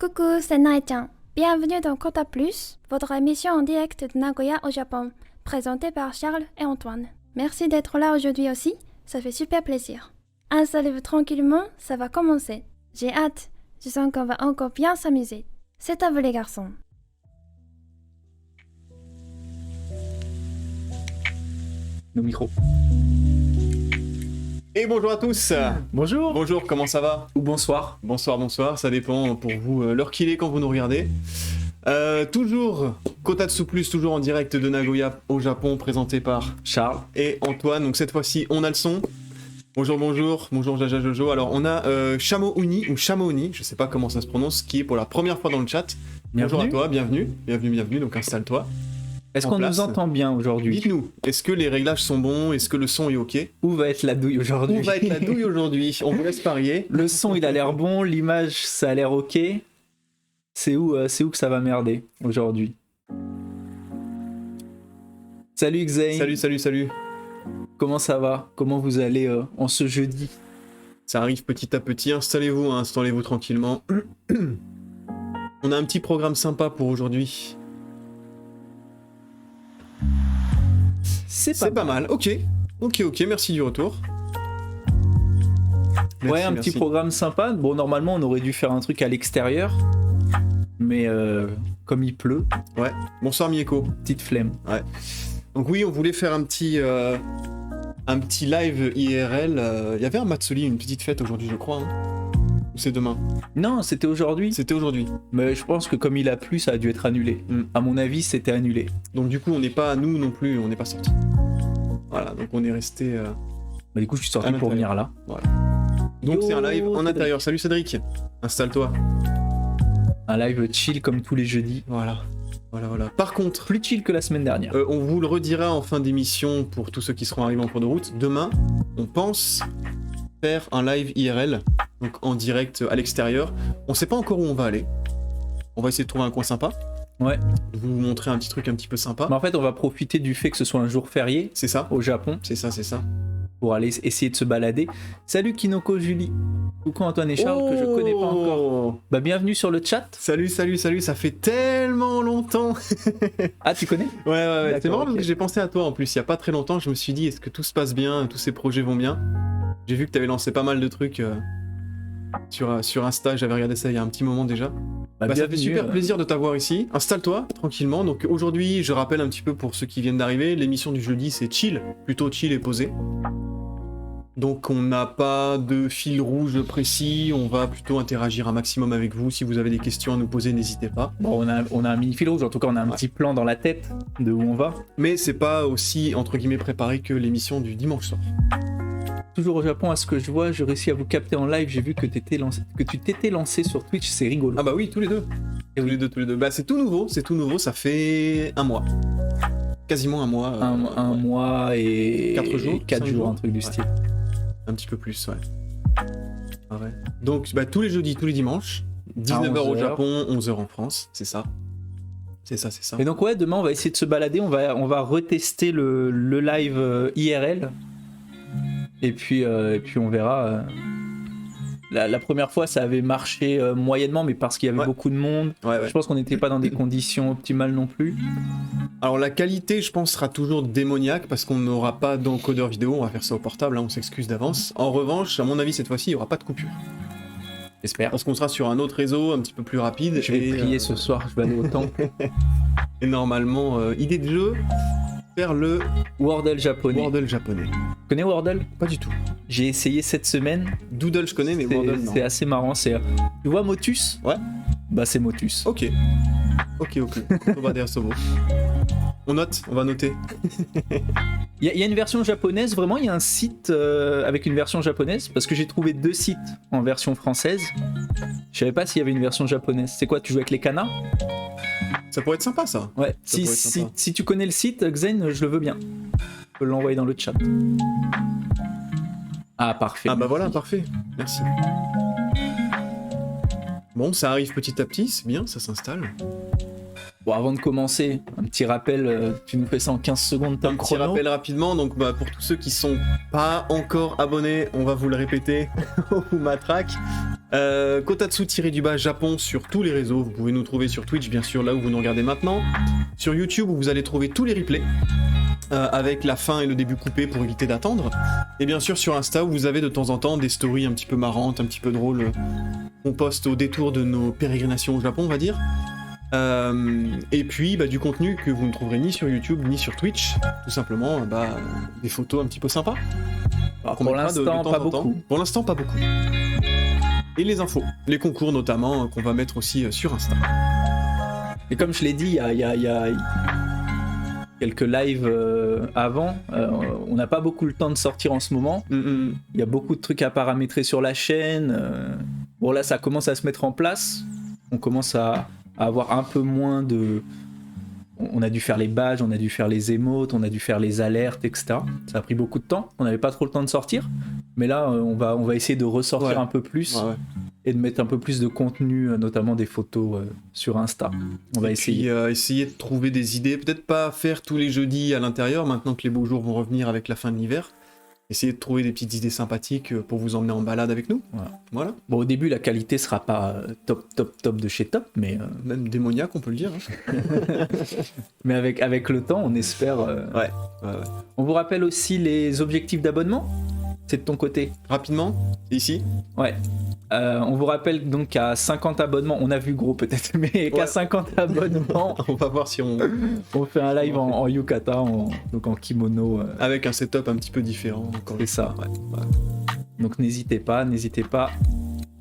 Coucou, c'est Nai-chan. Bienvenue dans Quota Plus, votre émission en direct de Nagoya au Japon, présentée par Charles et Antoine. Merci d'être là aujourd'hui aussi, ça fait super plaisir. Installez-vous tranquillement, ça va commencer. J'ai hâte, je sens qu'on va encore bien s'amuser. C'est à vous les garçons. Nos micros. Et bonjour à tous. Bonjour. Bonjour, comment ça va? Ou bonsoir. Bonsoir, ça dépend pour vous l'heure qu'il est quand vous nous regardez. Toujours Kotatsu Plus, toujours en direct de Nagoya au Japon, présenté par Charles et Antoine. Donc cette fois-ci, on a le son. Bonjour Jaja Jojo. Alors on a Shamo-Uni ou Shamo-Uni, je sais pas comment ça se prononce, qui est pour la première fois dans le chat. Bienvenue. Bonjour à toi, bienvenue, donc installe-toi. Est-ce qu'on nous entend bien aujourd'hui? Dites-nous, est-ce que les réglages sont bons? Est-ce que le son est ok? Où va être la douille aujourd'hui? Où va être la douille aujourd'hui? On vous laisse parier. Le son il a l'air bon, l'image ça a l'air ok. C'est où que ça va merder aujourd'hui? Salut Xain. Salut. Comment ça va? Comment vous allez en ce jeudi? Ça arrive petit à petit, installez-vous tranquillement. On a un petit programme sympa pour aujourd'hui. C'est pas mal. Ok, merci du retour. Merci. Petit programme sympa. Bon, normalement, on aurait dû faire un truc à l'extérieur. Mais comme il pleut. Ouais. Bonsoir Mieko. Petite flemme. Ouais. Donc oui, on voulait faire un petit live IRL. Il y avait un Matsuri, une petite fête aujourd'hui, je crois. Ou c'est demain? Non, c'était aujourd'hui. C'était aujourd'hui. Mais je pense que comme il a plu, ça a dû être annulé. À mon avis, c'était annulé. Donc du coup, on n'est pas, nous non plus, on n'est pas sortis. Voilà, donc on est resté... Bah, du coup, je suis sorti pour venir là. Voilà. Donc c'est un live en intérieur. Salut Cédric, installe-toi. Un live chill comme tous les jeudis. Voilà. Par contre, plus chill que la semaine dernière. On vous le redira en fin d'émission pour tous ceux qui seront arrivés en cours de route. Demain, on pense faire un live IRL, donc en direct à l'extérieur. On sait pas encore où on va aller. On va essayer de trouver un coin sympa. Ouais. Vous montrer un petit truc un petit peu sympa. Mais en fait, on va profiter du fait que ce soit un jour férié. C'est ça. Au Japon. C'est ça. Pour aller essayer de se balader. Salut Kinoko Julie. Coucou Antoine et Charles que je connais pas encore. Bah bienvenue sur le chat. Salut, ça fait tellement longtemps. Ah tu connais? Ouais. C'est marrant parce que j'ai pensé à toi en plus il y a pas très longtemps, je me suis dit est-ce que tout se passe bien, tous ces projets vont bien. J'ai vu que t'avais lancé pas mal de trucs sur Insta, j'avais regardé ça il y a un petit moment déjà. Ça fait super plaisir de t'avoir ici. Installe-toi tranquillement. Donc aujourd'hui, je rappelle un petit peu pour ceux qui viennent d'arriver, l'émission du jeudi c'est chill, plutôt chill et posé. Donc on n'a pas de fil rouge précis, on va plutôt interagir un maximum avec vous. Si vous avez des questions à nous poser, n'hésitez pas. Bon, on a un mini fil rouge, en tout cas on a un petit plan dans la tête de où on va. Mais c'est pas aussi, entre guillemets, préparé que l'émission du dimanche soir. Toujours au Japon, à ce que je vois, je réussis à vous capter en live, j'ai vu que tu t'étais lancé sur Twitch, c'est rigolo. Ah bah oui, tous les deux. Tous les deux. Bah c'est tout nouveau, ça fait un mois. Quasiment un mois. Un mois et... 4 jours 4 jours, un truc du style. Un petit peu plus, ouais. Ah ouais. Donc tous les jeudis, tous les dimanches, 19h au Japon, 11h en France, c'est ça. C'est ça. Et donc ouais, demain on va essayer de se balader, on va retester le live IRL. Et puis on verra. La première fois ça avait marché moyennement, mais parce qu'il y avait beaucoup de monde. Ouais. Je pense qu'on n'était pas dans des conditions optimales non plus. Alors la qualité, je pense, sera toujours démoniaque parce qu'on n'aura pas d'encodeur vidéo, on va faire ça au portable, on s'excuse d'avance. En revanche, à mon avis, cette fois-ci, il n'y aura pas de coupure. J'espère. Parce qu'on sera sur un autre réseau, un petit peu plus rapide. Je vais prier ce soir, je vais aller au temple. Et normalement, idée de jeu, faire le Wordle japonais. Tu connais Wordle? Pas du tout. J'ai essayé cette semaine. Doodle, je connais, mais Wordle, non. C'est assez marrant. Tu vois Motus? Ouais. Bah, c'est Motus. Ok. On va derrière ce mot. On va noter. Il y a une version japonaise, vraiment, il y a un site avec une version japonaise, parce que j'ai trouvé 2 sites en version française. Je savais pas s'il y avait une version japonaise. C'est quoi, tu joues avec les kanas? Ça pourrait être sympa, ça. Ouais, si tu connais le site, Xen, je le veux bien. Je peux l'envoyer dans le chat. Ah, parfait. Ah bah voilà, parfait. Merci. Bon, ça arrive petit à petit, c'est bien, ça s'installe. Bon, avant de commencer, un petit rappel, tu nous fais ça en 15 secondes, un petit rappel rapidement, donc pour tous ceux qui sont pas encore abonnés, on va vous le répéter, on vous matraque. Kotatsu-du-bas Japon sur tous les réseaux. Vous pouvez nous trouver sur Twitch, bien sûr, là où vous nous regardez maintenant. Sur YouTube, où vous allez trouver tous les replays. Avec la fin et le début coupé pour éviter d'attendre. Et bien sûr sur Insta, où vous avez de temps en temps des stories un petit peu marrantes, un petit peu drôles. On poste au détour de nos pérégrinations au Japon, on va dire. Et puis du contenu que vous ne trouverez ni sur YouTube ni sur Twitch, tout simplement des photos un petit peu sympas. Alors, pour l'instant, pas beaucoup. Pour l'instant, pas beaucoup. Et les infos, les concours notamment, qu'on va mettre aussi sur Insta. Et comme je l'ai dit, il y a quelques lives avant, on n'a pas beaucoup le temps de sortir en ce moment. Il y a beaucoup de trucs à paramétrer sur la chaîne. Bon là, ça commence à se mettre en place. On commence à avoir un peu moins de... On a dû faire les badges, on a dû faire les émotes, on a dû faire les alertes, etc. Ça a pris beaucoup de temps. On n'avait pas trop le temps de sortir. Mais là, on va essayer de ressortir un peu plus et de mettre un peu plus de contenu, notamment des photos sur Insta. On va essayer. Puis, essayer de trouver des idées. Peut-être pas faire tous les jeudis à l'intérieur, maintenant que les beaux jours vont revenir avec la fin de l'hiver. Essayez de trouver des petites idées sympathiques pour vous emmener en balade avec nous. Voilà. Bon, au début, la qualité sera pas top de chez top, mais... Même démoniaque, on peut le dire. Hein. Mais avec le temps, on espère... Ouais. On vous rappelle aussi les objectifs d'abonnement. C'est de ton côté. Rapidement, ici. Ouais. On vous rappelle donc qu'à 50 abonnements, on a vu gros peut-être, mais qu'à 50 abonnements, on va voir si on fait un live en yukata, donc en kimono. Avec un setup un petit peu différent. C'est ça. Ouais. Donc n'hésitez pas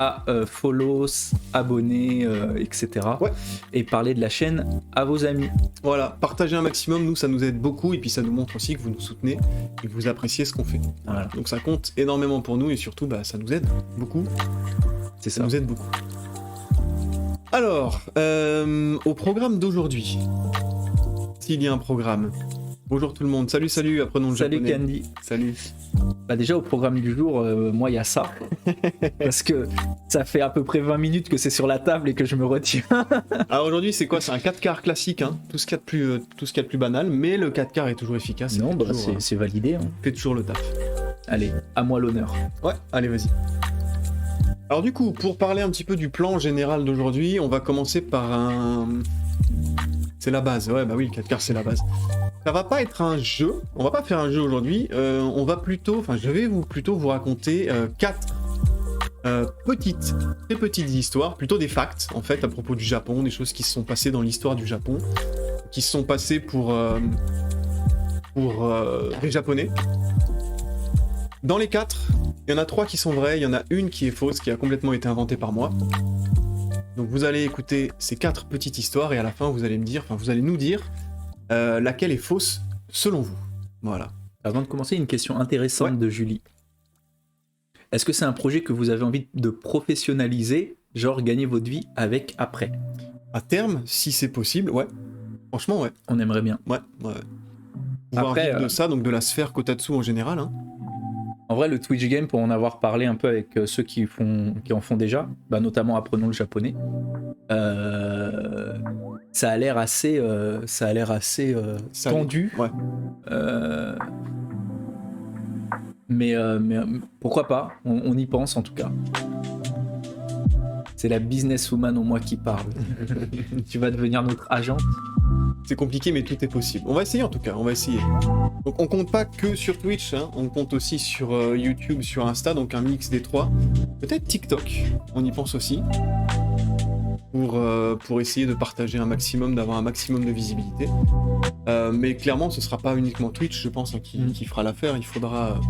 à follow, abonner, etc. Ouais. Et parler de la chaîne à vos amis. Voilà, partagez un maximum, nous ça nous aide beaucoup et puis ça nous montre aussi que vous nous soutenez et que vous appréciez ce qu'on fait. Voilà. Donc ça compte énormément pour nous et surtout ça nous aide beaucoup. C'est ça. Ça nous aide beaucoup. Alors, au programme d'aujourd'hui, s'il y a un programme. Bonjour tout le monde, salut, apprenons le japonais. Salut Candy. Salut. Déjà au programme du jour, moi il y a ça. Parce que ça fait à peu près 20 minutes que c'est sur la table et que je me retiens. Alors aujourd'hui c'est quoi? C'est un 4 quarts classique, hein. Tout ce qu'il y a de plus banal, mais le 4 quarts est toujours efficace. Non, c'est validé. Hein. Fait toujours le taf. Allez, à moi l'honneur. Ouais, allez vas-y. Alors du coup, pour parler un petit peu du plan général d'aujourd'hui, on va commencer par un... C'est la base, ouais, oui, le 4 quarts c'est la base. Ça va pas être un jeu, on va pas faire un jeu aujourd'hui, je vais plutôt vous raconter 4 très petites histoires, plutôt des facts en fait à propos du Japon, des choses qui se sont passées dans l'histoire du Japon, qui se sont passées pour les Japonais. Dans les 4, il y en a 3 qui sont vraies, il y en a une qui est fausse, qui a complètement été inventée par moi. Donc vous allez écouter ces 4 petites histoires et à la fin vous allez nous dire laquelle est fausse selon vous. Voilà. Avant de commencer, une question intéressante de Julie. Est-ce que c'est un projet que vous avez envie de professionnaliser, genre gagner votre vie avec après? À terme, si c'est possible, ouais. Franchement, ouais. On aimerait bien. Ouais. Pouvoir vivre de ça, donc de la sphère Kotatsu en général. Hein. En vrai, le Twitch Game, pour en avoir parlé un peu avec ceux qui en font déjà, notamment Apprenons le japonais, ça a l'air assez tendu. Ouais. Mais pourquoi pas, on y pense en tout cas. C'est la businesswoman en moi qui parle. Tu vas devenir notre agente. C'est compliqué, mais tout est possible. On va essayer en tout cas, on va essayer. Donc on compte pas que sur Twitch, hein, on compte aussi sur YouTube, sur Insta, donc un mix des 3. Peut-être TikTok, on y pense aussi. Pour essayer de partager un maximum, d'avoir un maximum de visibilité. Mais clairement, ce sera pas uniquement Twitch, je pense, hein, qui fera l'affaire. Il faudra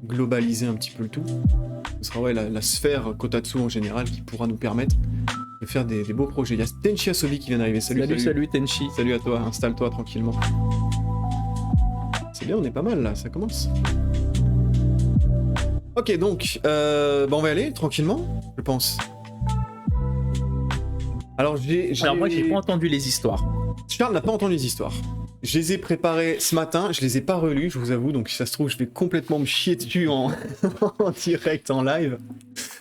globaliser un petit peu le tout. Ce sera la sphère Kotatsu en général qui pourra nous permettre de faire des beaux projets. Il y a Tenchi Asobi qui vient d'arriver. Salut Tenchi. Salut à toi, installe-toi tranquillement. C'est bien, on est pas mal là, ça commence. Ok, donc, on va y aller tranquillement, je pense. Alors moi j'ai pas entendu les histoires. Charles n'a pas entendu les histoires. Je les ai préparées ce matin, je les ai pas relues, je vous avoue, donc si ça se trouve je vais complètement me chier dessus en direct, en live.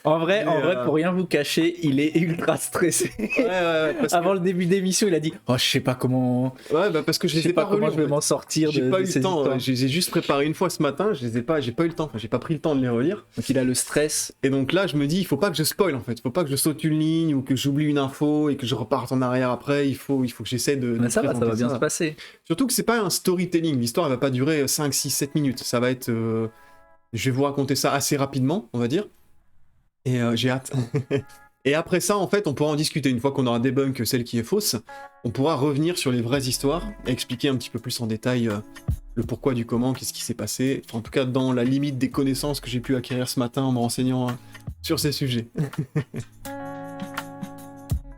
En vrai, Mais, pour rien vous cacher, il est ultra stressé. Ouais, parce que- Avant le début d'émission, il a dit oh, je sais pas comment. Ouais, bah parce que je Je les sais ai pas pas comment relus, je vais en fait. m'en sortir J'ai de, pas de eu ces le temps, histoires. j'ai juste préparé une fois ce matin, j'ai pas eu le temps, enfin j'ai pas pris le temps de les relire. Donc il a le stress. Et donc là, je me dis, il faut pas que je spoil en fait, il faut pas que je saute une ligne ou que j'oublie une info et que je reparte en arrière après, il faut que j'essaie de Mais ça va présenter bien se passer. Surtout que c'est pas un storytelling, l'histoire elle va pas durer 5, 6, 7 minutes, ça va être... je vais vous raconter ça assez rapidement, on va dire, et j'ai hâte. Et après ça, en fait, on pourra en discuter. Une fois qu'on aura débunk celle qui est fausse, on pourra revenir sur les vraies histoires et expliquer un petit peu plus en détail le pourquoi du comment, qu'est-ce qui s'est passé. Enfin, en tout cas, dans la limite des connaissances que j'ai pu acquérir ce matin en me renseignant sur ces sujets.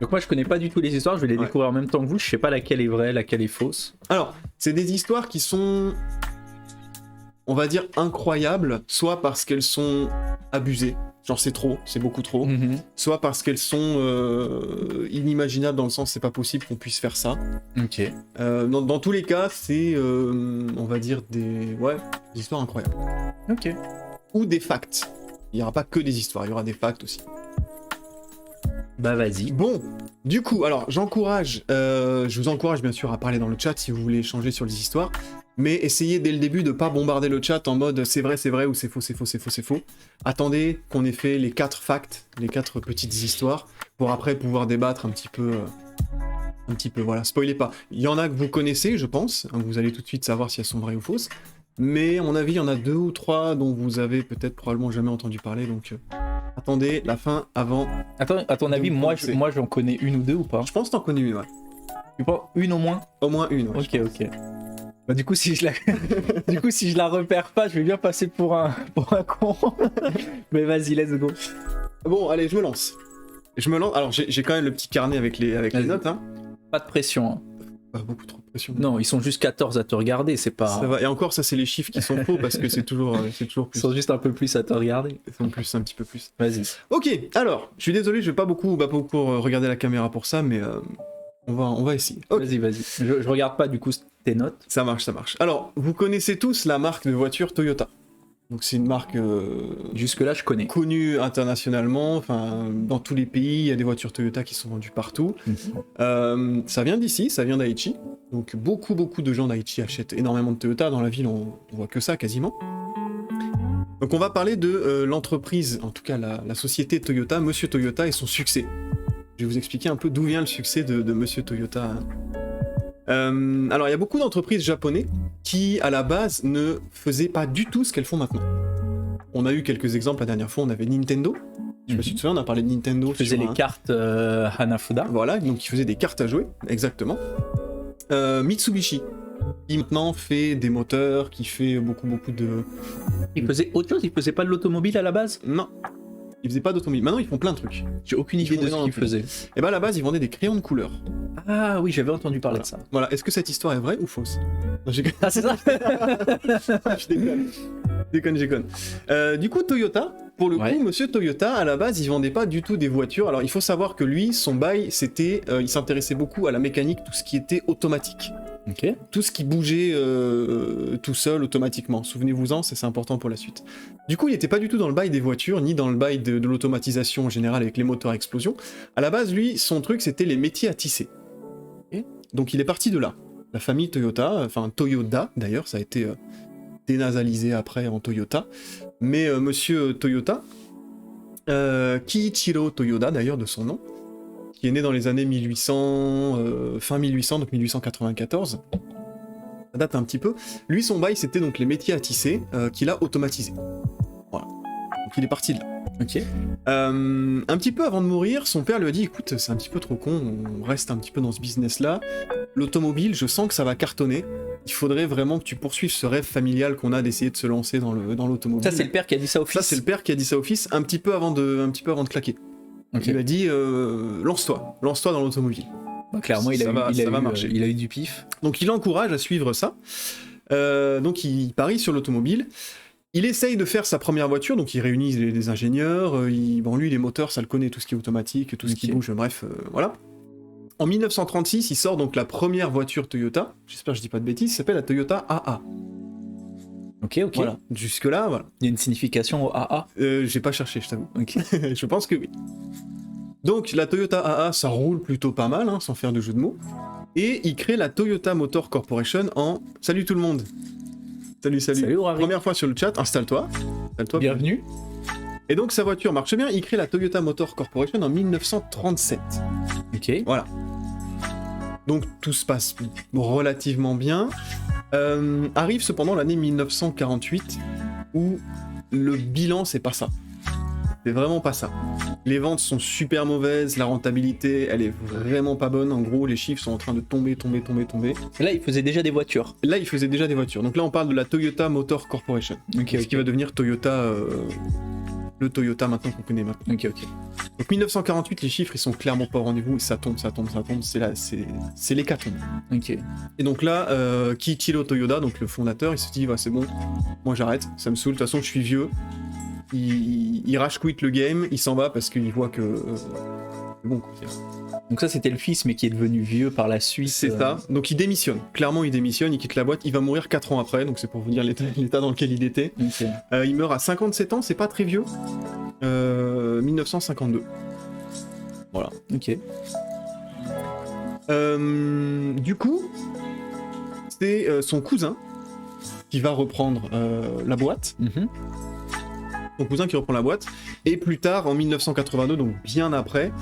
Donc moi je connais pas du tout les histoires, je vais les Ouais. découvrir en même temps que vous, je sais pas laquelle est vraie, laquelle est fausse. Alors, c'est des histoires qui sont, on va dire, incroyables, soit parce qu'elles sont abusées, genre c'est trop, c'est beaucoup trop, soit parce qu'elles sont inimaginables dans le sens c'est pas possible qu'on puisse faire ça. Ok. Dans tous les cas, c'est, on va dire, des histoires incroyables. Ok. Ou des facts. Il n'y aura pas que des histoires, il y aura des facts aussi. Bah vas-y. Bon, du coup, alors je vous encourage bien sûr à parler dans le chat si vous voulez échanger sur les histoires, mais essayez dès le début de pas bombarder le chat en mode c'est vrai ou c'est faux, c'est faux, c'est faux, c'est faux. Attendez qu'on ait fait les 4 facts, les 4 petites histoires, pour après pouvoir débattre un petit peu, voilà, spoilez pas. Il y en a que vous connaissez, je pense, hein, vous allez tout de suite savoir si elles sont vraies ou fausses, mais à mon avis, il y en a 2 ou 3 dont vous avez peut-être probablement jamais entendu parler, donc attendez la fin avant. Attends, à ton avis, Donc, moi c'est- j'en connais une ou deux ou pas? Je pense que t'en connais une, ouais. Tu penses une au moins? Au moins une, ouais. Ok. Bah du coup si je la du coup si je la repère pas, je vais bien passer pour un con. Mais vas-y, let's go. Bon, allez, je me lance. Alors, j'ai quand même le petit carnet avec les Vas-y. notes, hein. Pas de pression. Hein. Pas beaucoup trop de pression. Non, ils sont juste 14 à te regarder, c'est pas. Ça va. Et encore, ça, c'est les chiffres qui sont faux parce que c'est toujours Ils plus. sont juste un peu plus à te regarder. Ils sont plus, un petit peu plus. Vas-y. Ok, alors, je suis désolé, je vais pas beaucoup regarder la caméra pour ça, mais on va essayer. Ok, Vas-y. Je regarde pas du coup tes notes. ça marche. Alors, vous connaissez tous la marque de voiture Toyota. Donc, c'est une marque Jusque là, je connais. connue internationalement. Enfin, dans tous les pays, il y a des voitures Toyota qui sont vendues partout. Ça vient d'ici, ça vient d'Aichi. Donc beaucoup de gens d'Aichi achètent énormément de Toyota. Dans la ville, on voit que ça quasiment. Donc on va parler de l'entreprise, en tout cas la société Toyota, Monsieur Toyota et son succès. Je vais vous expliquer un peu d'où vient le succès de Monsieur Toyota. Alors il y a beaucoup d'entreprises japonaises qui à la base ne faisaient pas du tout ce qu'elles font maintenant. On a eu quelques exemples la dernière fois, on avait Nintendo. Je sais pas si tu te souviens, on a parlé de Nintendo. Je faisais sur les cartes Hanafuda. Voilà, donc il faisait des cartes à jouer, exactement. Mitsubishi, qui maintenant fait des moteurs, qui fait beaucoup de... Ils faisaient autre chose, ils faisaient pas de l'automobile à la base. Non, ils faisaient pas d'automobile. Maintenant, ils font plein de trucs. J'ai aucune Ils idée font de ce qu'ils énormément de faisaient. Et bah à la base, ils vendaient des crayons de couleur. Ah oui, j'avais entendu parler de ça. Voilà, est-ce que cette histoire est vraie ou fausse? Non, j'ai- Ah c'est ça. je déconne. Du coup, Toyota, pour le Ouais. coup, Monsieur Toyota, à la base, il vendait pas du tout des voitures. Alors, il faut savoir que lui, son bail, c'était, il s'intéressait beaucoup à la mécanique, tout ce qui était automatique. Ok. Tout ce qui bougeait tout seul automatiquement. Souvenez-vous-en, c'est important pour la suite. Du coup, il n'était pas du tout dans le bail des voitures, ni dans le bail de l'automatisation en général avec les moteurs à explosion. À la base, lui, son truc, c'était les métiers à tisser. Ok. Donc il est parti de là. La famille Toyota, enfin Toyoda d'ailleurs, ça a été dénasalisé après en Toyota. Mais monsieur Toyota, Kiichiro Toyoda d'ailleurs de son nom, qui est né dans les années 1800, fin 1800, donc 1894. Ça date un petit peu. Lui, son bail, c'était donc les métiers à tisser qu'il a automatisés. Voilà. Donc il est parti de là. Ok. Un petit peu avant de mourir, son père lui a dit écoute, c'est un petit peu trop con, on reste un petit peu dans ce business-là. L'automobile, je sens que ça va cartonner. Il faudrait vraiment que tu poursuives ce rêve familial qu'on a d'essayer de se lancer dans l'automobile. Ça c'est le père qui a dit ça au fils. Ça, c'est le père qui a dit ça au fils un petit peu avant de claquer. Ok. Il lui a dit lance-toi dans l'automobile. Donc, clairement, il Ça va marcher. il a eu du pif. Donc il l'encourage à suivre ça. Donc il parie sur l'automobile. Il essaye de faire sa première voiture, donc il réunit les ingénieurs. Bon, lui, les moteurs, ça le connaît, tout ce qui est automatique, tout ce qui Ok. bouge, bref, voilà. En 1936, il sort donc la première voiture Toyota. J'espère que je dis pas de bêtises. Ça s'appelle la Toyota AA. Ok. Voilà, jusque-là, voilà. Il y a une signification au AA. J'ai pas cherché, je t'avoue. Ok. Je pense que oui. Donc la Toyota AA, ça roule plutôt pas mal, hein, sans faire de jeu de mots. Et il crée la Toyota Motor Corporation en... Salut tout le monde. Salut. Salut, Rari. Première fois sur le chat, installe-toi. Bienvenue. Et donc sa voiture marche bien, il crée la Toyota Motor Corporation en 1937. Ok. Voilà. Donc tout se passe relativement bien. Arrive cependant l'année 1948 où le bilan c'est pas ça. C'est vraiment pas ça. Les ventes sont super mauvaises, la rentabilité elle est vraiment pas bonne. En gros les chiffres sont en train de tomber. Là, il faisait déjà des voitures. Là il faisait déjà des voitures. Donc là on parle de la Toyota Motor Corporation. Ok. Ce qui va devenir Toyota... le Toyota maintenant qu'on connaît maintenant. Ok. Donc 1948, les chiffres ils sont clairement pas au rendez-vous, ça tombe, c'est l'hécatombe. Ok. Et donc là, Kiichiro Toyoda, donc le fondateur, il se dit c'est bon, moi j'arrête, ça me saoule, de toute façon je suis vieux. Il rage quit le game, il s'en va parce qu'il voit que c'est bon quoi. Donc ça, c'était le fils, mais qui est devenu vieux par la suite. C'est ça. Donc il démissionne. Clairement, il démissionne, il quitte la boîte. Il va mourir 4 ans après, donc c'est pour vous dire l'état dans lequel il était. Ok. Il meurt à 57 ans, c'est pas très vieux. 1952. Voilà. Ok. Du coup, c'est son cousin qui va reprendre la boîte. Mhm. Son cousin qui reprend la boîte. Et plus tard, en 1982, donc bien après,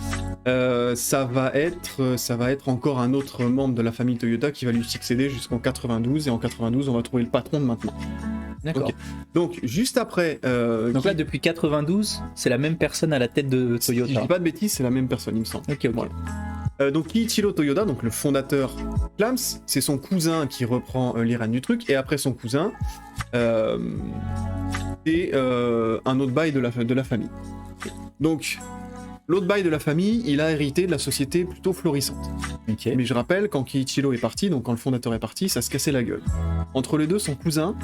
ça va être encore un autre membre de la famille Toyota qui va lui succéder jusqu'en 92. Et en 92, on va trouver le patron de maintenant. D'accord. Ok. Donc, juste après... Donc là, depuis 92, c'est la même personne à la tête de si je Toyota. dis pas de bêtises, c'est la même personne, il me semble. Ok. Voilà. Donc Kiichiro Toyoda, donc le fondateur Clams, c'est son cousin qui reprend les rênes du truc, et après son cousin, c'est un autre bail de la famille. Donc, l'autre bail de la famille, il a hérité de la société plutôt florissante. Ok. Mais je rappelle, quand Kiichiro est parti, donc quand le fondateur est parti, ça se cassait la gueule. Entre les deux, son cousin,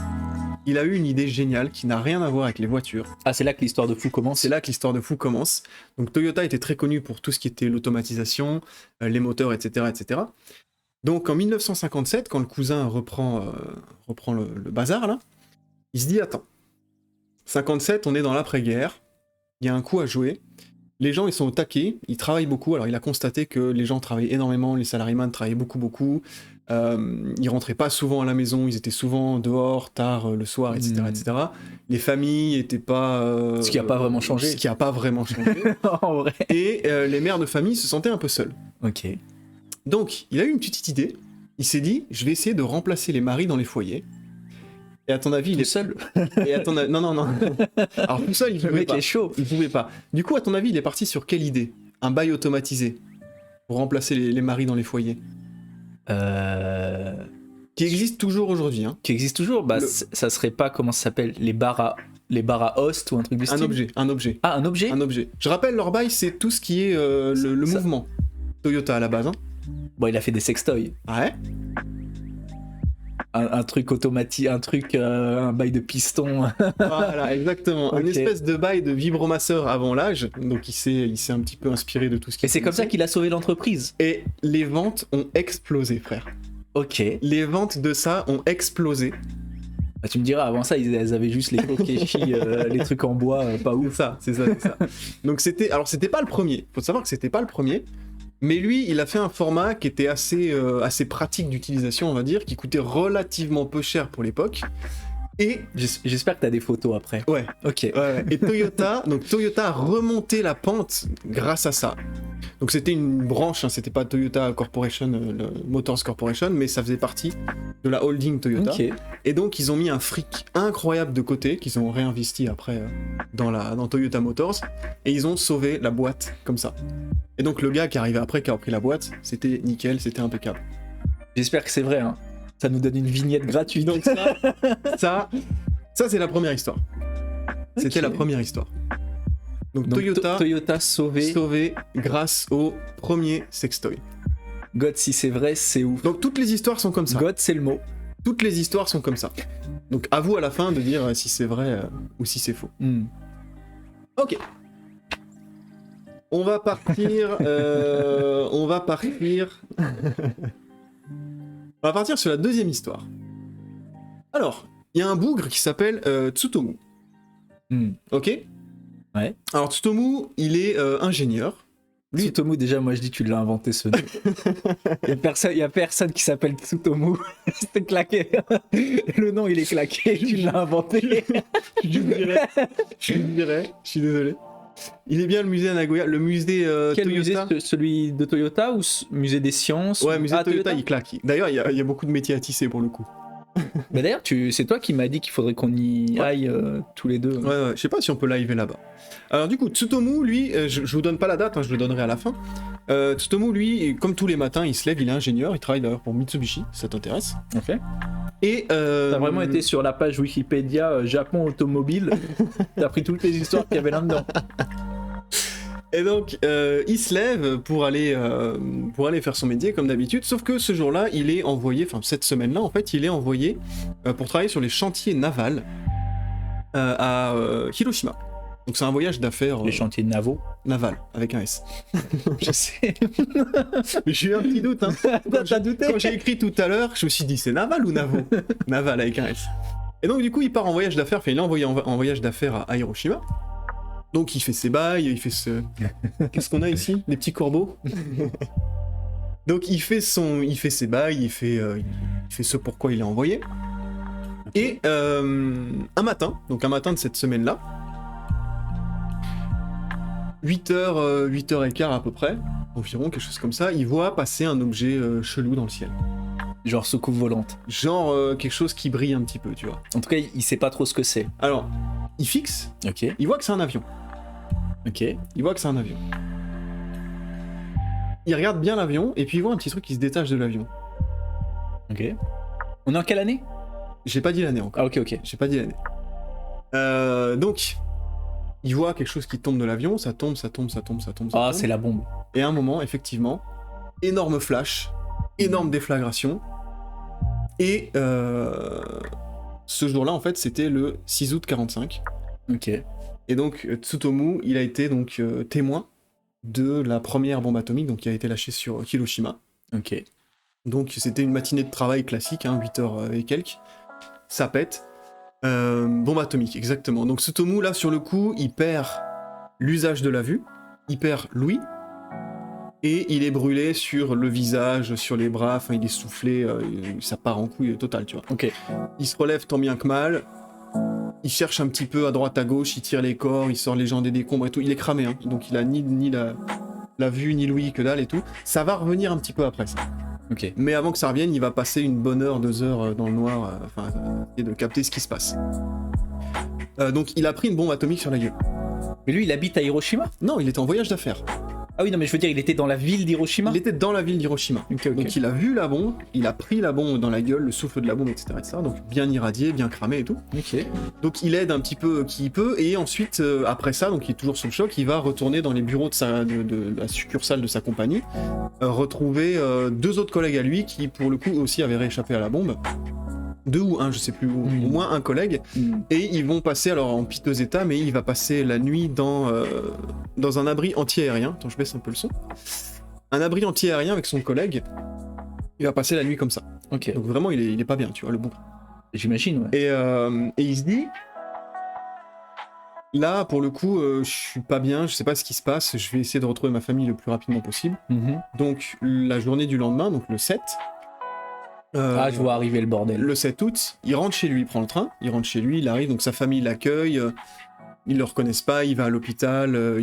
il a eu une idée géniale qui n'a rien à voir avec les voitures. Ah, c'est là que l'histoire de fou commence. C'est là que l'histoire de fou commence. Donc Toyota était très connu pour tout ce qui était l'automatisation, les moteurs, etc., etc. Donc en 1957, quand le cousin reprend le bazar, là, il se dit, attends, 57, on est dans l'après-guerre, il y a un coup à jouer, les gens ils sont au taquet, ils travaillent beaucoup, alors il a constaté que les gens travaillaient énormément, les salariés travaillaient beaucoup, ils rentraient pas souvent à la maison, ils étaient souvent dehors, tard le soir, etc., etc. Les familles étaient pas... Ce qui a pas vraiment changé. Ce qui a pas vraiment changé. En vrai. Et les mères de famille se sentaient un peu seules. Ok. Donc, il a eu une petite idée. Il s'est dit, je vais essayer de remplacer les maris dans les foyers. Et à ton avis, il est seul. Et à ton non. Alors tout seul, il Le pouvait mec pas. est chaud. Il pouvait pas. Du coup, à ton avis, il est parti sur quelle idée? Un bail automatisé pour remplacer les maris dans les foyers. Qui existe toujours aujourd'hui. Hein. Qui existe toujours. Bah, ça serait pas, comment ça s'appelle, les bars à host ou un truc du style. Un objet. Ah, un objet. Un objet. Je rappelle, leur bail, c'est tout ce qui est le mouvement. Toyota à la base. Hein. Bon, il a fait des sextoys. Ah ouais. Un truc automatique, un bail de piston. Voilà, exactement. Okay. Une espèce de bail de vibromasseur avant l'âge. Donc il s'est un petit peu inspiré de tout ce qui... Et c'est comme ça qu'il a sauvé l'entreprise. Et les ventes ont explosé, frère. Ok. Les ventes de ça ont explosé. Bah, tu me diras, avant ça, ils avaient juste les Kokeshi, les trucs en bois, pas ouf. C'est ça. Donc c'était pas le premier. Faut savoir que c'était pas le premier. Mais lui, il a fait un format qui était assez pratique d'utilisation, on va dire, qui coûtait relativement peu cher pour l'époque. Et j'espère que t'as des photos après. Ouais. Ok. Ouais. Et Toyota a remonté la pente grâce à ça. Donc c'était une branche, hein, c'était pas Toyota Corporation, Motors Corporation, mais ça faisait partie de la holding Toyota. Okay. Et donc ils ont mis un fric incroyable de côté, qu'ils ont réinvesti après dans Toyota Motors, et ils ont sauvé la boîte comme ça. Et donc le gars qui arrivait après, qui a repris la boîte, c'était nickel, c'était impeccable. J'espère que c'est vrai, hein. Ça nous donne une vignette gratuite. Donc ça c'est la première histoire. Okay. C'était la première histoire. Donc Toyota sauvé grâce au premier sextoy. God, si c'est vrai, c'est ouf. Donc toutes les histoires sont comme ça. God, c'est le mot. Toutes les histoires sont comme ça. Donc à vous à la fin de dire si c'est vrai ou si c'est faux. Ok. On va partir... on va partir sur la deuxième histoire. Alors, il y a un bougre qui s'appelle Tsutomu. Ok. Ouais. Alors Tsutomu, il est ingénieur. Lui- Tsutomu, déjà, moi je dis tu l'as inventé ce nom. Il y a personne qui s'appelle Tsutomu. C'était claqué. Le nom, il est claqué. Tu l'as inventé. Je dirais, je suis désolé. Il est bien le musée à Nagoya, le musée Quel Toyota. musée, celui de Toyota ou musée des sciences? Ouais, musée Ah, Toyota, il claque. D'ailleurs, il y a beaucoup de métiers à tisser pour le coup. Mais d'ailleurs, c'est toi qui m'as dit qu'il faudrait qu'on y aille tous les deux. Ouais, je sais pas si on peut live là-bas. Alors du coup, Tsutomu, lui, je vous donne pas la date, hein, je le donnerai à la fin. Tsutomu, lui, comme tous les matins, il se lève, il est ingénieur, il travaille d'ailleurs pour Mitsubishi, si ça t'intéresse. Ok. Et T'as vraiment été sur la page Wikipédia Japon automobile. T'as pris toutes les histoires qu'il y avait là-dedans. Et donc, il se lève pour aller faire son métier comme d'habitude, sauf que ce jour-là, il est envoyé, enfin cette semaine-là, en fait, il est envoyé pour travailler sur les chantiers navals à Hiroshima. Donc c'est un voyage d'affaires Les chantiers navaux. naval, avec un S. Je sais. Mais j'ai eu un petit doute, hein. T'as douté? Quand j'ai écrit tout à l'heure, je me suis dit, c'est naval ou navo? Naval avec un S. Et donc du coup, il part en voyage d'affaires, enfin il est envoyé en voyage d'affaires à Hiroshima. Donc il fait ses bails, il fait ce... Qu'est-ce qu'on a ici? Des petits corbeaux. Donc il fait ses bails, il fait ce pourquoi il est envoyé. Et un matin de cette semaine-là, 8h15 à peu près, environ, quelque chose comme ça, il voit passer un objet chelou dans le ciel. Genre soucoupe volante. Genre quelque chose qui brille un petit peu, tu vois. En tout cas, il sait pas trop ce que c'est. Alors, il fixe, Ok. il voit que c'est un avion. Ok. Il voit que c'est un avion. Il regarde bien l'avion, et puis il voit un petit truc qui se détache de l'avion. Ok. On est en quelle année? J'ai pas dit l'année encore. Ah ok, ok. J'ai pas dit l'année. Donc, il voit quelque chose qui tombe de l'avion, ça tombe. Ah, c'est la bombe. Et à un moment, effectivement, énorme flash, énorme déflagration. Et ce jour-là, en fait, c'était le 6 août 45. Ok. Et donc, Tsutomu, il a été donc témoin de la première bombe atomique donc, qui a été lâchée sur Hiroshima. Ok. Donc, c'était une matinée de travail classique, hein, 8h et quelques. Ça pète. Bombe atomique, exactement. Donc, Tsutomu, là, sur le coup, il perd l'usage de la vue, il perd l'ouïe, et il est brûlé sur le visage, sur les bras, enfin, il est soufflé, ça part en couille totale, tu vois. Ok. Il se relève tant bien que mal, il cherche un petit peu à droite à gauche, il tire les corps, il sort les gens des décombres et tout, il est cramé, hein. Donc il a ni la vue, ni l'ouïe, que dalle et tout. Ça va revenir un petit peu après ça. Ok. Mais avant que ça revienne, il va passer une bonne heure, 2 heures dans le noir, et de capter ce qui se passe. Donc il a pris une bombe atomique sur la gueule. Mais lui, il habite à Hiroshima? Non, il était en voyage d'affaires. Ah oui, non, mais je veux dire, il était dans la ville d'Hiroshima? Il était dans la ville d'Hiroshima. Ok, ok. Donc il a vu la bombe, il a pris la bombe dans la gueule, le souffle de la bombe, etc. Donc bien irradié, bien cramé et tout. Ok. Donc il aide un petit peu qui il peut, et ensuite, après ça, donc il est toujours sous le choc, il va retourner dans les bureaux de la succursale de sa compagnie, retrouver 2 autres collègues à lui qui, pour le coup, aussi avaient rééchappé à la bombe. 2 ou 1, je sais plus, au moins un collègue. Et ils vont passer, alors en piteux état, mais il va passer la nuit dans un abri anti-aérien. Attends, je baisse un peu le son. Un abri anti-aérien avec son collègue. Il va passer la nuit comme ça. Ok. Donc vraiment, il est pas bien, tu vois, le bon. J'imagine, ouais. Et il se dit, là, pour le coup, je suis pas bien, je sais pas ce qui se passe, je vais essayer de retrouver ma famille le plus rapidement possible. Donc, la journée du lendemain, donc le 7... je vois arriver le bordel. Le 7 août, il rentre chez lui, il prend le train, il rentre chez lui, il arrive, donc sa famille l'accueille, ils le reconnaissent pas, il va à l'hôpital, on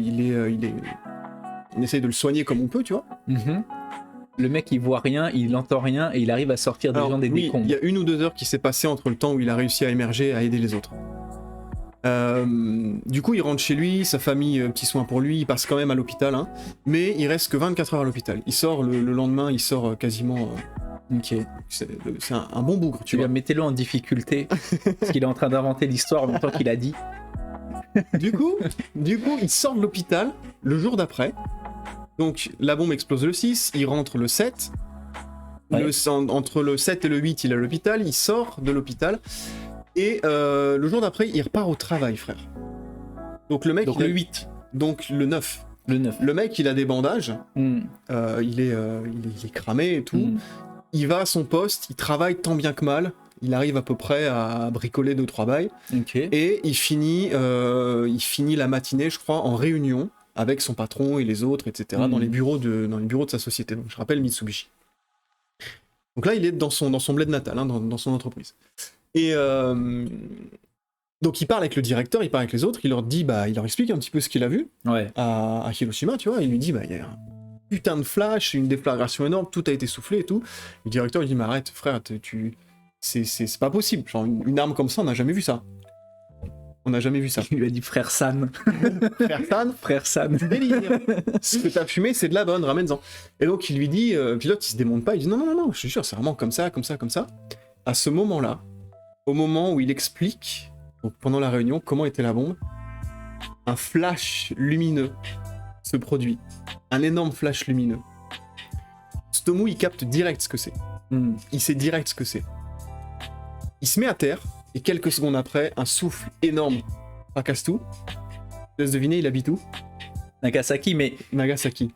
essaye de le soigner comme on peut, tu vois. Le mec, il voit rien, il entend rien, et il arrive à sortir des gens des oui, décombres. il y a 1 ou 2 heures qui s'est passé entre le temps où il a réussi à émerger, à aider les autres. Du coup, il rentre chez lui, sa famille, petits soins pour lui, il passe quand même à l'hôpital, hein, mais il reste que 24 heures à l'hôpital. Il sort le lendemain, il sort quasiment... Ok. C'est un bon bougre, tu vois. Mettez-le en difficulté, parce qu'il est en train d'inventer l'histoire en même temps qu'il a dit. Du coup, il sort de l'hôpital le jour d'après. Donc, la bombe explose le 6, il rentre le 7. Ouais. Entre le 7 et le 8, il est à l'hôpital, il sort de l'hôpital. Et le jour d'après, il repart au travail, frère. Donc, le mec... Donc, le 8. Donc, le 9. Le 9. Le mec, il a des bandages. Il est cramé et tout. Il va à son poste, il travaille tant bien que mal. Il arrive à peu près à bricoler 2-3 bails. Ok. Et il finit la matinée, je crois, en réunion avec son patron et les autres, etc., dans les bureaux de sa société. Donc, je rappelle Mitsubishi. Donc là, il est dans son bled natal, hein, dans son entreprise. Et donc, il parle avec le directeur, il parle avec les autres, il leur explique un petit peu ce qu'il a vu à Hiroshima, tu vois. Il lui dit, il y a un putain de flash, une déflagration énorme, tout a été soufflé et tout. Le directeur, il dit, mais arrête, frère, c'est pas possible. Genre, une arme comme ça, on n'a jamais vu ça. On n'a jamais vu ça. Il lui a dit frère San. Frère San. Délire. Ce que t'as fumé, c'est de la bonne, ramène-en. Et donc il lui dit, puis l'autre il se démonte pas, il dit non, je suis sûr, c'est vraiment comme ça. À ce moment-là, au moment où il explique, donc pendant la réunion, comment était la bombe, un flash lumineux se produit. Un énorme flash lumineux. Stomu, il capte direct ce que c'est. Il sait direct ce que c'est. Il se met à terre, et quelques secondes après, un souffle énorme fracasse tout. Je laisse deviner, il habite où? Nagasaki, mais Nagasaki.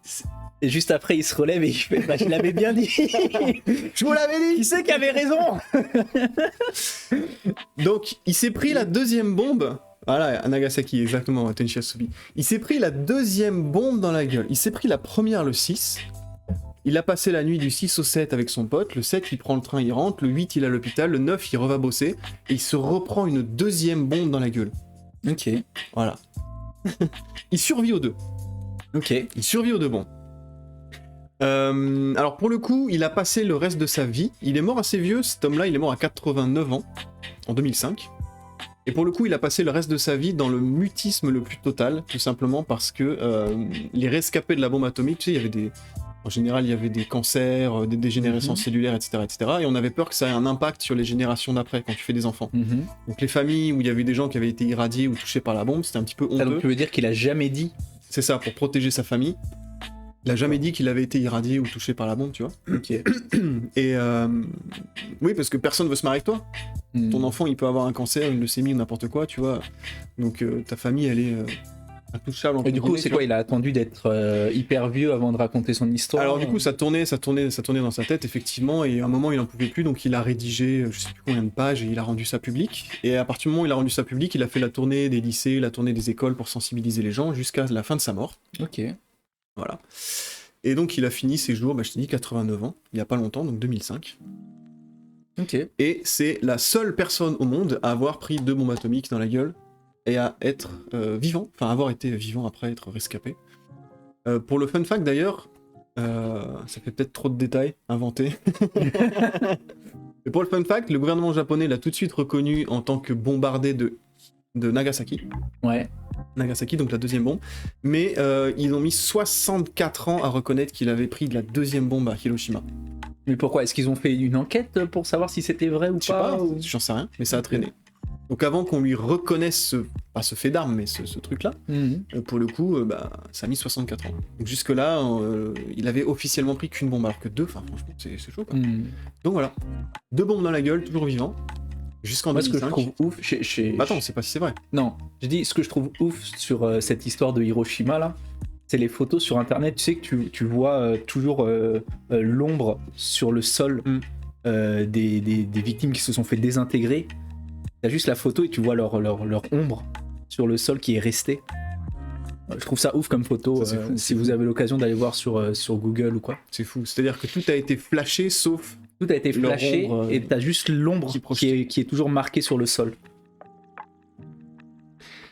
et juste après, il se relève et il fait je l'avais bien dit. Je vous l'avais dit. Qui c'est qui avait raison? Donc, il s'est pris la deuxième bombe. Voilà, à Nagasaki, exactement, Tenchi Asubi. Il s'est pris la deuxième bombe dans la gueule. Il s'est pris la première le 6. Il a passé la nuit du 6 au 7 avec son pote. Le 7, il prend le train, il rentre. Le 8, il est à l'hôpital. Le 9, il reva bosser. Et il se reprend une deuxième bombe dans la gueule. Ok. Voilà. Il survit aux deux. Ok. Il survit aux deux bombes. Alors pour le coup, il a passé le reste de sa vie. Il est mort assez vieux, cet homme-là, il est mort à 89 ans, en 2005. Et pour le coup, il a passé le reste de sa vie dans le mutisme le plus total, tout simplement parce que les rescapés de la bombe atomique, tu sais, en général, il y avait des cancers, des dégénérescences cellulaires, etc., etc. Et on avait peur que ça ait un impact sur les générations d'après, quand tu fais des enfants. Donc les familles où il y avait des gens qui avaient été irradiés ou touchés par la bombe, c'était un petit peu honteux. Donc tu veux dire qu'il a jamais dit? C'est ça, pour protéger sa famille. Il a jamais dit qu'il avait été irradié ou touché par la bombe, tu vois. Ok. Et oui, parce que personne veut se marier avec toi. Ton enfant, il peut avoir un cancer, une leucémie ou n'importe quoi, tu vois. Donc ta famille, elle est intouchable. Et du coup, c'est quoi? Il a attendu d'être hyper vieux avant de raconter son histoire? Alors du coup, ça tournait dans sa tête, effectivement, et à un moment, il en pouvait plus, donc il a rédigé, je sais plus combien de pages, et il a rendu ça public. Et à partir du moment où il a rendu ça public, il a fait la tournée des lycées, la tournée des écoles pour sensibiliser les gens jusqu'à la fin de sa mort. Ok. Voilà. Et donc il a fini ses jours, je t'ai dit 89 ans, il y a pas longtemps, donc 2005. Ok. Et c'est la seule personne au monde à avoir pris 2 bombes atomiques dans la gueule et à être vivant, enfin avoir été vivant après être rescapé. Pour le fun fact d'ailleurs, ça fait peut-être trop de détails inventés. Mais pour le fun fact, le gouvernement japonais l'a tout de suite reconnu en tant que bombardé de Nagasaki. Ouais. Nagasaki, donc la deuxième bombe. Mais ils ont mis 64 ans à reconnaître qu'il avait pris de la deuxième bombe à Hiroshima. Mais pourquoi? Est-ce qu'ils ont fait une enquête pour savoir si c'était vrai ou Je sais pas? pas, j'en sais rien, mais ça a traîné. Donc avant qu'on lui reconnaisse pas ce fait d'arme, mais ce truc-là, pour le coup, ça a mis 64 ans. Donc jusque-là, il avait officiellement pris qu'une bombe, alors que 2, enfin franchement, c'est chaud quoi. Donc voilà, 2 bombes dans la gueule, toujours vivant, jusqu'en 2005. Ce que je trouve ouf, Attends, on sait pas si c'est vrai. Non, je dis ce que je trouve ouf sur cette histoire de Hiroshima là, c'est les photos sur internet, tu sais que tu vois toujours l'ombre sur le sol des victimes qui se sont fait désintégrer. T'as juste la photo et tu vois leur ombre sur le sol qui est restée. Je trouve ça ouf comme photo, Ça, fou, si vous avez l'occasion d'aller voir sur Google ou quoi. C'est fou, c'est-à-dire que tout a été flashé sauf... Tout a été flashé ombre, et t'as juste l'ombre qui est toujours marquée sur le sol.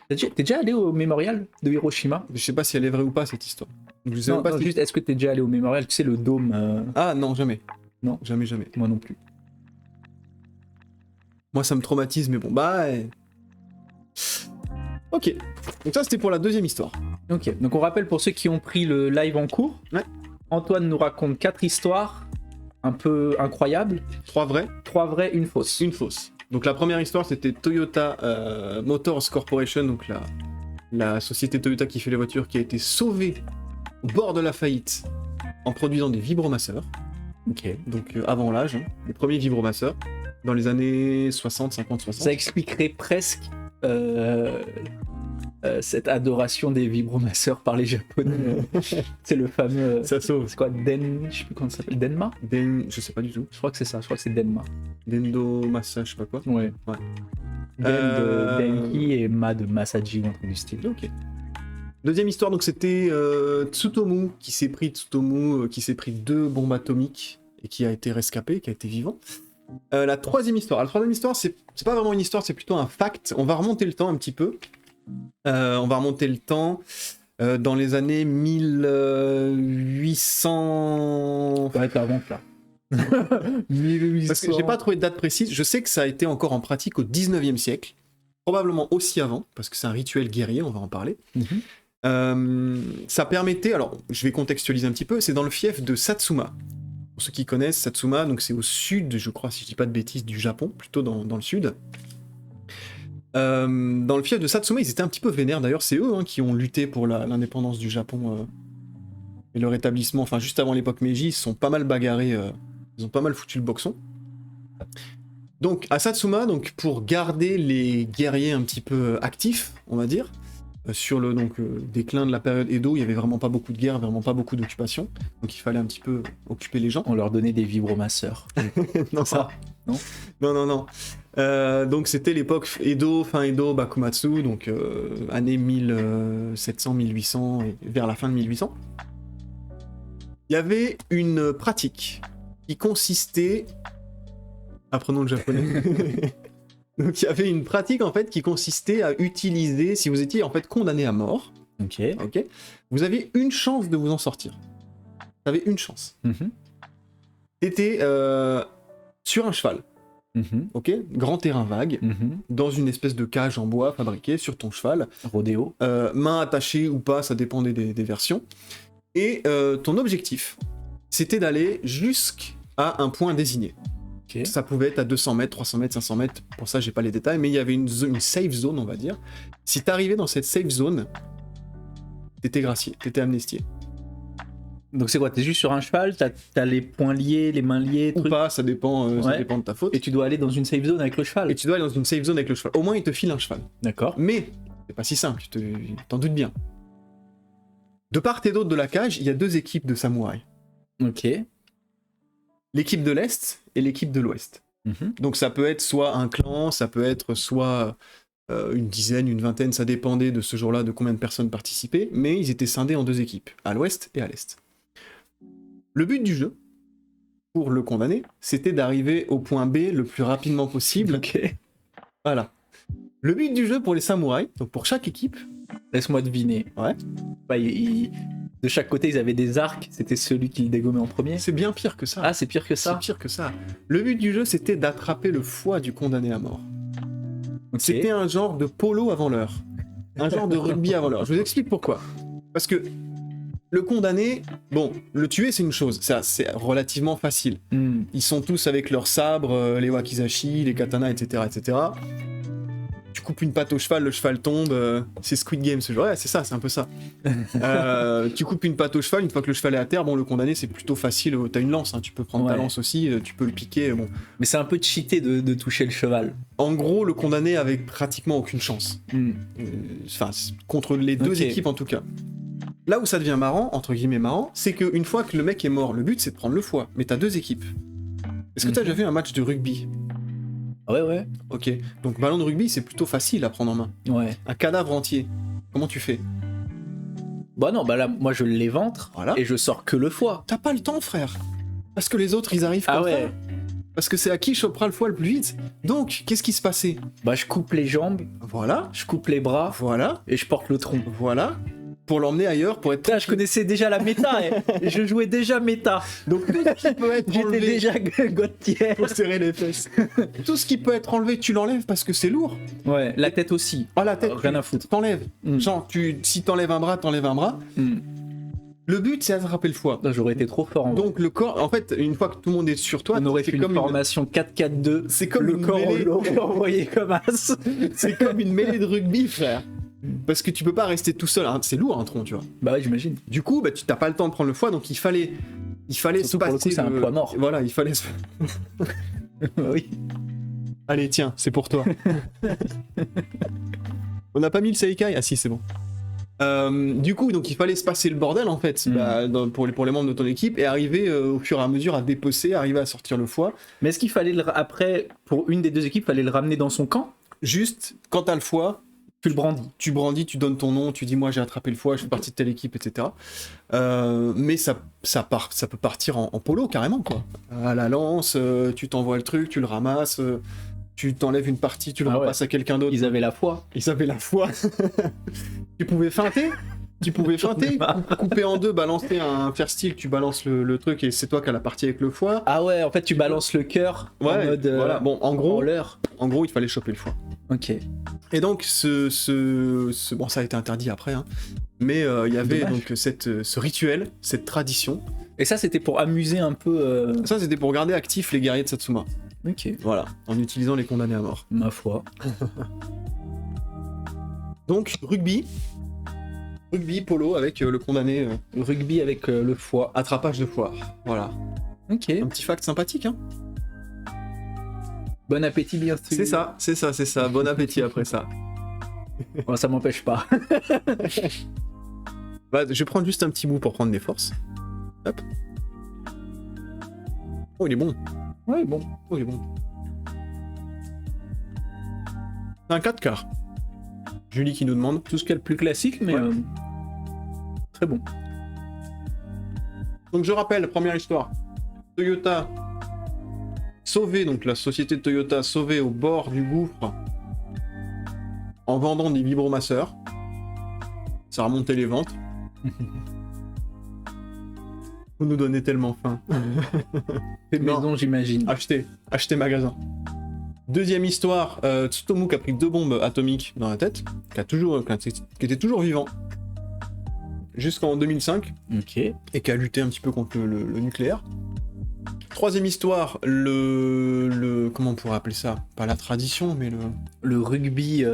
T'es déjà allé au mémorial de Hiroshima? Je sais pas si elle est vraie ou pas cette histoire. Donc, je sais Non, pas si... juste est-ce que t'es déjà allé au mémorial? Tu sais, le dôme. Ah non, jamais. Non. Jamais. Moi non plus. Moi ça me traumatise, mais bon, Ok, donc ça c'était pour la deuxième histoire. Ok, donc on rappelle pour ceux qui ont pris le live en cours. Ouais. Antoine nous raconte 4 histoires un peu incroyables. 3 vrais, 3 vraies, une fausse. une fausse. Donc la première histoire c'était Toyota Motors Corporation, donc la société Toyota qui fait les voitures, qui a été sauvée au bord de la faillite en produisant des vibromasseurs. Ok. Donc avant l'âge, les premiers vibromasseurs, dans les années 60, 50, 60. Ça expliquerait presque cette adoration des vibromasseurs par les Japonais. C'est le fameux. Ça sauve. C'est quoi, je sais plus comment ça s'appelle, Denma. Je sais pas du tout. Je crois que c'est ça. Je crois que c'est Denma. Dendo massage, je sais pas quoi. Ouais. Ouais. Den de Denki et Ma de Masaji ou un truc du style. Ok. Deuxième histoire, donc c'était Tsutomu qui s'est pris 2 bombes atomiques et qui a été rescapé, qui a été vivant. La troisième histoire, c'est pas vraiment une histoire, c'est plutôt un fact. On va remonter le temps un petit peu. Dans les années 1800. Ouais, t'inventes là. 1800. Parce que j'ai pas trouvé de date précise. Je sais que ça a été encore en pratique au 19e siècle, probablement aussi avant, parce que c'est un rituel guerrier, on va en parler. Ça permettait, alors je vais contextualiser un petit peu, c'est dans le fief de Satsuma. Pour ceux qui connaissent Satsuma, donc c'est au sud, je crois, si je dis pas de bêtises, du Japon, plutôt dans le sud. Dans le fief de Satsuma, ils étaient un petit peu vénères, d'ailleurs c'est eux qui ont lutté pour l'indépendance du Japon et leur établissement, enfin juste avant l'époque Meiji, ils se sont pas mal bagarrés, ils ont pas mal foutu le boxon. Donc à Satsuma, donc, pour garder les guerriers un petit peu actifs, on va dire, sur le déclin de la période Edo, il y avait vraiment pas beaucoup de guerre, vraiment pas beaucoup d'occupation, donc il fallait un petit peu occuper les gens. On leur donnait des vibromasseurs. Non, ça. Non. Donc c'était l'époque Edo, fin Edo, Bakumatsu, donc année 1700, 1800, et vers la fin de 1800. Il y avait une pratique qui consistait... Apprenons le japonais. Donc il y avait une pratique en fait qui consistait à utiliser, si vous étiez en fait condamné à mort, Ok. vous aviez une chance de vous en sortir. Vous avez une chance. T'étais sur un cheval, ok, grand terrain vague, dans une espèce de cage en bois fabriquée sur ton cheval, Rodéo. main attachée ou pas, ça dépendait des versions. Et ton objectif, c'était d'aller jusqu'à un point désigné. Ok. Ça pouvait être à 200 mètres, 300 mètres, 500 mètres, pour ça j'ai pas les détails, mais il y avait une safe zone, on va dire. Si t'arrivais dans cette safe zone, t'étais gracié, t'étais amnistié. Donc c'est quoi, t'es juste sur un cheval, t'as les poings liés, les mains liées, Ou trucs, pas, ça dépend de ta faute. et tu dois aller dans une safe zone avec le cheval. Et tu dois aller dans une safe zone avec le cheval. Au moins, il te file un cheval. D'accord. Mais c'est pas si simple, tu t'en doutes bien. De part et d'autre de la cage, il y a 2 équipes de samouraïs. Ok. L'équipe de l'Est et l'équipe de l'Ouest. Donc ça peut être soit un clan, ça peut être soit une dizaine, une vingtaine, ça dépendait de ce jour-là de combien de personnes participaient, mais ils étaient scindés en 2 équipes, à l'Ouest et à l'Est. Le but du jeu, pour le condamner, c'était d'arriver au point B le plus rapidement possible. Ok. Voilà. Le but du jeu pour les samouraïs, donc pour chaque équipe... Laisse-moi deviner. Ouais. Bah, de chaque côté, ils avaient des arcs, c'était celui qui le dégommait en premier. C'est bien pire que ça. Ah, c'est pire que C'est ça. pire que ça. Le but du jeu, c'était d'attraper le foie du condamné à mort. Ok. C'était un genre de polo avant l'heure. Un genre de rugby avant l'heure. Je vous explique pourquoi. Parce que le condamné, bon, le tuer, c'est une chose. Ça, c'est relativement facile. Ils sont tous avec leurs sabres, les wakizashi, les katanas, etc., etc. Tu coupes une patte au cheval, le cheval tombe, c'est Squid Game ce jour. Ouais, c'est ça, c'est un peu ça. Tu coupes une patte au cheval, une fois que le cheval est à terre, bon, le condamné, c'est plutôt facile. T'as une lance, tu peux prendre ta lance aussi, tu peux le piquer. Bon. Mais c'est un peu cheaté de toucher le cheval. En gros, le condamné avait pratiquement aucune chance. Enfin, contre les 2 équipes en tout cas. Là où ça devient marrant, entre guillemets marrant, c'est qu'une fois que le mec est mort, le but c'est de prendre le foie. Mais t'as 2 équipes. Est-ce que t'as déjà vu un match de rugby ? Ouais. Ok. Donc ballon de rugby, c'est plutôt facile à prendre en main. Ouais. Un cadavre entier, comment tu fais ? Bah non, bah là, moi je l'éventre Voilà. et je sors que le foie. T'as pas le temps, frère. Parce que les autres, ils arrivent comme ça. Parce que c'est à qui chopera le foie le plus vite. Donc, qu'est-ce qui se passait ? Bah je coupe les jambes, Voilà. je coupe les bras Voilà. et je porte le tronc. Voilà. Pour l'emmener ailleurs, pour être... Putain, je connaissais déjà la méta, et je jouais déjà méta. Donc tout ce qui peut être J'étais enlevé... déjà God tier. Pour serrer les fesses. Tout ce qui peut être enlevé, tu l'enlèves parce que c'est lourd. Ouais, la tête aussi. Ah, la tête, Rien à foutre. t'enlèves. Genre, si t'enlèves un bras, t'enlèves un bras. Le but, c'est d'attraper le foie. Putain, j'aurais été trop fort en vrai. Donc le corps, en fait, une fois que tout le monde est sur toi, On aurait fait c'est une comme formation 4-4-2. C'est comme le une corps, on mêlée. l'aurait envoyé comme as. C'est comme une mêlée de rugby, frère. Parce que tu peux pas rester tout seul, hein. C'est lourd un tronc, tu vois. Bah ouais, j'imagine. Du coup, bah, tu t'as pas le temps de prendre le foie, donc il fallait Surtout se pour le coup, passer c'est un poids mort. Voilà, il fallait se... Oui. Allez, tiens, c'est pour toi. On n'a pas mis le Seikai? Ah si, c'est bon. Du coup, donc il fallait se passer le bordel en fait pour les membres de ton équipe et arriver au fur et à mesure à dépecer, arriver à sortir le foie. Mais est-ce qu'il fallait, après, pour une des deux équipes, fallait le ramener dans son camp? Juste, quand t'as le foie, Tu le brandis. tu brandis, tu donnes ton nom, tu dis moi j'ai attrapé le foie, je fais partie de telle équipe, etc. Mais ça peut partir en polo carrément quoi. À la lance, tu t'envoies le truc, tu le ramasses, tu t'enlèves une partie, tu le repasses à quelqu'un d'autre. Ils avaient la foi. Ils avaient la foi. Tu pouvais feinter, couper en deux, balancer un faire style, tu balances le truc et c'est toi qui as la partie avec le foie. Ah ouais, en fait tu balances le cœur en mode voilà. Bon, en gros, il fallait choper le foie. Ok. Et donc bon, ça a été interdit après, hein. Mais il y avait donc ce rituel, cette tradition. Et ça c'était pour amuser un peu. Ça c'était pour garder actifs les guerriers de Satsuma. Ok. Voilà, en utilisant les condamnés à mort. Ma foi. Donc rugby, polo avec le condamné. Rugby avec le foie. Attrapage de foie. Voilà. Ok. Un petit fact sympathique, hein. Bon appétit bien sûr. C'est ça. Bon appétit après ça. Bon, ça m'empêche pas. Bah, je vais prendre juste un petit bout pour prendre des forces. Hop. Oh, il est bon. Ouais, bon. Oh, il est bon. C'est un 4 quarts. Julie qui nous demande. Tout ce qu'il y a de plus classique, mais Ouais. très bon. Donc je rappelle, première histoire. Toyota sauvé, donc la société de Toyota sauvée au bord du gouffre en vendant des vibromasseurs. Ça remontait les ventes. Vous nous donnez tellement faim. Fait Non. maison, j'imagine. Achetez magasin. Deuxième histoire, Tsutomu qui a pris 2 bombes atomiques dans la tête, qui était toujours vivant jusqu'en 2005 Ok. et qui a lutté un petit peu contre le nucléaire. Troisième histoire, comment on pourrait appeler ça? Pas la tradition, mais Le rugby.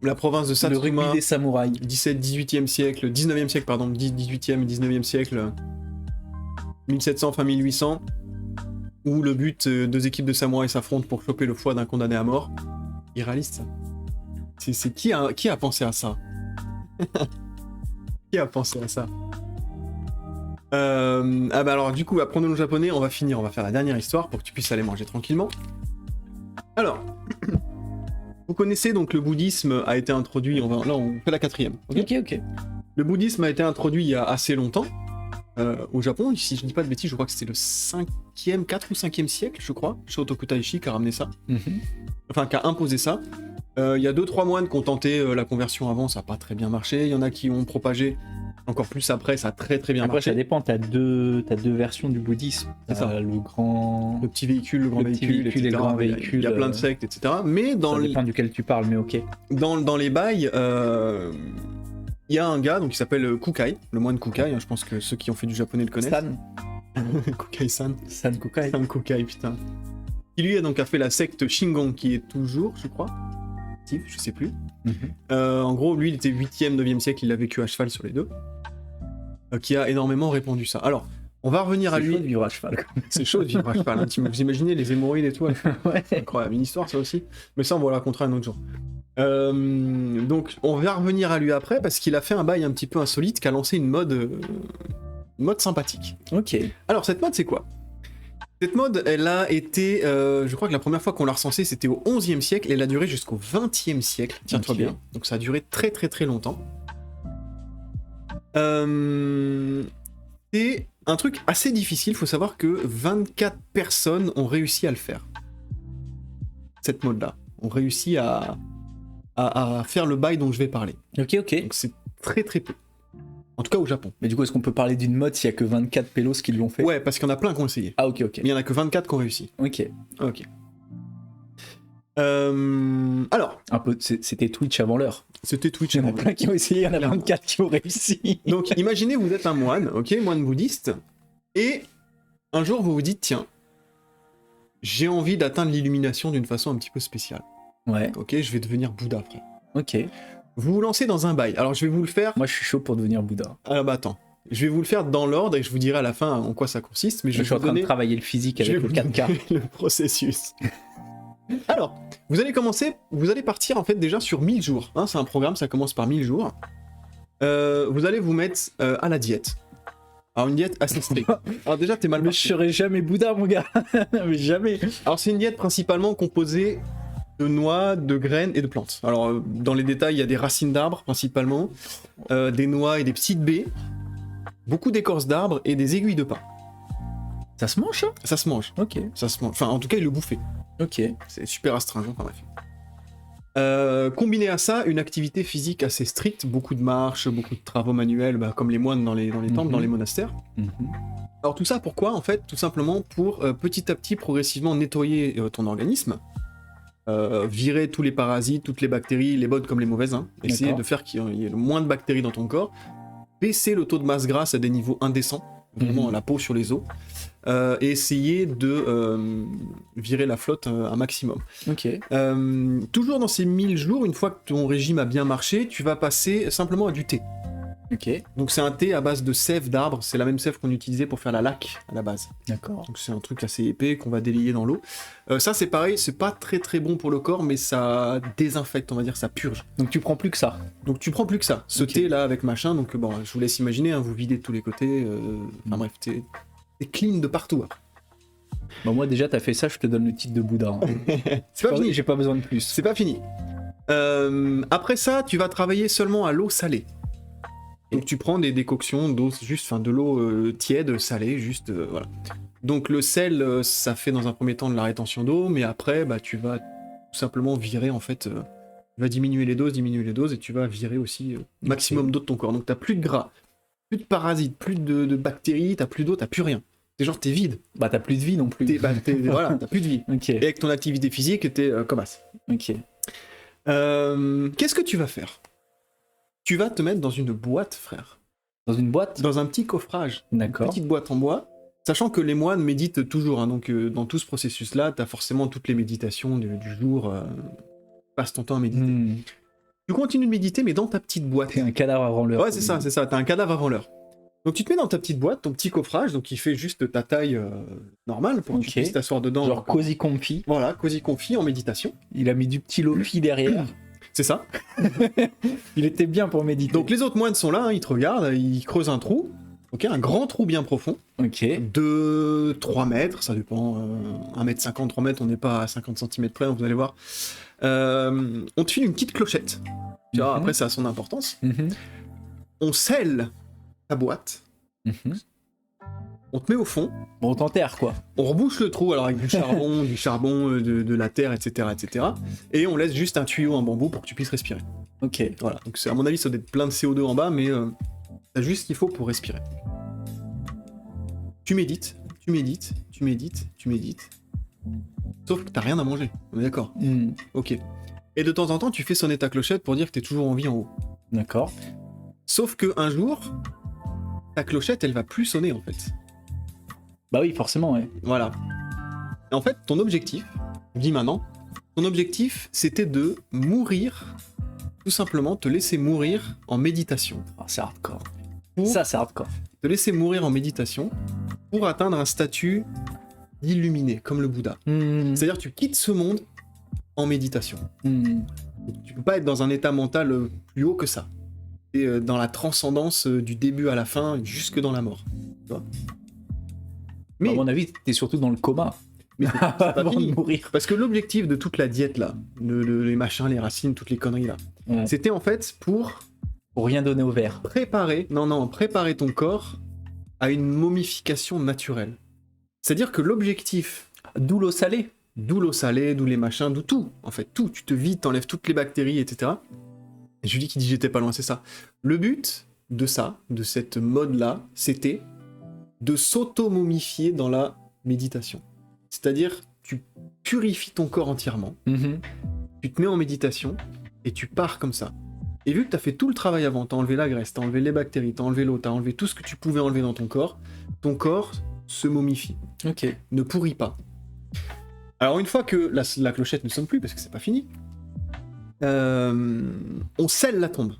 la province de Le rugby Satsuma, des samouraïs. 18e siècle, 19e siècle, pardon, 18e et 19e siècle, 1700, fin 1800, où le but, 2 équipes de samouraïs s'affrontent pour choper le foie d'un condamné à mort. Irréaliste, ça. C'est qui a pensé à ça? Qui a pensé à ça? Ah bah alors du coup, apprenons le japonais, on va faire la dernière histoire pour que tu puisses aller manger tranquillement. Alors, vous connaissez donc le bouddhisme a été introduit, là on fait la 4e. Ok. Le bouddhisme a été introduit il y a assez longtemps au Japon, si je dis pas de bêtises, je crois que c'était le 4 ou 5e siècle, je crois. Shotoku Taishi qui a ramené ça, enfin qui a imposé ça. Il y a 2-3 moines qui ont tenté la conversion avant, ça n'a pas très bien marché. Il y en a qui ont propagé encore plus après, ça a très très bien Après, marché. ça dépend, t'as deux versions du bouddhisme. C'est ça. Le Le petit véhicule, le grand petit véhicule, véhicule et etc. le grand Il y a- véhicule, Il y a plein de sectes, etc. Mais Ça dépend duquel tu parles, mais ok. dans les bails, il y a un gars donc, qui s'appelle Kukai, le moine Kukai, hein, je pense que ceux qui ont fait du japonais le connaissent. San. Kukai-san. San Kukai. San Kukai, putain. Qui lui donc, a fait la secte Shingon, qui est toujours, je crois, active, je sais plus. En gros, lui, il était 8e, 9e siècle, il a vécu à cheval sur les deux. Qui a énormément répandu ça. Alors, on va revenir à C'est lui. chaud de vivre à cheval. Quoi. C'est chaud de vivre à cheval. Hein. Vous imaginez les hémorroïdes et tout. Ouais. Incroyable, une histoire ça aussi. Mais ça, on va la raconter un autre jour. Donc, on va revenir à lui après parce qu'il a fait un bail un petit peu insolite qui a lancé une mode sympathique. Ok. Alors, cette mode, c'est quoi? Cette mode, elle a été, je crois que la première fois qu'on l'a recensée, c'était au 11e siècle et elle a duré jusqu'au 20e siècle. Tiens-toi Ok. bien. Donc, ça a duré très très très longtemps. C'est un truc assez difficile, faut savoir que 24 personnes ont réussi à le faire. Cette mode-là. Ont réussi à faire le bail dont je vais parler. Ok. Donc c'est très très peu. En tout cas au Japon. Mais du coup, est-ce qu'on peut parler d'une mode s'il y a que 24 pélos qui l'ont fait? Ouais, parce qu'il y en a plein qui ont essayé. Ah, ok. Mais il y en a que 24 qui ont réussi. Ok. Ok. Alors, Un peu, c'était Twitch avant l'heure. c'était Twitch. Il y en a plein qui ont essayé, il y en a 24 qui ont réussi. Donc imaginez, vous êtes un moine, ok, moine bouddhiste, et un jour vous vous dites, tiens, j'ai envie d'atteindre l'illumination d'une façon un petit peu spéciale. Ouais, Ok, je vais devenir Bouddha après. ok. Vous vous lancez dans un bail. Alors je vais vous le faire. Moi, je suis chaud pour devenir Bouddha. Ah bah attends. Je vais vous le faire dans l'ordre et je vous dirai à la fin en quoi ça consiste. Mais Je suis en train de travailler le physique je vais avec le vous 4K. donner le processus. Alors, vous allez partir en fait déjà sur 1000 jours. Hein, c'est un programme, ça commence par 1000 jours. Vous allez vous mettre à la diète. Alors une diète assez stricte. Alors déjà t'es mal Mais je parti. serai jamais Bouddha, mon gars. Mais jamais. Alors c'est une diète principalement composée de noix, de graines et de plantes. Alors dans les détails, il y a des racines d'arbres principalement, des noix et des petites baies, beaucoup d'écorces d'arbres et des aiguilles de pin. Ça se mange, ça? Ça se mange. Ok. Ça se mange. Enfin en tout cas il le bouffait. Ok. C'est super astringent, enfin bref. Combiné à ça, une activité physique assez stricte, beaucoup de marches, beaucoup de travaux manuels, comme les moines dans les temples, dans les monastères. Alors tout ça pourquoi? En fait, tout simplement pour petit à petit, progressivement nettoyer ton organisme, virer tous les parasites, toutes les bactéries, les bonnes comme les mauvaises, hein. Essayer D'accord. de faire qu'il y ait le moins de bactéries dans ton corps, baisser le taux de masse grasse à des niveaux indécents, vraiment la peau sur les os, et essayer de virer la flotte un maximum. Ok. Toujours dans ces 1000 jours, une fois que ton régime a bien marché, tu vas passer simplement à du thé. Ok. Donc c'est un thé à base de sève d'arbre, c'est la même sève qu'on utilisait pour faire la laque à la base. D'accord. Donc c'est un truc assez épais qu'on va délayer dans l'eau. Ça c'est pareil, c'est pas très très bon pour le corps, mais ça désinfecte, on va dire, ça purge. Donc tu prends plus que ça. Donc tu prends plus que ça. Ce Ok. thé là avec machin, donc bon, je vous laisse imaginer, hein, vous videz de tous les côtés. Enfin bref, t'es clean de partout. Hein. Bah moi déjà t'as fait ça, je te donne le titre de Bouddha. Hein. C'est pas fini. J'ai pas besoin de plus. C'est pas fini. Après ça, tu vas travailler seulement à l'eau salée. Donc tu prends des décoctions d'eau, juste, enfin de l'eau tiède, salée, juste, voilà. Donc le sel, ça fait dans un premier temps de la rétention d'eau, mais après, tu vas tout simplement virer, en fait, tu vas diminuer les doses, et tu vas virer aussi maximum d'eau de ton corps. Donc t'as plus de gras, plus de parasites, plus de bactéries, t'as plus d'eau, t'as plus rien. C'est genre, t'es vide. Bah t'as plus de vie non plus. Voilà, t'as plus de vie. Ok. Et avec ton activité physique, t'es comme as. Ok. Qu'est-ce que tu vas faire? Tu vas te mettre dans une boîte, frère. Dans une boîte? Dans un petit coffrage. D'accord. Petite boîte en bois. Sachant que les moines méditent toujours, hein, donc dans tout ce processus-là, t'as forcément toutes les méditations du jour. Passe ton temps à méditer. Tu continues de méditer, mais dans ta petite boîte. T'es un cadavre avant l'heure. Ouais, c'est ça, t'as un cadavre avant l'heure. Donc tu te mets dans ta petite boîte, ton petit coffrage, donc il fait juste ta taille normale pour que tu Ok. puisses t'asseoir dedans. Genre cosy comfy. Voilà, cosy confit en méditation. Il a mis du petit lofi derrière. C'est ça. Il était bien pour méditer. Donc les autres moines sont là, hein, ils te regardent, ils creusent un trou. Ok, un grand trou bien profond. Ok. De 3 mètres, ça dépend. 1m50, 3 mètres, on n'est pas à 50 cm près, hein, vous allez voir. On te file une petite clochette. Tu vois, après ça a son importance. On scelle ta boîte. On te met au fond. Bon, on t'enterre quoi. On rebouche le trou alors avec du charbon, de la terre, etc., etc. Et on laisse juste un tuyau en bambou pour que tu puisses respirer. Ok. Voilà. Donc à mon avis, ça doit être plein de CO2 en bas, mais t'as juste ce qu'il faut pour respirer. Tu médites. Sauf que t'as rien à manger. On est d'accord? Ok. Et de temps en temps, tu fais sonner ta clochette pour dire que t'es toujours en vie en haut. D'accord. Sauf que un jour, ta clochette, elle va plus sonner en fait. Bah oui, forcément, ouais. Voilà. Et en fait, ton objectif, je dis maintenant, ton objectif, c'était de mourir, tout simplement, te laisser mourir en méditation. Oh, c'est hardcore. Pour Ça, c'est hardcore. te laisser mourir en méditation pour atteindre un statut d'illuminé, comme le Bouddha. C'est-à-dire tu quittes ce monde en méditation. Tu peux pas être dans un état mental plus haut que ça. Et dans la transcendance du début à la fin, jusque dans la mort. Tu vois? À mon avis, t'es surtout dans le coma. Mais c'est pas Avant fini. de mourir. Parce que l'objectif de toute la diète là, les machins, les racines, toutes les conneries là, Ouais. c'était en fait pour Pour rien donner au verre. préparer ton corps à une momification naturelle. C'est-à-dire que l'objectif, D'où l'eau salée. d'où l'eau salée, d'où les machins, d'où tout, en fait, tout, tu te vides, t'enlèves toutes les bactéries, etc. Et Julie qui dit j'étais pas loin, c'est ça. Le but de ça, de cette mode-là, c'était de s'auto-momifier dans la méditation. C'est-à-dire, tu purifies ton corps entièrement, tu te mets en méditation, et tu pars comme ça. Et vu que t'as fait tout le travail avant, t'as enlevé la graisse, t'as enlevé les bactéries, t'as enlevé l'eau, t'as enlevé tout ce que tu pouvais enlever dans ton corps se momifie, Ok. ne pourrit pas. Alors une fois que la clochette ne sonne plus, parce que c'est pas fini, on scelle la tombe.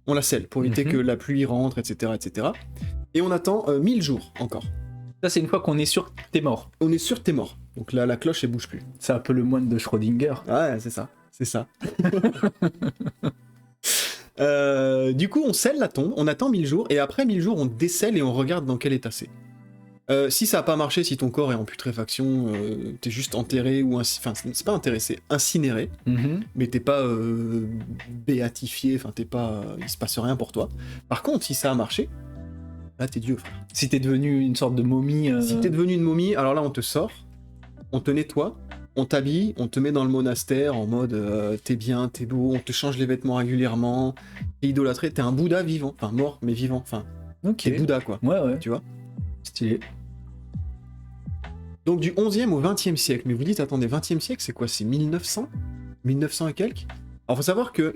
On la scelle pour éviter que la pluie rentre, etc., etc. Et on attend 1000 jours encore. Ça, c'est une fois qu'on est sûr que t'es mort. On est sûr que t'es mort. Donc là, la cloche, elle bouge plus. C'est un peu le moine de Schrödinger. Ouais, c'est ça. C'est ça. Du coup, on scelle la tombe, on attend 1000 jours, et après 1000 jours, on décèle et on regarde dans quel état c'est. Si ça a pas marché, si ton corps est en putréfaction, t'es juste enterré ou enfin c'est pas enterré, c'est incinéré, mais t'es pas béatifié, enfin t'es pas, il se passe rien pour toi. Par contre, si ça a marché, là t'es Dieu, frère. Si t'es devenu une sorte de momie. Si t'es devenu une momie, alors là on te sort, on te nettoie, on t'habille, on te met dans le monastère en mode t'es bien, t'es beau, on te change les vêtements régulièrement, t'es idolâtré, t'es un Bouddha vivant, enfin mort mais vivant, enfin t'es Bouddha quoi, Ouais. tu vois. Stylé. Donc du 11e au 20e siècle. Mais vous dites, attendez, 20e siècle, c'est quoi? C'est 1900? 1900 et quelques? Alors faut savoir que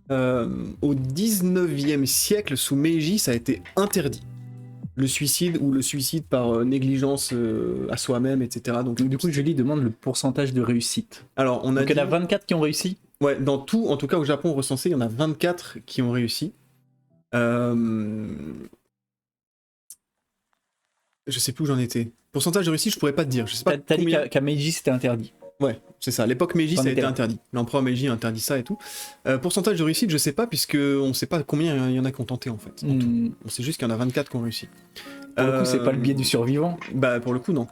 au 19e siècle, sous Meiji, ça a été interdit. Le suicide ou le suicide par négligence à soi-même, etc. Donc Du coup, Julie demande le pourcentage de réussite. alors on a Donc il y en a 24 qui ont réussi. Ouais, dans tout, en tout cas au Japon recensé, il y en a 24 qui ont réussi. Je sais plus où j'en étais. Pourcentage de réussite, je pourrais pas te dire. Je sais pas T'as dit combien... qu'à Meiji c'était interdit. Ouais, c'est ça. À l'époque Meiji, T'en ça a étais été là. interdit. L'empereur Meiji a interdit ça et tout. Pourcentage de réussite, je sais pas, puisque on sait pas combien il y en a qui ont tenté en fait. En tout. On sait juste qu'il y en a 24 qui ont réussi. Pour le coup, c'est pas le biais du survivant. Bah, pour le coup, non.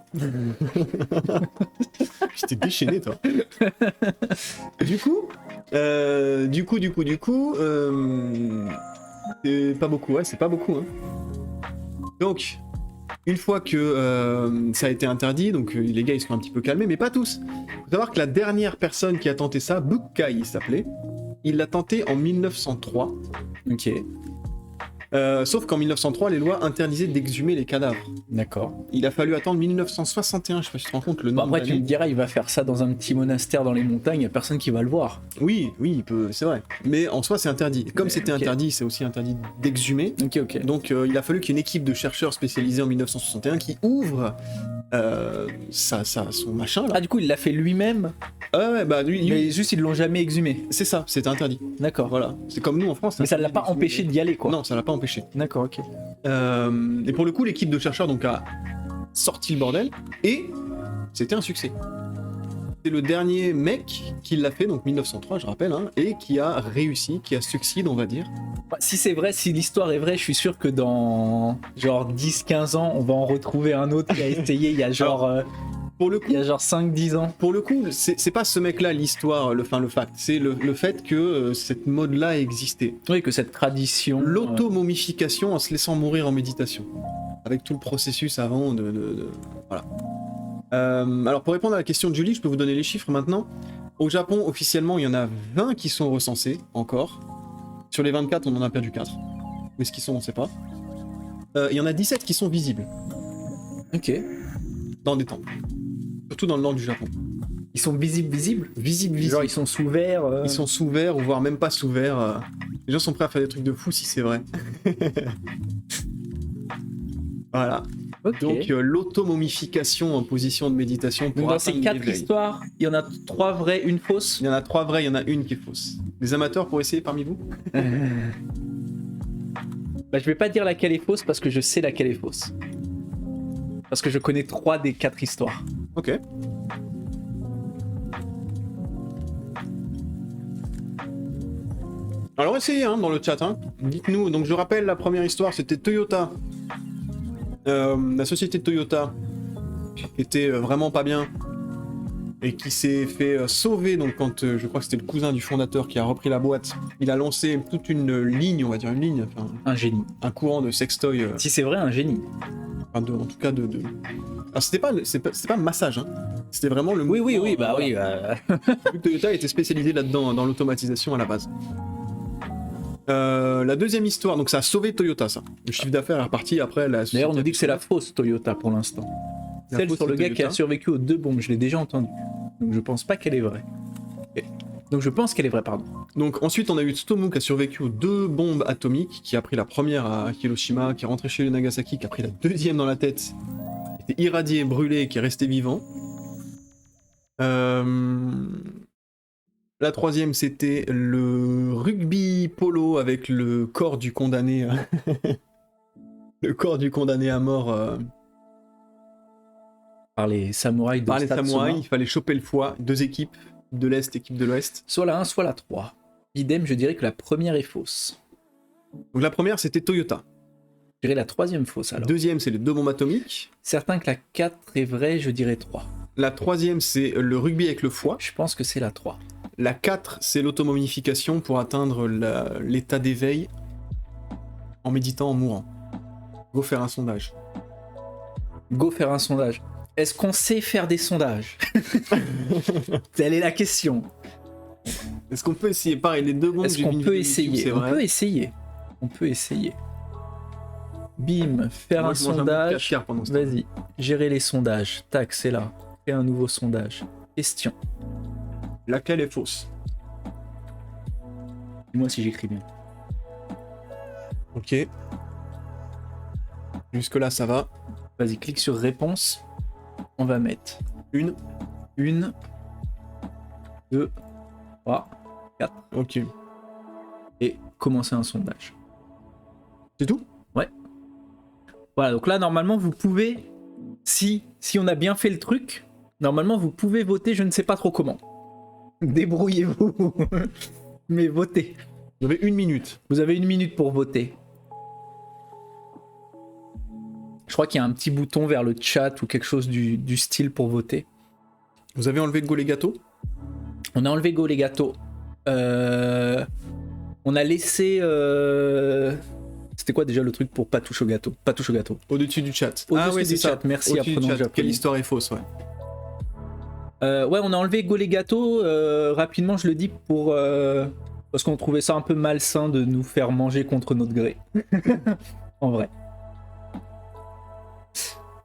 J'étais déchaîné, toi. Du coup, c'est pas beaucoup, ouais, c'est pas beaucoup, hein. Donc, une fois que ça a été interdit, donc les gars ils se sont un petit peu calmés, mais pas tous. Faut savoir que la dernière personne qui a tenté ça, Bukkai il s'appelait, il l'a tenté en 1903. Ok. Sauf qu'en 1903, les lois interdisaient d'exhumer les cadavres. D'accord. Il a fallu attendre 1961, je sais pas si tu te rends compte le Bon, nombre après, tu me d'années. diras, il va faire ça dans un petit monastère dans les montagnes, y a personne qui va le voir. Oui, il peut, c'est vrai. Mais en soi, c'est interdit. Et comme c'était ok. interdit, c'est aussi interdit d'exhumer. Ok. Donc il a fallu qu'il y ait une équipe de chercheurs spécialisés en 1961 qui ouvre son machin là. Ah, du coup, il l'a fait lui-même, Ah ouais, bah lui, mais juste ils l'ont jamais exhumé. c'est ça, c'était interdit. D'accord. Voilà, c'est comme nous en France. Mais ça ne l'a interdit pas d'exhumer. empêché d'y aller, quoi. Non, ça l'a pas empêché. D'accord, ok. Et pour le coup, l'équipe de chercheurs donc a sorti le bordel et c'était un succès. C'est le dernier mec qui l'a fait, donc 1903, je rappelle, hein, et qui a réussi, qui a succédé, on va dire. Bah, si c'est vrai, si l'histoire est vraie, je suis sûr que dans genre 10-15 ans, on va en retrouver un autre qui a essayé il y a genre, Pour le coup, il y a genre 5-10 ans. Pour le coup, c'est pas ce mec-là l'histoire, le fact, c'est le fait que cette mode-là existait. Oui, que cette tradition. L'auto-momification en se laissant mourir en méditation. Avec tout le processus avant voilà. Alors pour répondre à la question de Julie, je peux vous donner les chiffres maintenant. Au Japon, officiellement, il y en a 20 qui sont recensés, encore. Sur les 24, on en a perdu 4. Mais ce qu'ils sont, on sait pas. Il y en a 17 qui sont visibles, Ok. dans des temples. Surtout dans le nord du Japon. Ils sont visibles. Visibles. Genre ils sont sous verre. Ils sont sous verre, ou voire même pas sous verre. Les gens sont prêts à faire des trucs de fou si c'est vrai. Voilà. Ok. Donc l'automomification en position de méditation pour Donc dans ces atteindre 4 l'éveil. histoires, il y en a 3 vraies, une fausse. Il y en a 3 vraies, il y en a une qui est fausse. Les amateurs pour essayer parmi vous? Bah, je vais pas dire laquelle est fausse parce que je sais laquelle est fausse. Parce que je connais 3 des 4 histoires. Ok. Alors essayez hein, dans le chat, hein. Dites-nous. Donc je rappelle, la première histoire c'était Toyota. La société Toyota qui était vraiment pas bien et qui s'est fait sauver. Donc quand je crois que c'était le cousin du fondateur qui a repris la boîte, il a lancé toute une ligne, on va dire une ligne, enfin, Un génie. un courant de sextoy. Si c'est vrai, un génie. Enfin, en tout cas de. Alors c'était pas massage, hein. C'était vraiment le. Oui, bah oui. Vu que Toyota était spécialisé là-dedans, dans l'automatisation à la base. La deuxième histoire, donc ça a sauvé Toyota, ça. Le chiffre d'affaires est reparti après la. D'ailleurs, on nous dit que c'est la fausse Toyota pour l'instant. La Celle fausse sur le gars qui a Toyota. survécu aux 2 bombes, je l'ai déjà entendu. Donc je pense pas qu'elle est vraie. Donc je pense qu'elle est vraie, pardon. Donc ensuite, on a eu Tsutomu qui a survécu aux 2 bombes atomiques, qui a pris la première à Hiroshima, qui est rentré chez le Nagasaki, qui a pris la deuxième dans la tête, qui était irradié, brûlé, et qui est resté vivant. La troisième, c'était le rugby polo avec le corps du condamné, le corps du condamné à mort Par les samouraïs de Par les Satsuma. samouraïs, il fallait choper le foie, 2 équipes, de l'Est, équipe de l'Ouest. Soit la 1, soit la 3. Idem, je dirais que la première est fausse. Donc la première, c'était Toyota. Je dirais la 3e fausse alors. Deuxième, c'est les 2 bombes atomiques. Certain que la 4 est vraie, je dirais 3. La troisième, c'est le rugby avec le foie. Je pense que c'est la 3. La 4, c'est l'automomification pour atteindre l'état d'éveil en méditant, en mourant. Go faire un sondage. Go faire un sondage. Est-ce qu'on sait faire des sondages? Telle est la question. Est-ce qu'on peut essayer? Pareil, les 2 bombes, Est-ce j'ai qu'on vu une peut vidéo YouTube, essayer? c'est On vrai. peut essayer. On peut essayer. Bim, faire Moi, un je mange un bout de sondage. 4 quarts pendant ce temps. Vas-y, gérer les sondages. Tac, c'est là. Fais un nouveau sondage. Question. Laquelle est fausse? Dis-moi si j'écris bien. Ok. Jusque-là, ça va. Vas-y, clique sur réponse. On va mettre Une. 1, 2, 3, 4. Ok. Et commencer un sondage. C'est tout? Voilà, donc là, normalement, vous pouvez, si on a bien fait le truc, normalement, vous pouvez voter, je ne sais pas trop comment. Débrouillez-vous, mais votez. Vous avez 1 minute. Vous avez 1 minute pour voter. Je crois qu'il y a un petit bouton vers le chat ou quelque chose du style pour voter. Vous avez enlevé Go les gâteaux? On a enlevé Go les gâteaux. On a laissé... C'était quoi déjà le truc pour pas toucher au gâteau? Pas toucher au gâteau. Au-dessus du chat. Au-dessus ouais, du chat, merci, Au-dessus du apprenons le chat. japonais. Quelle histoire est fausse, ouais. Ouais, on a enlevé Go les gâteaux. Rapidement, je le dis pour... parce qu'on trouvait ça un peu malsain de nous faire manger contre notre gré. En vrai.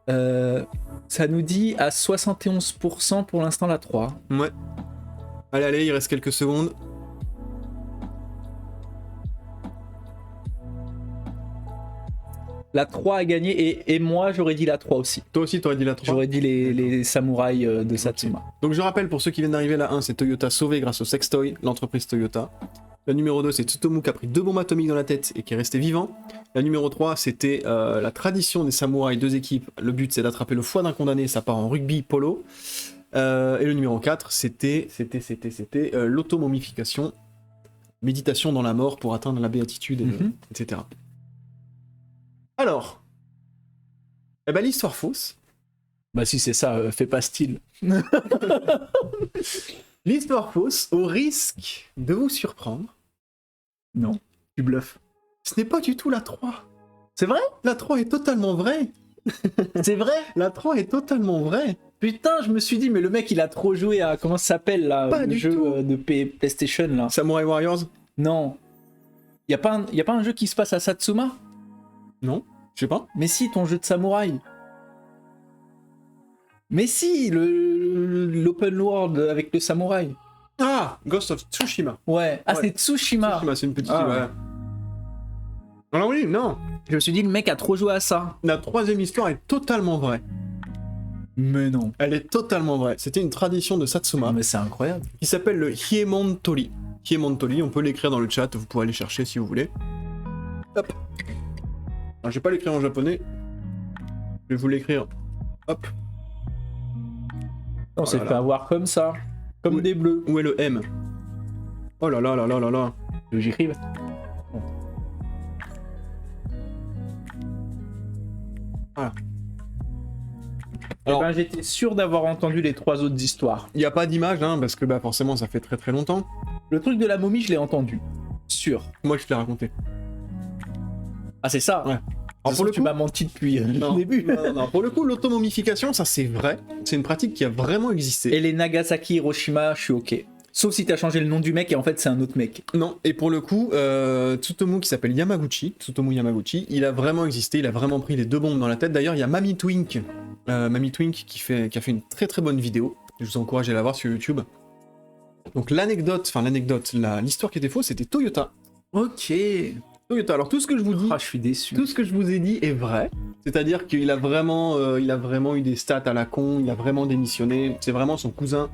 Ça nous dit à 71% pour l'instant la 3. Ouais. Allez, il reste quelques secondes. La 3 a gagné et moi j'aurais dit la 3 aussi. Toi aussi, t'aurais dit la 3. J'aurais dit les samouraïs de Satsuma. Donc je rappelle pour ceux qui viennent d'arriver, la 1 c'est Toyota sauvé grâce au sextoy, l'entreprise Toyota. La numéro 2 c'est Tsutomu qui a pris 2 bombes atomiques dans la tête et qui est resté vivant. La numéro 3 c'était la tradition des samouraïs, 2 équipes. Le but c'est d'attraper le foie d'un condamné, ça part en rugby polo. Et le numéro 4 c'était l'automomification, méditation dans la mort pour atteindre la béatitude, etc. Alors, eh ben, l'histoire fausse. Bah si c'est ça, fais pas style. L'histoire fausse, au risque de vous surprendre, Non, tu bluffes. ce n'est pas du tout la 3. C'est vrai? La 3 est totalement vraie. C'est vrai? La 3 est totalement vraie. Putain, je me suis dit, mais le mec il a trop joué à... Comment ça s'appelle là? Pas le du jeu tout. de PlayStation là. Samurai Warriors? Non. Y a pas un jeu qui se passe à Satsuma? Non, je sais pas. Mais si, ton jeu de samouraï. Mais si, l'open world avec le samouraï. Ah, Ghost of Tsushima. Ouais. Ah, Ouais. c'est Tsushima. Tsushima, c'est une petite... Ah. ouais. Alors oui, non. Je me suis dit, le mec a trop joué à ça. La 3e histoire est totalement vraie. Mais non. Elle est totalement vraie. C'était une tradition de Satsuma Mais c'est incroyable. qui s'appelle le Hiemon Tori. Hiemon Tori, on peut l'écrire dans le chat, vous pouvez aller chercher si vous voulez. Hop. Alors, je vais pas l'écrire en japonais. Je vais vous l'écrire. Hop. On s'est là fait là. avoir comme ça. Comme Oui. des bleus. Où est le M? Oh là là là là là là. Tu veux que j'écrive? Voilà. Eh Alors- ben, j'étais sûr d'avoir entendu les 3 autres histoires. Il n'y a pas d'image, hein, parce que bah, forcément ça fait très très longtemps. Le truc de la momie, je l'ai entendu. Sûr. Moi je te l'ai raconté. Ah, c'est ça? Ouais. Alors, pour le tu coup- m'as menti depuis le Non, début. non, pour le coup, l'automomification, ça c'est vrai. C'est une pratique qui a vraiment existé. Et les Nagasaki, Hiroshima, je suis ok. Sauf si t'as changé le nom du mec et en fait c'est un autre mec. Non, et pour le coup, Tsutomu qui s'appelle Yamaguchi, Tsutomu Yamaguchi, il a vraiment existé, il a vraiment pris les 2 bombes dans la tête. D'ailleurs, il y a Mami Twink qui a fait une très très bonne vidéo. Je vous encourage à la voir sur YouTube. Donc l'histoire qui était fausse, c'était Toyota. Ok. Toyota. Alors tout ce que je vous dis, Ah, je suis déçu. tout ce que je vous ai dit est vrai. C'est-à-dire qu'il a vraiment eu des stats à la con, il a vraiment démissionné. C'est vraiment son cousin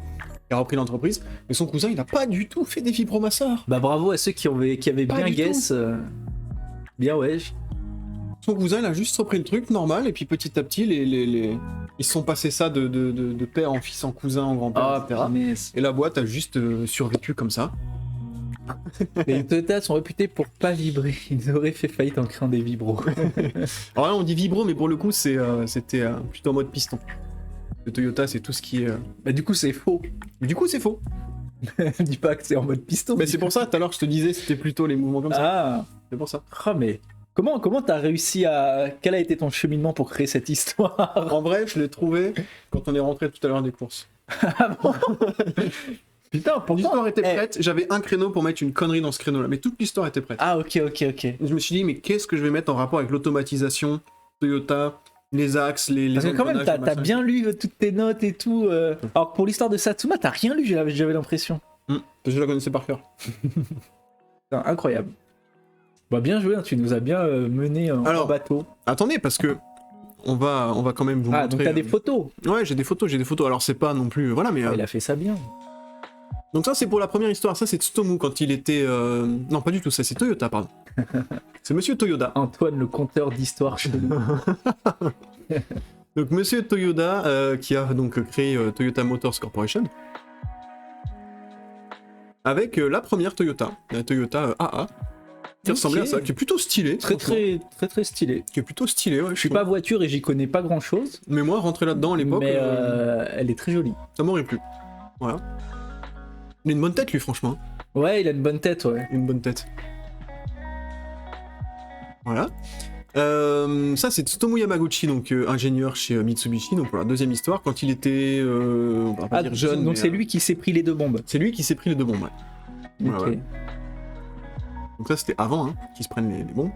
qui a repris l'entreprise. Mais son cousin, il n'a pas du tout fait des vibromasseurs. Bah bravo à ceux qui avaient Pas bien du guess. Bien ouais. Son cousin, il a juste repris le truc normal, et puis petit à petit, ils se sont passés ça de père en fils, en cousin, en grand-père, Ah, etc. punaise. Et la boîte a juste survécu comme ça. Les Toyota sont réputés pour pas vibrer. Ils auraient fait faillite en créant des vibros. Alors là, on dit vibro, mais pour le coup, c'était plutôt en mode piston. Le Toyota, c'est tout ce qui est... Bah, du coup, c'est faux. Du coup, c'est faux. Dis pas que c'est en mode piston. Mais c'est pour ça, tout à l'heure, je te disais, c'était plutôt les mouvements comme ça. Ah, C'est pour ça. ah mais comment t'as réussi à... Quel a été ton cheminement pour créer cette histoire? En vrai, je l'ai trouvé quand on est rentré tout à l'heure des courses. Ah bon? Putain, pourtant... L'histoire était prête, j'avais un créneau pour mettre une connerie dans ce créneau-là, mais toute l'histoire était prête. Ah, ok. Je me suis dit, mais qu'est-ce que je vais mettre en rapport avec l'automatisation, Toyota, les axes, les Parce que quand même, engrenages, t'as bien lu toutes tes notes et tout. Alors que pour l'histoire de Satsuma, t'as rien lu, j'avais l'impression. Parce que je la connaissais par cœur. Putain, incroyable. Bah, bien joué, hein, tu nous as bien mené en Alors, bateau. Attendez, parce que on va quand même vous Ah, montrer... donc t'as des photos. Ouais, j'ai des photos. Alors c'est pas non plus... Voilà, mais... Ah, il a fait ça bien. Donc ça, c'est pour la première histoire. Ça, c'est Tsutomu quand il était... Non, pas du tout, ça, c'est Toyota, pardon. C'est Monsieur Toyoda. Antoine, le conteur d'histoire chez nous. Donc Monsieur Toyoda, qui a donc créé Toyota Motors Corporation. Avec la première Toyota, la Toyota AA. Qui ressemblait à ça, qui est plutôt stylé. Très stylé. Qui est plutôt stylé, ouais. Je suis pas voiture et j'y connais pas grand chose. Mais moi, rentrer là-dedans à l'époque... Mais elle est très jolie. Ça m'aurait plu. Voilà. Il a une bonne tête, lui, franchement. Ouais, il a une bonne tête, ouais. Une bonne tête. Voilà. Ça, c'est Tsutomu Yamaguchi, donc ingénieur chez Mitsubishi, donc pour la deuxième histoire, quand il était, on va pas dire jeune. Donc mais, c'est lui qui s'est pris les deux bombes. C'est lui qui s'est pris les deux bombes, ouais. Ok. Ouais. Donc ça, c'était avant qu'ils se prennent les bombes.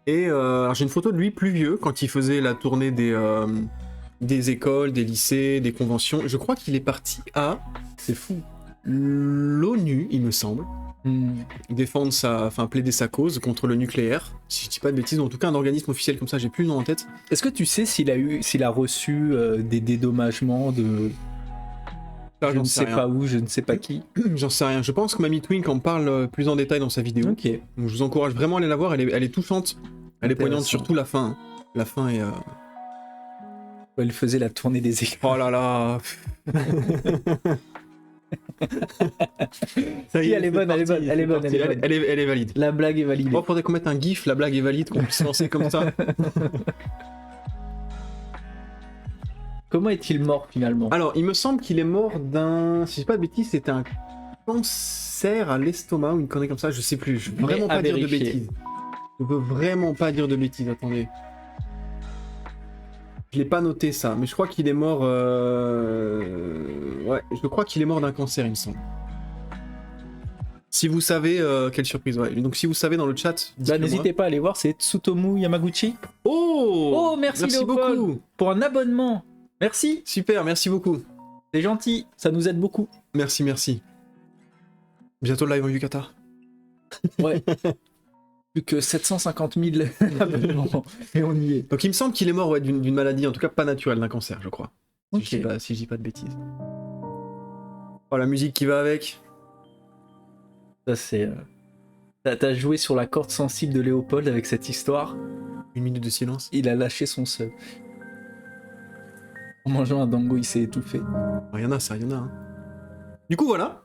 Et alors, j'ai une photo de lui plus vieux, quand il faisait la tournée des écoles, des lycées, des conventions. Je crois qu'il est parti à... C'est fou. l'ONU, il me semble. Défendre plaider sa cause contre le nucléaire, si je dis pas de bêtises, ou en tout cas un organisme officiel comme ça, j'ai plus le nom en tête. Est-ce que tu sais s'il a reçu des dédommagements de... Ça, je ne sais pas où, je ne sais pas qui. J'en sais rien, je pense que Mamie Twink en parle plus en détail dans sa vidéo. Ok. Donc je vous encourage vraiment à aller la voir, elle est touchante, elle est poignante, Intéressant. surtout la fin. La fin est... Elle faisait la tournée des écoles. Oh là là. Ça Si, elle est bonne, elle est bonne, elle est bonne, elle est bonne. Elle est valide. La blague est validée. Bon, faudrait qu'on mette un gif, la blague est valide, qu'on puisse lancer comme ça. Comment est-il mort finalement? Alors, il me semble qu'il est mort d'un... Si je dis pas de bêtises, c'était un cancer à l'estomac ou une connerie comme ça, je sais plus. Je veux Mais vraiment à pas dire de vérifier. bêtises. Je veux vraiment pas dire de bêtises, attendez. Je l'ai pas noté ça, mais je crois qu'il est mort... Ouais, je crois qu'il est mort d'un cancer, il me semble. Si vous savez, quelle surprise, ouais. Donc si vous savez dans le chat, Bah, dites-le-moi. n'hésitez pas à aller voir, c'est Tsutomu Yamaguchi. Oh, Oh, merci Léopold. beaucoup. Pour un abonnement. Merci, Super, merci beaucoup. c'est gentil, ça nous aide beaucoup. Merci. Bientôt le live en Yukata. Ouais. Plus que 750 000 abonnements. Et on y est. Donc il me semble qu'il est mort d'une maladie, en tout cas pas naturelle, d'un cancer, je crois. Ok. Si je dis pas de bêtises. Oh, la musique qui va avec. Ça, c'est. T'as joué sur la corde sensible de Léopold avec cette histoire. Une minute de silence. Il a lâché son sub. En mangeant un dango, il s'est étouffé. Rien à ça, rien à. Hein. Du coup, voilà.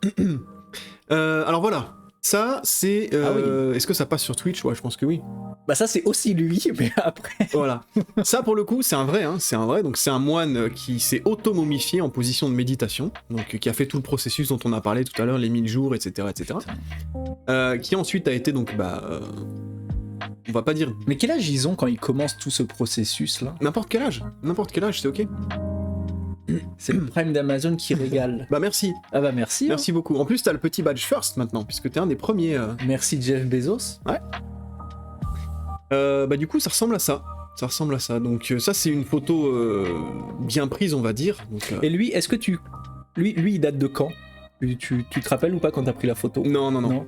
Alors voilà. Ça, c'est... Ah oui. Est-ce que ça passe sur Twitch? Ouais, je pense que oui. Bah ça c'est aussi lui, mais après... Voilà. Ça, pour le coup, c'est un vrai. Hein, c'est un vrai. Donc, c'est un moine qui s'est auto-momifié en position de méditation. Donc, qui a fait tout le processus dont on a parlé tout à l'heure, les 1000 jours, etc. Qui ensuite a été, donc, on va pas dire... Mais quel âge ils ont quand ils commencent tout ce processus-là? N'importe quel âge, c'est ok. C'est le Prime d'Amazon qui régale. Bah merci, Ah bah merci. merci beaucoup. En plus, t'as le petit badge first maintenant, puisque t'es un des premiers. Merci Jeff Bezos. Du coup, ça ressemble à ça. Ça ressemble à ça. Donc ça, c'est une photo bien prise, on va dire. Donc, Et lui, est-ce que tu... Lui, il date de quand? Tu te rappelles ou pas quand t'as pris la photo? Non. Non.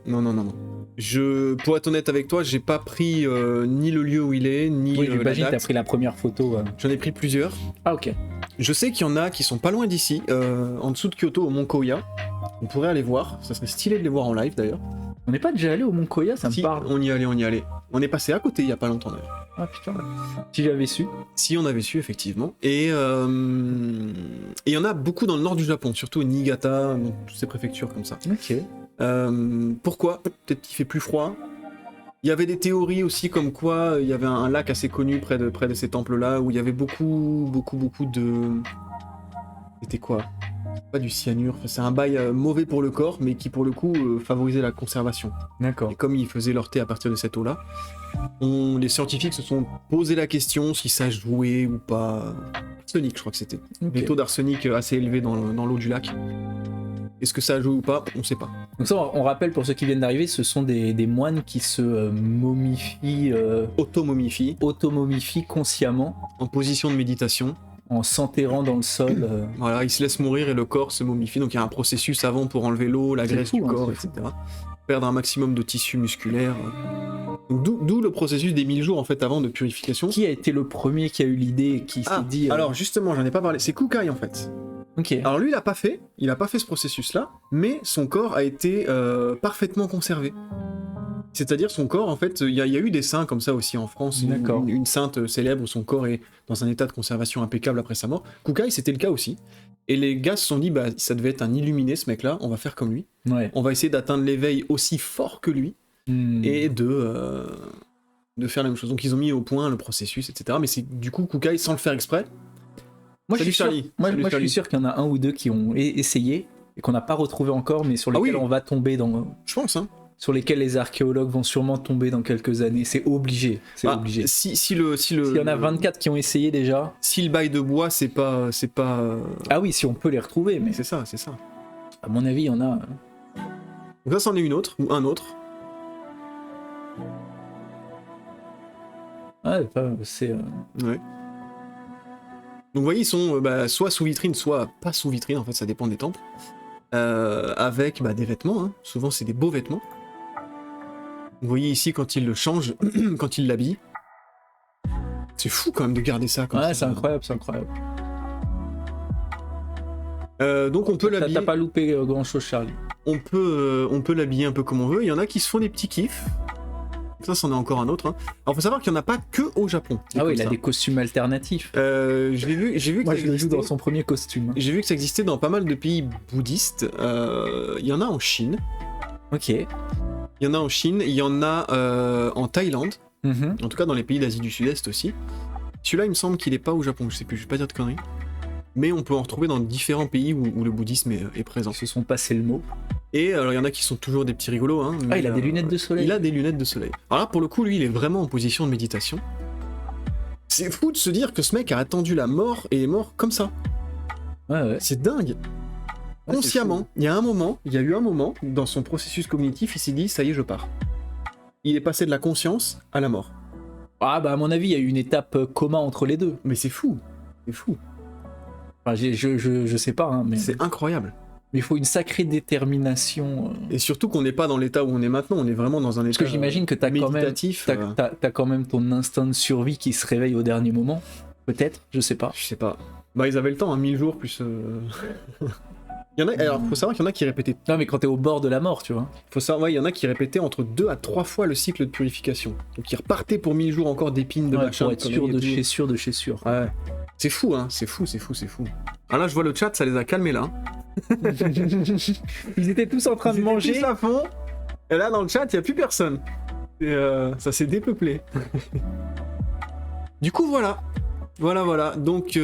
Pour être honnête avec toi, j'ai pas pris ni le lieu où il est, ni Oui, la j'imagine que t'as date. pris la première photo. J'en ai pris plusieurs. Ah ok. Je sais qu'il y en a qui sont pas loin d'ici, en dessous de Kyoto, au Mont Koya. On pourrait aller voir. Ça serait stylé de les voir en live d'ailleurs. On n'est pas déjà allé au Mont Koya, ça me Si, parle. on y allait. On est passé à côté il y a pas longtemps d'ailleurs. Ah putain. Si j'avais su. Si on avait su, effectivement. Et il y en a beaucoup dans le nord du Japon, surtout Niigata, dans toutes ces préfectures comme ça. Ok. Pourquoi? Peut-être qu'il fait plus froid. Il y avait des théories aussi comme quoi il y avait un lac assez connu près de ces temples-là où il y avait beaucoup de... C'était quoi? Pas du cyanure, enfin, c'est un bail mauvais pour le corps, mais qui pour le coup favorisait la conservation. D'accord. Et comme ils faisaient leur thé à partir de cette eau-là, les scientifiques se sont posé la question si ça jouait ou pas. Arsenic, je crois que c'était. Ok. Des taux d'arsenic assez élevés dans l'eau du lac. Est-ce que ça joue ou pas? On sait pas. Donc ça, on rappelle pour ceux qui viennent d'arriver, ce sont des moines qui se momifient, automomifient consciemment En position de méditation. en s'enterrant dans le sol. Voilà, ils se laissent mourir et le corps se momifie. Donc il y a un processus avant pour enlever l'eau, la C'est graisse fou, du hein, corps, c'est etc. Perdre un maximum de tissu musculaire. Donc, d'où le processus des 1000 jours en fait avant de purification. Qui a été le premier qui a eu l'idée et qui s'est dit... Alors justement, j'en ai pas parlé. C'est Kukai en fait. Ok. Alors lui, il a pas fait ce processus-là, mais son corps a été parfaitement conservé. C'est-à-dire son corps, en fait, il y a eu des saints comme ça aussi en France. D'accord. Une sainte célèbre où son corps est dans un état de conservation impeccable après sa mort. Kukai, c'était le cas aussi. Et les gars se sont dit, bah ça devait être un illuminé ce mec-là, on va faire comme lui. Ouais. On va essayer d'atteindre l'éveil aussi fort que lui et de faire la même chose. Donc ils ont mis au point le processus, etc. Mais c'est du coup Kukai sans le faire exprès. Moi, Salut je suis sûr, Charlie. moi, Salut moi, je Charlie. suis sûr qu'il y en a un ou deux qui ont essayé et qu'on n'a pas retrouvé encore, mais sur Ah lesquels oui. on va tomber dans... Je pense, hein. Sur lesquels les archéologues vont sûrement tomber dans quelques années. C'est obligé. C'est Bah, obligé. si le S'il y en a 24 qui ont essayé déjà... Si le bail de bois, c'est pas Ah oui, si on peut les retrouver, mais c'est ça. à mon avis, il y en a... Donc ça, c'en est une autre, ou un autre. Ouais, c'est... Ouais. Donc vous voyez, ils sont soit sous vitrine, soit pas sous vitrine, en fait, ça dépend des temples. Avec des vêtements, hein. Souvent c'est des beaux vêtements. Vous voyez ici quand il le change, quand il l'habille. C'est fou quand même de garder ça comme ça. Ouais, c'est incroyable, c'est incroyable. Donc on peut T'as l'habiller. pas loupé grand-chose, Charlie. On peut l'habiller un peu comme on veut. Il y en a qui se font des petits kiffs. Ça, c'en est encore un autre. Hein. Alors, faut savoir qu'il n'y en a pas que au Japon. Ah oui, il a ça. des costumes alternatifs. J'ai vu que Moi, ça je le joue existait. dans son premier costume. J'ai vu que ça existait dans pas mal de pays bouddhistes. Il y en a en Chine. Ok. Il y en a en Chine. Il y en a en Thaïlande. Mhm. En tout cas, dans les pays d'Asie du Sud-Est aussi. Celui-là, il me semble qu'il est pas au Japon. Je sais plus. Je vais pas dire de conneries. Mais on peut en retrouver dans différents pays où le bouddhisme est présent. Ils se sont passés le mot. Et alors, il y en a qui sont toujours des petits rigolos. Hein, Ah, mais, il a des lunettes de soleil. Il a des lunettes de soleil. Alors là, pour le coup, lui, il est vraiment en position de méditation. C'est fou de se dire que ce mec a attendu la mort et est mort comme ça. Ouais, ouais. C'est dingue. Ouais, Consciemment, il y a eu un moment, dans son processus cognitif, il s'est dit, ça y est, je pars. Il est passé de la conscience à la mort. Ah bah à mon avis, il y a eu une étape coma entre les deux. Mais c'est fou. C'est fou. Enfin, je sais pas, hein, mais C'est incroyable. il faut une sacrée détermination. Et surtout qu'on n'est pas dans l'état où on est maintenant, on est vraiment dans un Parce état que j'imagine que t'as quand même, méditatif. t'as quand même ton instinct de survie qui se réveille au dernier moment. Peut-être, je sais pas. Je sais pas. Bah, ils avaient le temps, hein, 1000 jours plus... Il y en a, alors, faut savoir qu'il y en a qui répétaient. Non, mais quand t'es au bord de la mort, tu vois. Faut savoir, ouais, il y en a qui répétaient entre 2 à 3 fois le cycle de purification. Donc ils repartaient pour 1000 jours encore d'épines, de Ouais, machin, pour être sûr conneries de et tout. chez sûr de chez sûr. Ouais. C'est fou, hein. C'est fou. Ah là, je vois le chat, ça les a calmés là. Ils étaient tous en train de Ils étaient manger. tous à fond. Et là, dans le chat, il y a plus personne. Et ça s'est dépeuplé. Du coup, voilà. Voilà. Donc,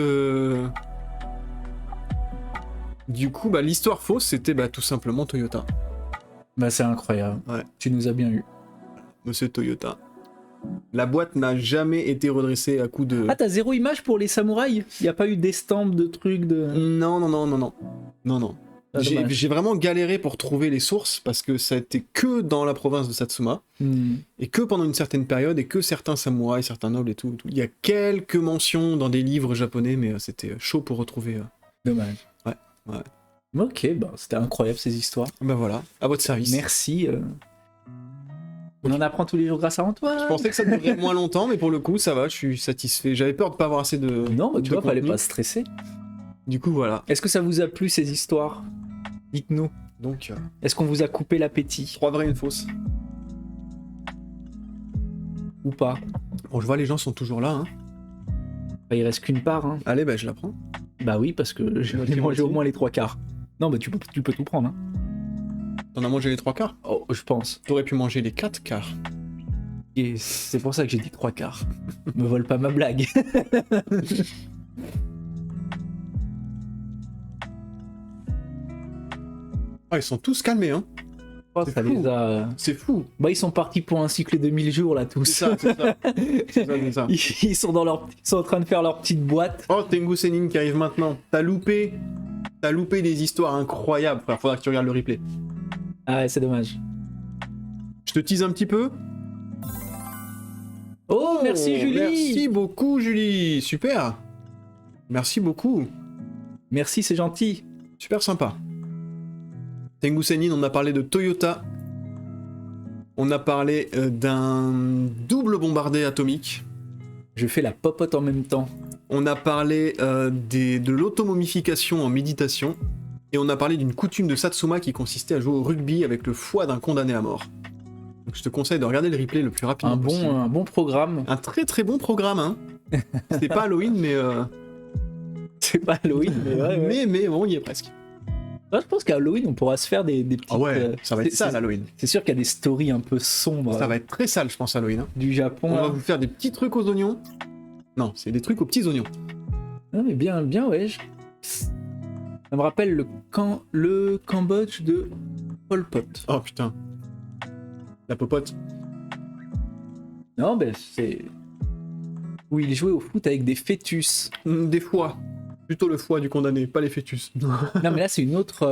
du coup, l'histoire fausse, c'était tout simplement Toyota. Bah c'est incroyable. Ouais. Tu nous as bien eu. Monsieur Toyota. La boîte n'a jamais été redressée à coup de... Ah, t'as zéro image pour les samouraïs? Y a pas eu d'estampes, de trucs, de... Non. Ah, dommage. J'ai vraiment galéré pour trouver les sources parce que ça a été que dans la province de Satsuma et que pendant une certaine période et que certains samouraïs, certains nobles et tout. Il y a quelques mentions dans des livres japonais, mais c'était chaud pour retrouver. Dommage. Ouais. Ok, bah c'était incroyable ces histoires. Bah voilà, à votre service. Merci. On en apprend tous les jours grâce à Antoine. Je pensais que ça durerait moins longtemps, mais pour le coup, ça va, je suis satisfait. J'avais peur de pas avoir assez de. Non, mais tu de vois, fallait contenu. pas stresser. Du coup, voilà. Est-ce que ça vous a plu ces histoires? Dites-nous. Donc, Est-ce qu'on vous a coupé l'appétit 3 vraies et une fausse. ou pas? Bon, je vois les gens sont toujours là. Hein. Bah, il reste qu'une part. Hein. Allez, bah je la prends. Bah oui, parce que j'ai Moitié, mangé au moitié. moins les 3/4. Non, bah tu peux tout prendre. Hein. T'en as mangé les 3/4. Oh, je pense. T'aurais pu manger les 4/4. Et c'est pour ça que j'ai dit 3/4. Me vole pas ma blague. Ah, ils sont tous calmés, hein. Oh, C'est ça fou. les a... C'est fou. Bah ils sont partis pour un cycle de 1000 jours là tous. C'est ça, c'est ça. C'est ça, c'est ça. Ils sont ils sont en train de faire leur petite boîte. Oh, Tengu Senin qui arrive maintenant. T'as loupé des histoires incroyables, frère. Faudra que tu regardes le replay. Ah ouais, c'est dommage. Je te tease un petit peu. Oh, merci Julie. Merci beaucoup, Julie. Super. Merci beaucoup. Merci, c'est gentil. Super sympa. Tengu Senin, on a parlé de Toyota. On a parlé d'un double bombardé atomique. Je fais la popote en même temps. On a parlé de l'automomification en méditation. Et on a parlé d'une coutume de Satsuma qui consistait à jouer au rugby avec le foie d'un condamné à mort. Donc je te conseille de regarder le replay le plus rapidement possible. Un bon programme. Un très très bon programme, hein. C'est pas Halloween, mais C'est pas Halloween, mais ouais. Ouais. mais bon, il y est presque. Ouais, je pense qu'à Halloween, on pourra se faire des petites... Ah ouais, ça va être sale, c'est- Halloween. C'est sûr qu'il y a des stories un peu sombres Ça va être très sale, je pense, Halloween. Hein. du Japon. On là. va vous faire des petits trucs aux oignons. Non, c'est des trucs aux petits oignons. Non, mais bien, ouais. Ça me rappelle le Cambodge de Pol Pot. Oh putain. La popote. Non, ben c'est... Où il jouait au foot avec des fœtus. Des foies. Plutôt le foie du condamné, pas les fœtus. Non, mais là, c'est une autre...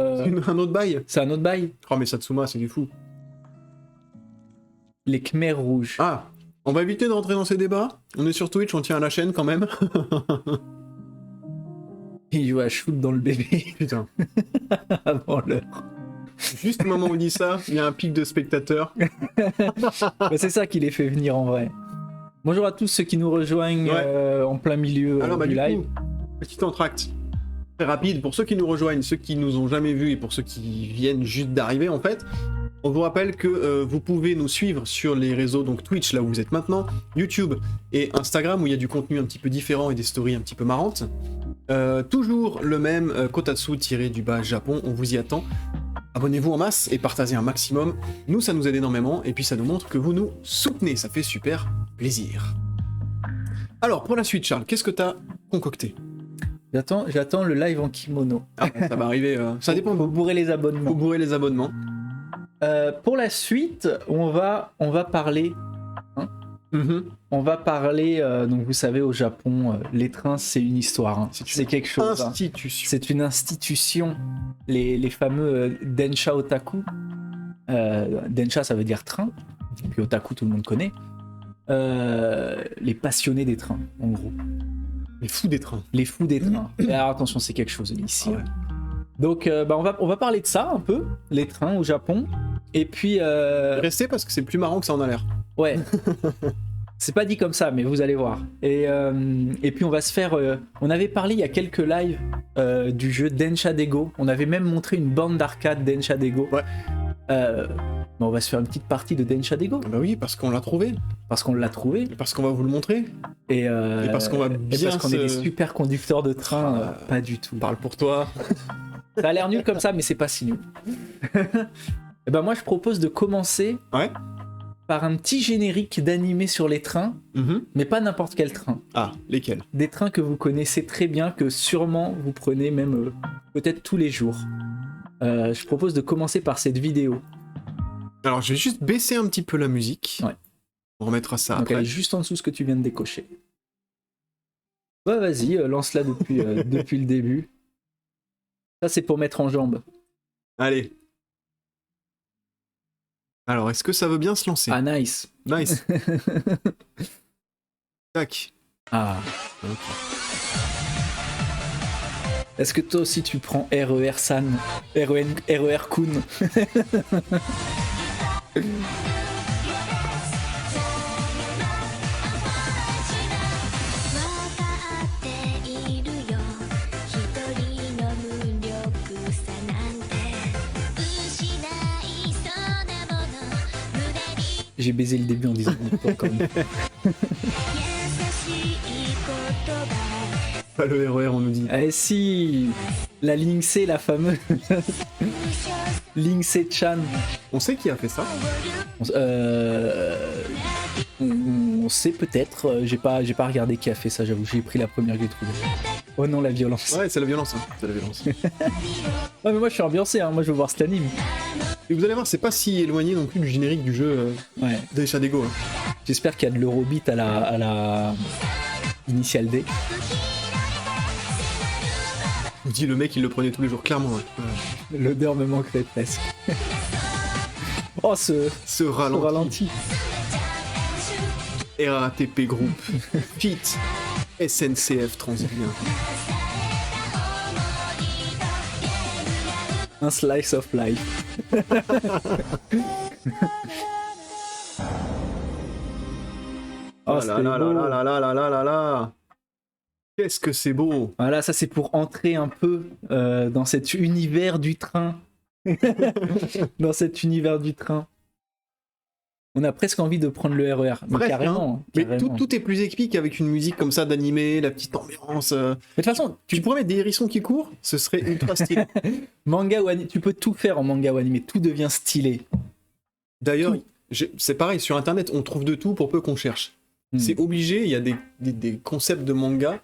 Un autre bail. C'est un autre bail. Oh mais Satsuma, c'est du fou. Les Khmers rouges. Ah, on va éviter de rentrer dans ces débats. On est sur Twitch, on tient à la chaîne quand même. Il joue à shoot dans le bébé Putain. avant l'heure. Juste au moment où on dit ça, il y a un pic de spectateurs. Bah, c'est ça qui les fait venir en vrai. Bonjour à tous ceux qui nous rejoignent Ouais. en plein milieu Alors bah du du live. coup, petit entracte. Très rapide, pour ceux qui nous rejoignent, ceux qui nous ont jamais vus et pour ceux qui viennent juste d'arriver en fait, on vous rappelle que vous pouvez nous suivre sur les réseaux, donc Twitch là où vous êtes maintenant, YouTube et Instagram où il y a du contenu un petit peu différent et des stories un petit peu marrantes. Toujours le même Kotatsu-du-bas Japon, on vous y attend. Abonnez-vous en masse et partagez un maximum. Nous, ça nous aide énormément et puis ça nous montre que vous nous soutenez. Ça fait super plaisir. Alors, pour la suite, Charles, qu'est-ce que t'as concocté? J'attends le live en kimono. Ah, ça va arriver. Ça dépend. Faut bourrer les Faut abonnements. bourrer les abonnements. Pour la suite, on va parler. On va parler. Donc vous savez, au Japon, les trains, c'est une histoire. Hein. C'est quelque chose. Hein. Institution. C'est une institution. Les fameux Densha Otaku. Densha, ça veut dire train. Et puis Otaku, tout le monde connaît. Les passionnés des trains, en gros. Les fous des trains. Les fous des trains. Et alors attention, c'est quelque chose ici. Ah ouais. Donc on va parler de ça un peu, les trains au Japon. Et puis... Restez parce que c'est plus marrant que ça en a l'air. Ouais. C'est pas dit comme ça, mais vous allez voir. Et puis on va se faire... on avait parlé il y a quelques lives du jeu Densha Dego. On avait même montré une bande d'arcade Densha Dego. Ouais. On va se faire une petite partie de Densha Dego. Bah oui, parce qu'on l'a trouvé. Parce qu'on l'a trouvé. Et parce qu'on va vous le montrer. Et parce qu'on va et bien parce qu'on est des se- super conducteurs de train. Pas du tout. Parle pour toi. Ça a l'air nul comme ça, mais c'est pas si nul. Et ben moi, je propose de commencer Ouais. par un petit générique d'animé sur les trains, Mhm. mais pas n'importe quel train. Ah, lesquels? Des trains que vous connaissez très bien, que sûrement vous prenez même peut-être tous les jours. Je propose de commencer par cette vidéo. Alors, je vais juste baisser un petit peu la musique. Ouais. On remettra ça Donc elle après. est juste en dessous ce que tu viens de décocher. Ouais, vas-y, lance-la depuis, depuis le début. Ça, c'est pour mettre en jambe. Allez. Alors, est-ce que ça veut bien se lancer? Ah, nice. Nice. Tac. Ah. Ok. Est-ce que toi aussi tu prends RER San, RER Kun? J'ai baisé le début en disant Nippon quand même. Pas le RER, on nous dit. Eh si, la Linksé, la fameuse Linksé-chan. On sait qui a fait ça. On sait peut-être, j'ai pas regardé qui a fait ça, j'avoue, j'ai pris la première que j'ai trouvée. Oh non, la violence. Ouais, c'est la violence, hein. C'est la violence. Ouais, mais moi je suis ambiancé, hein. Moi je veux voir cet anime. Et vous allez voir, c'est pas si éloigné non plus du générique du jeu Ouais. d'Aisha Dego. Hein. J'espère qu'il y a de l'Eurobeat à la Initial D. On dit le mec, il le prenait tous les jours, clairement. Ouais. L'odeur me manquerait presque. Oh, Ce ralenti. ralenti. RATP Group. Fit. SNCF Transilien. Un slice of life. Oh là là là là là là là là là là. Qu'est-ce que c'est beau. Voilà, ça c'est pour entrer un peu dans cet univers du train. Dans cet univers du train. On a presque envie de prendre le RER. Mais Bref, carrément. Mais carrément. tout est plus épique avec une musique comme ça d'animé, la petite ambiance. Mais de toute façon, Tu pourrais mettre des hérissons qui courent, ce serait ultra stylé. manga ou anime, tu peux tout faire en manga ou anime, tout devient stylé. D'ailleurs, c'est pareil, sur internet, on trouve de tout pour peu qu'on cherche. C'est obligé, il y a des concepts de manga,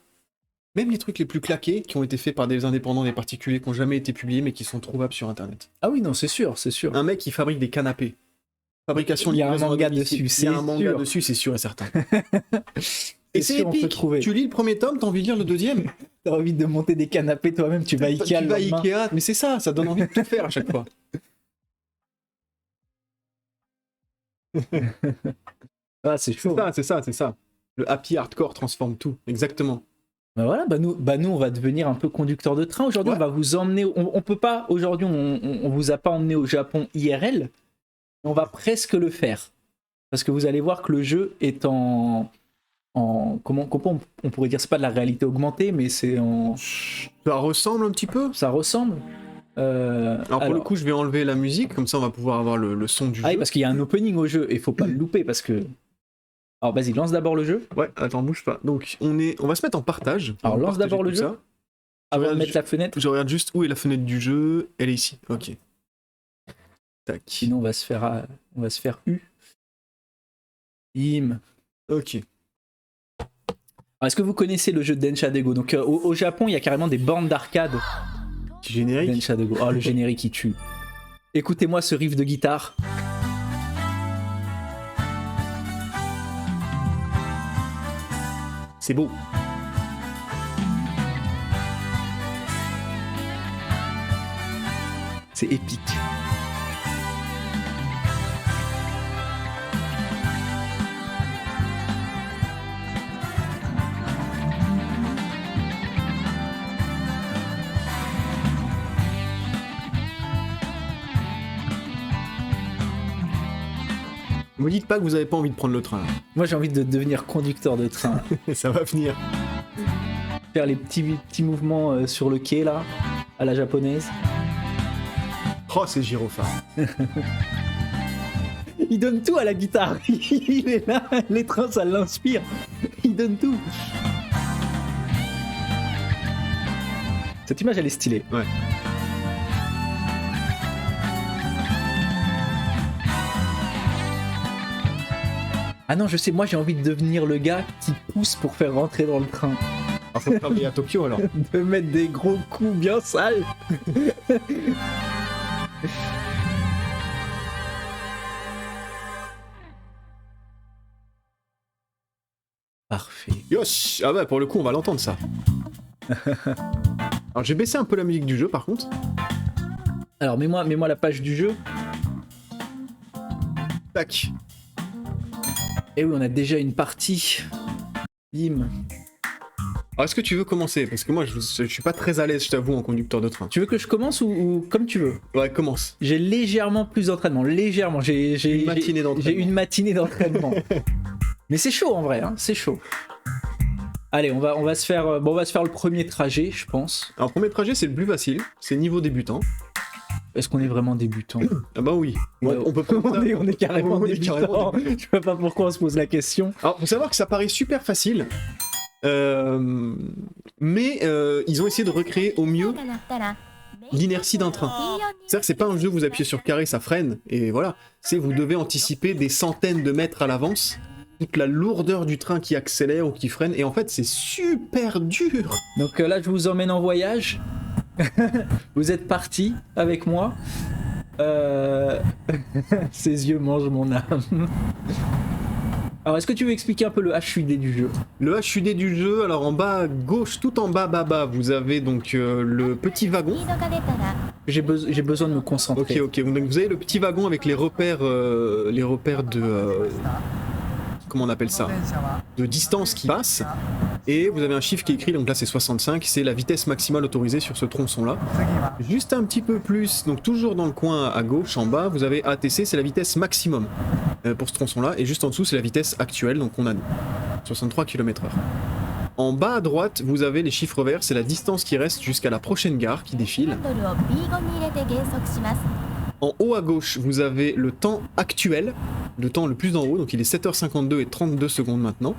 même les trucs les plus claqués, qui ont été faits par des indépendants, des particuliers, qui n'ont jamais été publiés, mais qui sont trouvables sur internet. Ah oui, non, c'est sûr, c'est sûr. Un mec qui fabrique des canapés. Fabrication Il y a un livraison à manga domicile. dessus, Il y a c'est un manga sûr. dessus, c'est sûr et certain. Et Et c'est sûr, on peut épique. trouver. Tu lis le premier tome, t'as envie de lire le deuxième. T'as envie de monter des canapés toi-même, tu vas Ikea Tu le vas lendemain. Ikea, mais c'est ça donne envie de tout faire à chaque fois. Ah, c'est chaud. C'est ça. Le happy hardcore transforme tout, exactement. Bah voilà, nous, on va devenir un peu conducteur de train. Aujourd'hui, Ouais. on va vous emmener. On peut pas. Aujourd'hui, on vous a pas emmené au Japon IRL. On va presque le faire. Parce que vous allez voir que le jeu est en comment on pourrait dire, c'est pas de la réalité augmentée, mais c'est en. Ça ressemble un petit peu. Ça ressemble. Alors pour le coup, je vais enlever la musique, comme ça on va pouvoir avoir le son du Ah oui, jeu. parce qu'il y a un opening au jeu et il faut pas le louper parce que. Alors vas-y, lance d'abord le jeu. Ouais, attends, bouge pas. Donc on va se mettre en partage. Alors On va lance d'abord le partager jeu. tout ça. Avant de regarde mettre la fenêtre. Je regarde juste où est la fenêtre du jeu. Elle est ici. Ok. Tac. Sinon, on va se faire U. Im. Ok. Alors, est-ce que vous connaissez le jeu Densha Dego? Donc au Japon, il y a carrément des bornes d'arcade. Petit générique. Densha Dego. Oh, le générique qui tue. Écoutez-moi ce riff de guitare. C'est beau. C'est épique. Me dites pas que vous avez pas envie de prendre le train. Moi, j'ai envie de devenir conducteur de train. Ça va venir. Faire les petits mouvements sur le quai, là, à la japonaise. Oh, c'est gyrophare. Il donne tout à la guitare. Il est là, les trains, ça l'inspire. Il donne tout. Cette image, elle est stylée. Ouais. Ah non, je sais, moi j'ai envie de devenir le gars qui pousse pour faire rentrer dans le train. Alors faut travailler à Tokyo alors. De mettre des gros coups bien sales. Parfait. Yosh. Ah bah pour le coup on va l'entendre ça. Alors j'ai baissé un peu la musique du jeu par contre. Alors mets-moi la page du jeu. Tac. Et oui, on a déjà une partie. Bim. Alors est-ce que tu veux commencer? Parce que moi je suis pas très à l'aise, je t'avoue, en conducteur de train. Tu veux que je commence ou comme tu veux? Ouais, commence. J'ai légèrement plus d'entraînement, légèrement. J'ai Une matinée d'entraînement. J'ai une matinée d'entraînement. Mais c'est chaud en vrai, hein, c'est chaud. Allez, on va se faire le premier trajet, je pense. Alors premier trajet c'est le plus facile, c'est niveau débutant. Est-ce qu'on est vraiment débutant? Ah bah oui. Ouais, On peut prendre ça. on est carrément On est débutant. carrément Je sais pas pourquoi on se pose la question. Alors, faut savoir que ça paraît super facile, mais ils ont essayé de recréer au mieux l'inertie d'un train. C'est-à-dire que c'est pas un jeu où vous appuyez sur carré, ça freine, et voilà. C'est vous devez anticiper des centaines de mètres à l'avance toute la lourdeur du train qui accélère ou qui freine, et en fait c'est super dur. Donc là, je vous emmène en voyage. Vous êtes partis avec moi. Ses yeux mangent mon âme. Alors, est-ce que tu veux expliquer un peu le HUD du jeu? Le HUD du jeu, alors en bas à gauche, tout en bas, vous avez donc le petit wagon. J'ai besoin de me concentrer. Ok. Donc vous avez le petit wagon avec les repères de... comment on appelle ça? De distance qui passe. Et vous avez un chiffre qui est écrit, donc là c'est 65, c'est la vitesse maximale autorisée sur ce tronçon-là. Juste un petit peu plus, donc toujours dans le coin à gauche, en bas, vous avez ATC, c'est la vitesse maximum pour ce tronçon-là. Et juste en dessous, c'est la vitesse actuelle, donc on a 63 km/h. En bas à droite, vous avez les chiffres verts, c'est la distance qui reste jusqu'à la prochaine gare qui défile. En haut à gauche, vous avez le temps actuel, le temps le plus en haut, donc il est 7h52 et 32 secondes maintenant.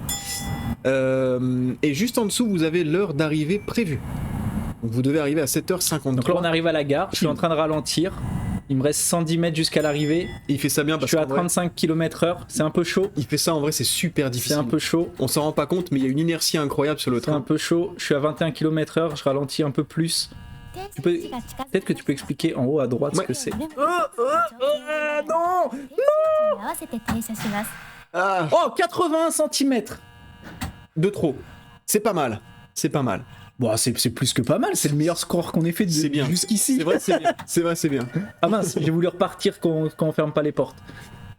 Et juste en dessous, vous avez l'heure d'arrivée prévue. Donc vous devez arriver à 7h53. Donc là, on arrive à la gare, je suis en train de ralentir. Il me reste 110 mètres jusqu'à l'arrivée. Et il fait ça bien parce que je que. suis à 35 km/h, c'est un peu chaud. Il fait ça en vrai, c'est super C'est difficile. un peu chaud. On s'en rend pas compte, mais il y a une inertie incroyable sur le C'est un train. peu chaud. Je suis à 21 km/h, je ralentis un peu plus. Peut-être que tu peux expliquer en haut à droite ce que c'est. Non! Ah, Oh, 81 cm! de trop. C'est pas mal. C'est pas mal. Bon, c'est plus que pas mal, c'est le meilleur score qu'on ait fait C'est bien. jusqu'ici. C'est vrai, c'est bien. C'est vrai, c'est bien. Ah mince, j'ai voulu repartir quand on ferme pas les portes.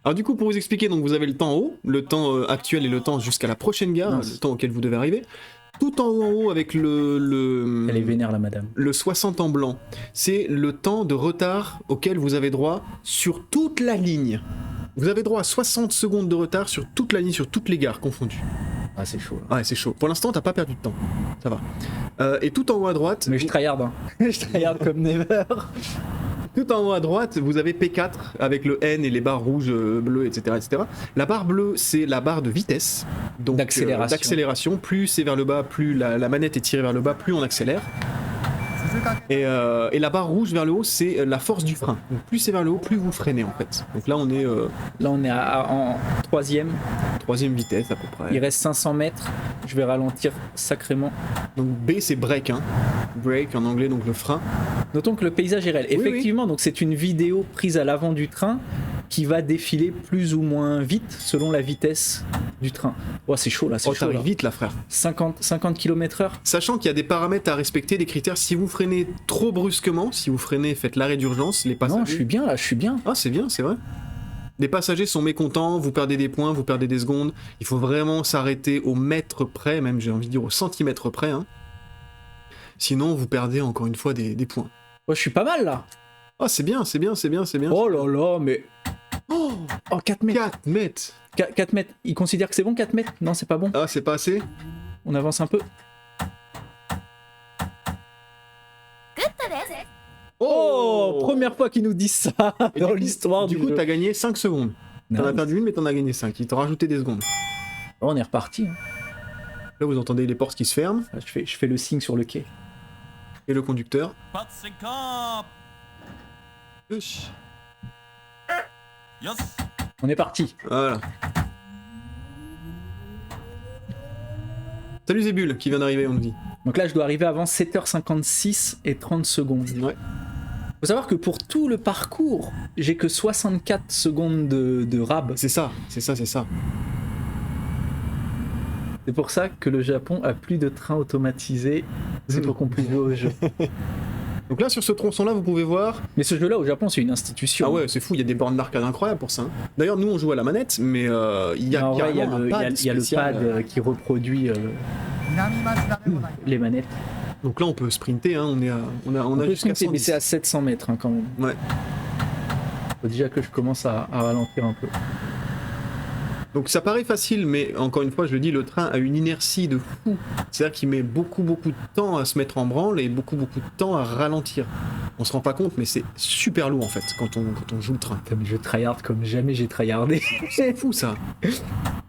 Alors du coup, pour vous expliquer, donc vous avez le temps en haut, le temps actuel et le temps jusqu'à la prochaine gare, Mince. le temps auquel vous devez arriver. Tout en haut avec le Elle est vénère la madame. le 60 en blanc. C'est le temps de retard auquel vous avez droit sur toute la ligne. Vous avez droit à 60 secondes de retard sur toute la ligne, sur toutes les gares confondues. Ah, c'est chaud. Là. Ouais, c'est chaud. Pour l'instant, t'as pas perdu de temps. Ça va. Et tout en haut à droite... Mais je tryhard, hein. Je tryhard comme never. Tout en haut à droite, vous avez P4 avec le N et les barres rouges, bleues, etc., etc. La barre bleue, c'est la barre de vitesse. Donc, d'accélération. Plus c'est vers le bas, plus la manette est tirée vers le bas, plus on accélère. Et la barre rouge vers le haut, c'est la force du frein. Donc plus c'est vers le haut, plus vous freinez en fait. Donc là, on est En troisième. troisième vitesse à peu près. Il reste 500 mètres. Je vais ralentir sacrément. Donc B, c'est break, hein. Break en anglais, donc le frein. Notons que le paysage est réel. Oui, Effectivement, donc c'est une vidéo prise à l'avant du train qui va défiler plus ou moins vite selon la vitesse du train. Oh, c'est chaud là, c'est Oh, chaud. t'arrives Là. vite là, frère. 50 km/h. Sachant qu'il y a des paramètres à respecter, des critères. Si vous freinez trop brusquement, si vous freinez, faites l'arrêt d'urgence. Les passagers... Non, je suis bien là, je suis bien. Ah, c'est bien, c'est vrai. Les passagers sont mécontents, vous perdez des points, vous perdez des secondes. Il faut vraiment s'arrêter au mètre près, même j'ai envie de dire au centimètre près. Hein. Sinon, vous perdez encore une fois des points. Oh, je suis pas mal là. Ah, c'est bien, c'est bien, c'est bien, c'est bien. Oh là là, mais. Oh, 4 mètres. 4 mètres. 4 mètres. Il considère que c'est bon 4 mètres? Non, c'est pas bon. Ah, c'est pas assez? On avance un peu. Oh, première fois qu'ils nous disent ça Et dans du coup- l'histoire Du coup, jeu. t'as gagné 5 secondes. T'en as Nice. perdu une, mais t'en as gagné 5. Ils t'ont rajouté des secondes. Oh, on est reparti. Hein. Là, vous entendez les portes qui se ferment, Ah, je fais le signe sur le quai. et le conducteur. Patsenka! Ush. Yes! On est parti. Voilà. Salut Zébul, qui vient d'arriver, on nous dit. Donc là, je dois arriver avant 7h56 et 30 secondes. Ouais. Faut savoir que pour tout le parcours, j'ai que 64 secondes de rab. C'est ça, c'est ça, c'est ça. C'est pour ça que le Japon a plus de trains automatisés. C'est pour qu'on puisse jouer au jeu. Donc là, sur ce tronçon-là, vous pouvez voir... Mais ce jeu-là, au Japon, c'est une institution. Ah ouais, c'est fou, il y a des bornes d'arcade incroyables pour ça. Hein. D'ailleurs, nous, on joue à la manette, mais il y a En vrai, il y a carrément le, un il y a- pad il y a le spécial. pad qui reproduit les manettes. Donc là, on peut sprinter, hein, on On a peut jusqu'à sprinter, 110. mais c'est à 700 mètres hein, quand même. Ouais. Faut déjà que je commence à ralentir un peu. Donc ça paraît facile, mais encore une fois, je le dis, le train a une inertie de fou. C'est-à-dire qu'il met beaucoup de temps à se mettre en branle et beaucoup de temps à ralentir. On se rend pas compte, mais c'est super lourd en fait quand on joue le train. Putain, mais je tryhard comme jamais j'ai tryhardé. C'est fou ça.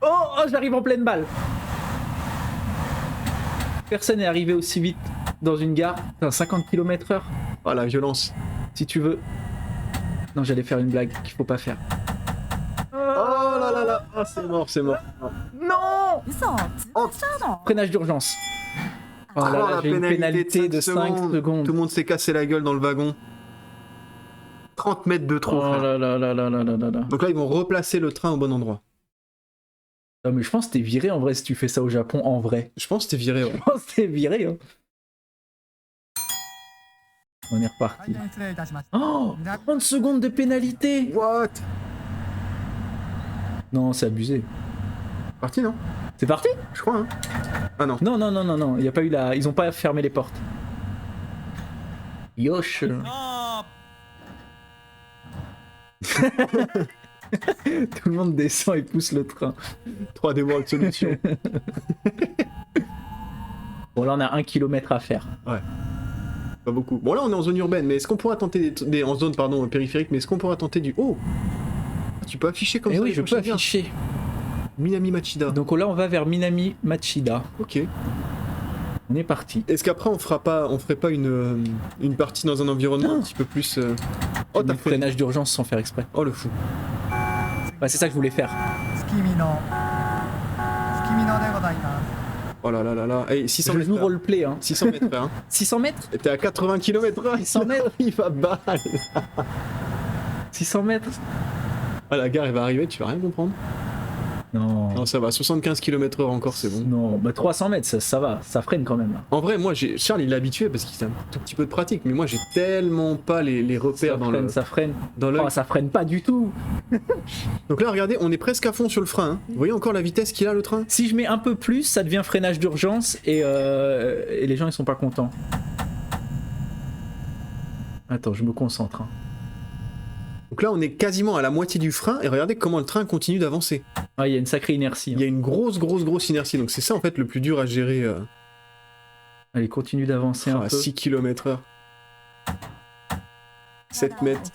Oh, j'arrive en pleine balle. Personne n'est arrivé aussi vite dans une gare. Putain, 50 km/h. Oh la violence. Si tu veux. Non, j'allais faire une blague qu'il faut pas faire. Oh là là là. Ah, c'est mort, c'est mort. Non. Freinage d'urgence. Oh là là, j'ai une pénalité de 5 secondes. Tout le monde s'est cassé la gueule dans le wagon. 30 mètres de trop. Oh frère. là là là là là là là là. Donc là, ils vont replacer le train au bon endroit. Non mais je pense que t'es viré en vrai si tu fais ça au Japon en vrai. Je pense que t'es viré, ouais. Je pense que t'es viré. Hein. On est reparti. Oh, 30 secondes de pénalité. What? Non, c'est abusé. Parti, non? C'est parti? Je crois, hein. Ah non. Non, non, non, non, non. Il y a pas eu la... Ils ont pas fermé les portes. Yosh. Stop! Tout le monde descend et pousse le train. 3D World Solution. Bon là on a 1 km à faire. Pas beaucoup. Bon là on est en zone urbaine, mais est-ce qu'on pourra tenter en zone pardon périphérique, mais est-ce qu'on pourra tenter du... Oh, tu peux afficher comme Et ça. oui, les je peux prochaines gares. afficher. Minami Machida. Donc là on va vers Minami Machida. Ok. On est parti. Est-ce qu'après on ferait pas une partie dans un environnement un petit peu plus... Oh Oh, t'as le fait... freinage d'urgence sans faire exprès. Oh le fou. Ouais, c'est ça que je voulais faire. Oh là là là là. Hey, 600 Je mètres. joue frère. roleplay hein. 600 mètres frère. Hein. 600 mètres. Et t'es à 80 km/h. 600 mètres. Il va balle. 600 mètres. Ah la gare elle va arriver, tu vas rien comprendre. Non. Non ça va, 75 km/h encore c'est bon. Non, bah 300 mètres, ça va, ça freine quand même. En vrai, moi, Charles, il est habitué parce qu'il a un tout petit peu de pratique, mais moi, j'ai tellement pas les repères Ça dans freine, le ça freine. dans l'œil. Oh, ça freine pas du tout. Donc là, regardez, on est presque à fond sur le frein. Hein. Vous voyez encore la vitesse qu'il a, le train? Si je mets un peu plus, ça devient freinage d'urgence et les gens ils sont pas contents. Attends, je me concentre. Hein. Donc là, on est quasiment à la moitié du frein, et regardez comment le train continue d'avancer. Ah, il y a une sacrée inertie. Il y a une grosse inertie, donc c'est ça, en fait, le plus dur à gérer Allez, continue d'avancer un à peu. 6 km/h. 7 mètres.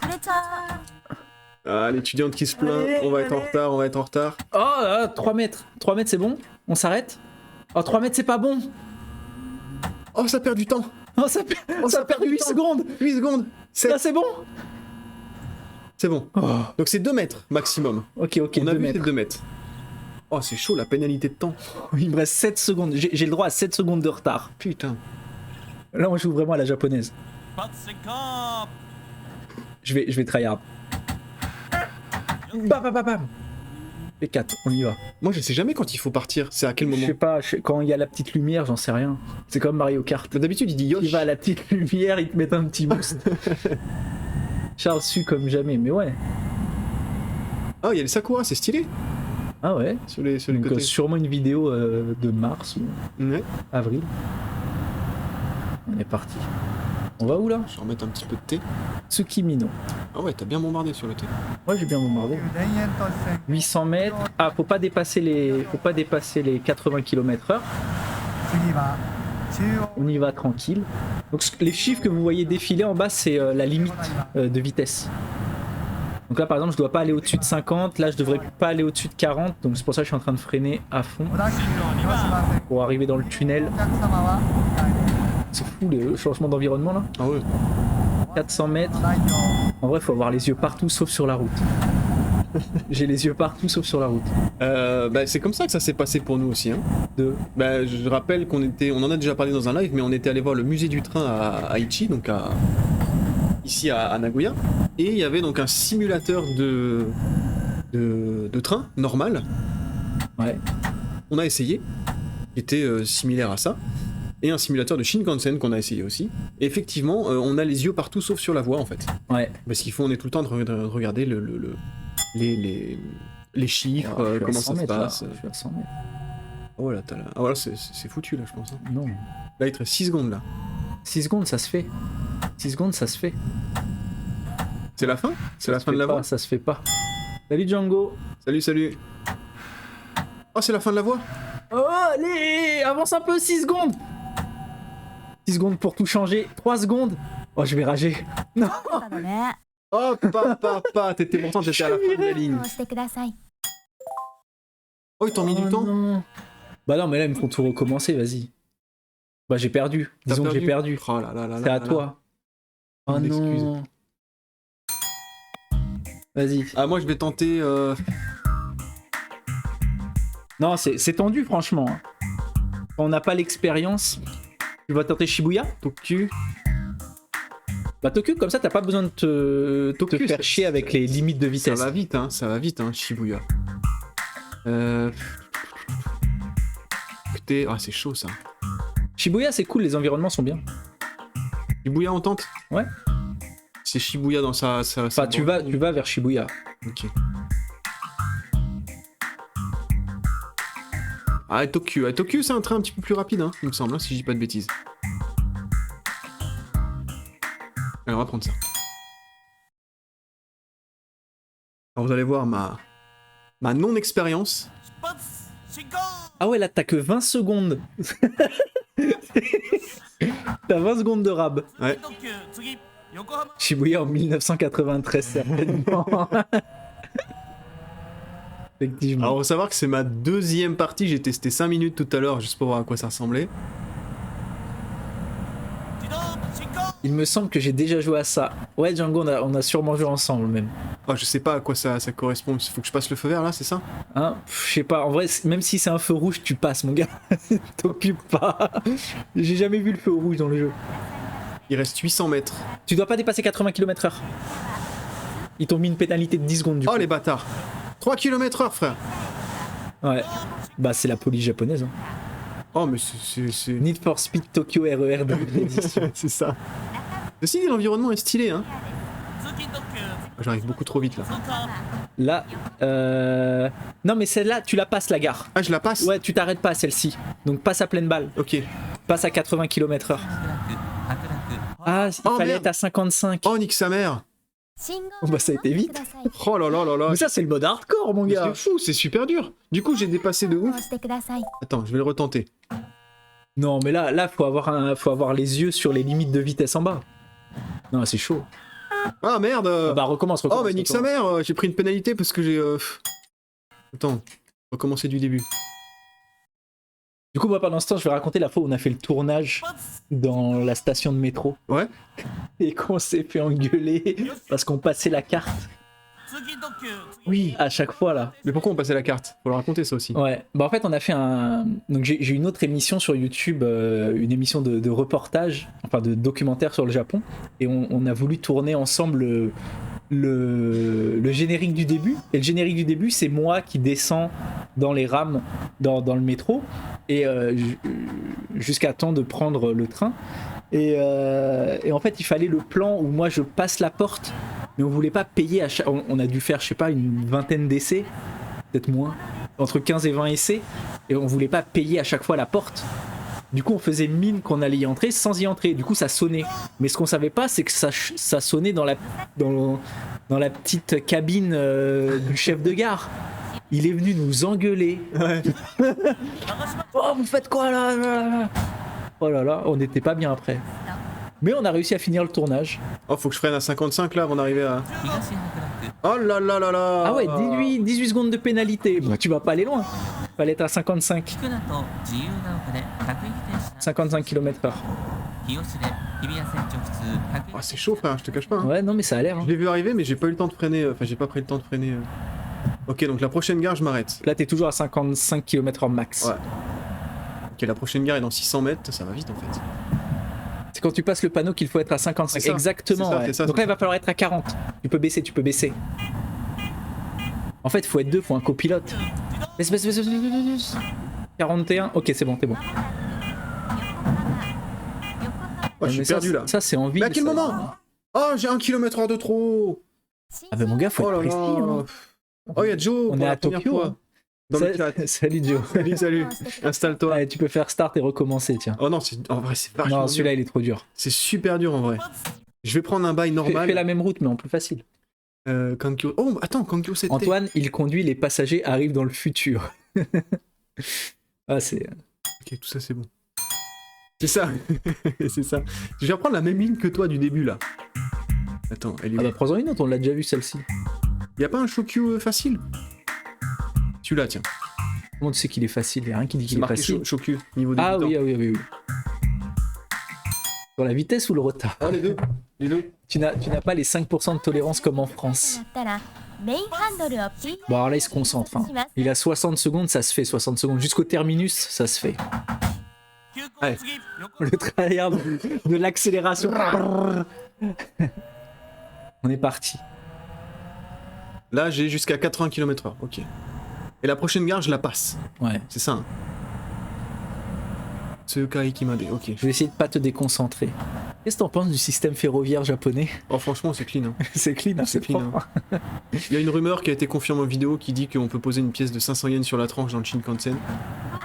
Ah, l'étudiante qui se plaint, on va être en retard, on va être en retard. Oh, 3 mètres. 3 mètres, c'est bon? On s'arrête? Oh, 3 mètres, c'est pas bon. Oh, ça perd du temps. Oh, ça perd 8 secondes. 8 secondes. Là, c'est bon? C'est bon. Oh. Donc c'est 2 mètres maximum. Ok, ok, On a 2 vu, c'est mètres. 2 mètres. Oh, c'est chaud, la pénalité de temps. Il me reste 7 secondes. J'ai le droit à 7 secondes de retard. Putain. Là, on joue vraiment à la japonaise. Patsekamp! Je vais tryhard. Bam, bam, bam, bam. P4, on y va. Moi, je sais jamais quand il faut partir. C'est à quel Je moment? sais pas, quand il y a la petite lumière, j'en sais rien. C'est comme Mario Kart. Mais d'habitude, il dit Yosh. Il va à la petite lumière, il te met un petit boost. Charles su comme jamais, mais ouais. Ah, il y a le Sakura, c'est stylé. Ah ouais. Sur les Donc côtés. sûrement une vidéo de mars ou Ouais. avril. On est parti. On va où là? Je vais remettre un petit peu de thé. Tsukimino. Ah ouais, t'as bien bombardé sur le thé. Ouais, j'ai bien bombardé. 800 mètres. Ah, faut pas dépasser les 80 km/h. On y va tranquille. Donc les chiffres que vous voyez défiler en bas, c'est la limite de vitesse. Donc là par exemple je dois pas aller au-dessus de 50, là je devrais pas aller au-dessus de 40, donc c'est pour ça que je suis en train de freiner à fond pour arriver dans le tunnel. C'est fou le changement d'environnement là. Ah ouais. 400 mètres. En vrai faut avoir les yeux partout sauf sur la route. J'ai les yeux partout sauf sur la route. Bah, c'est comme ça que ça s'est passé pour nous aussi. Hein. Bah, je rappelle on en a déjà parlé dans un live, mais on était allé voir le musée du train à Aichi, donc ici à Nagoya, et il y avait donc un simulateur de train normal. Ouais. On a essayé, qui était similaire à ça, et un simulateur de Shinkansen qu'on a essayé aussi. Et effectivement, on a les yeux partout sauf sur la voie en fait, Ouais. parce on est tout le temps de regarder les chiffres, Je suis à comment 100 ça se mètres, là. passe. Je suis à 100 mètres. Oh là, ah, voilà, c'est foutu là, je pense. Hein. Non. Là, il te reste 6 secondes là. 6 secondes ça se fait. 6 secondes ça se fait. C'est la fin? C'est la Ça fin se de fait la pas, voie? ça se fait pas. Salut Django. Salut, salut. Oh, c'est la fin de la voie? Oh, allez, avance un peu, 6 secondes. 6 secondes pour tout changer. 3 secondes. Oh, je vais rager. Non. そうだね。 Oh, papa, pourtant t'étais à la fin de la ligne. 押してください。 Oh, ils t'ont mis du temps. non. Bah non, mais là, ils me font tout recommencer, vas-y. Bah, j'ai perdu. T'as Disons que j'ai perdu. Oh là là là C'est là à là. toi. Oh Une excuse. non. Vas-y. Ah, moi je vais tenter. Non, c'est tendu, franchement. Quand on n'a pas l'expérience, tu vas tenter Shibuya Tokyo. Bah, Tokyo, comme ça, t'as pas besoin de te Tokyo, faire ça- chier avec les limites de vitesse. Ça va vite, Shibuya. Écoutez, ah, c'est chaud ça. Shibuya, c'est cool, les environnements sont bien. Shibuya, on tente. Ouais. C'est Shibuya dans sa. Enfin, tu vas vers Shibuya. Ok. Ah, Tokyo. Ah, Tokyo, c'est un train un petit peu plus rapide, hein, il me semble, hein, si je dis pas de bêtises. Alors, on va prendre ça. Alors, vous allez voir ma non-expérience. 出発進行 Ah ouais, là, t'as que 20 secondes. T'as 20 secondes de rab. Ouais. 特急次横浜 Shibuya en 1993, certainement. Effectivement. Alors, faut savoir que c'est ma deuxième partie. J'ai testé 5 minutes tout à l'heure juste pour voir à quoi ça ressemblait. 自動進行 Il me semble que j'ai déjà joué à ça. Ouais, Django, on a sûrement joué ensemble même. Oh, je sais pas à quoi ça correspond. Faut que je passe le feu vert là, c'est ça? Hein, je sais pas, en vrai, même si c'est un feu rouge, tu passes, mon gars. T'occupes pas. J'ai jamais vu le feu rouge dans le jeu. Il reste 800 mètres. Tu dois pas dépasser 80 km/h. Ils t'ont mis une pénalité de 10 secondes du Oh, coup. les bâtards! 3 km/h, frère! Ouais. Bah, c'est la police japonaise. Hein. Oh, mais c'est. Need for Speed Tokyo RER de l'édition. C'est ça. Ceci dit, l'environnement est stylé, hein. 通勤特急 J'arrive beaucoup trop vite là. 通過 Là, non, mais celle-là, tu la passes la gare. Ah, je la passe? Ouais, tu t'arrêtes pas à celle-ci. Donc passe à pleine balle. Ok. Passe à 80 km/h. 白楽 Ah, il Oh, fallait merde. être à 55. Oh, nique sa mère! 信号 Oh, bah, ça a été vite.ください。 Oh là là là là! Mais ça, c'est le mode hardcore, mon Mais gars. c'est fou, c'est super dur! Du coup, j'ai dépassé de ouf. 押してください。 Attends, je vais le retenter. Non, mais là, faut avoir les yeux sur les limites de vitesse en bas. Non, c'est chaud. Ah merde! Ah bah, recommence. Oh, mais nique sa mère! J'ai pris une pénalité parce que j'ai. Attends, recommencer du début. Du coup, moi, pendant ce temps, je vais raconter la fois où on a fait le tournage 出発 dans la station de métro. Ouais. Et qu'on s'est fait engueuler parce qu'on passait la carte. 通勤特急 Oui, à chaque fois, là. Mais pourquoi on passait la carte? Faut le raconter ça aussi. Ouais, bah en fait on a fait un... Donc j'ai une autre émission sur YouTube, une émission de reportage, enfin de documentaire sur le Japon, et on a voulu tourner ensemble le générique du début. Et le générique du début, c'est moi qui descends dans les rames, dans le métro, et jusqu'à temps de prendre le train. Et en fait il fallait le plan où moi je passe la porte, mais on voulait pas payer à chaque... On a dû faire, je sais pas, une vingtaine d'essais, peut-être moins, entre 15 et 20 essais, et on voulait pas payer à chaque fois la porte. Du coup, on faisait mine qu'on allait y entrer sans y entrer. Du coup, ça sonnait. Mais ce qu'on savait pas, c'est que ça sonnait dans la petite cabine du chef de gare. Il est venu nous engueuler. Ouais. Oh, vous faites quoi là? Oh là là, on n'était pas bien après. Mais on a réussi à finir le tournage. Oh, faut que je freine à 55 là avant d'arriver à. 東白楽 Oh là là là là! Ah ouais, 18 secondes de pénalité. Bah, tu vas pas aller loin. Fallait être à 55. 聞くなと自由が丘で各駅停車 55 km/h. 日吉で日比谷線直通各 Ah, c'est chaud, frère, je te cache pas. Hein. Ouais, non, mais ça a l'air. Hein. Je l'ai vu arriver, mais j'ai pas eu le temps de freiner. Enfin, j'ai pas pris le temps de freiner. Ok, donc la prochaine gare, je m'arrête. Là, t'es toujours à 55 km/h max. Ouais. Ok, la prochaine gare est dans 600 mètres, ça va vite en fait. C'est quand tu passes le panneau qu'il faut être à 55. C'est ça, Exactement. c'est ça, Ouais. c'est ça, Donc c'est là, il va falloir être à 40. Tu peux baisser. En fait, il faut être deux, il faut un copilote. Baisse. 41. Ok, c'est bon, t'es bon. Oh, je suis Mais ça, perdu là. Ça, c'est en ville. Mais à quel ça. moment? Oh, j'ai 1 km/h de trop! Ah, bah mon gars, faut Oh être là précis. là! Hein. Oh, il y a Joe! On pour est la à première Tokyo. fois. Hein. Dans le chat. Salut Joe. Salut, installe-toi. Ouais, tu peux faire start et recommencer, tiens. Oh non, en vrai, c'est vachement. Non, dur. celui-là, il est trop dur. C'est super dur en vrai. Je vais prendre un bail normal. Fais la même route, mais en plus facile. Kankyo. Oh, attends, Kankyo c'était. Antoine, il conduit, les passagers arrivent dans le futur. Ah, c'est... Ok, tout ça c'est bon. C'est ça. C'est ça. Je vais reprendre la même ligne que toi du début là. Attends, elle est où? Ah bah prends-en une autre, on l'a déjà vu celle-ci. Y a pas un Shokyu facile? Celui-là, tiens. Comment tu sais qu'il est facile? Y'a rien qui dit C'est qu'il est marqué facile. Shokyu, niveau débutant. Ah oui, ah oui, ah oui, oui. Sur la vitesse ou le retard? Ah, les deux. Les deux. Tu n'as pas les 5% de tolérance comme en France. なったらメインハンドルをピッ Bon alors là il se concentre. Hein. します Il a 60 secondes, ça se fait 60 secondes. Jusqu'au terminus, ça se fait. 急行 Ouais. 次横 Le tryhard de l'accélération. On est parti. Là, j'ai jusqu'à 80 km/h. Ok. Et la prochaine gare, je la passe. Ouais. C'est ça. Hein. Tsukai Kimade. Ok. Je vais essayer de pas te déconcentrer. Qu'est-ce que t'en penses du système ferroviaire japonais? Oh, franchement, c'est clean. Hein. C'est clean, hein, c'est clean, propre. Il y a une rumeur qui a été confirmée en vidéo qui dit qu'on peut poser une pièce de 500 yens sur la tranche dans le Shinkansen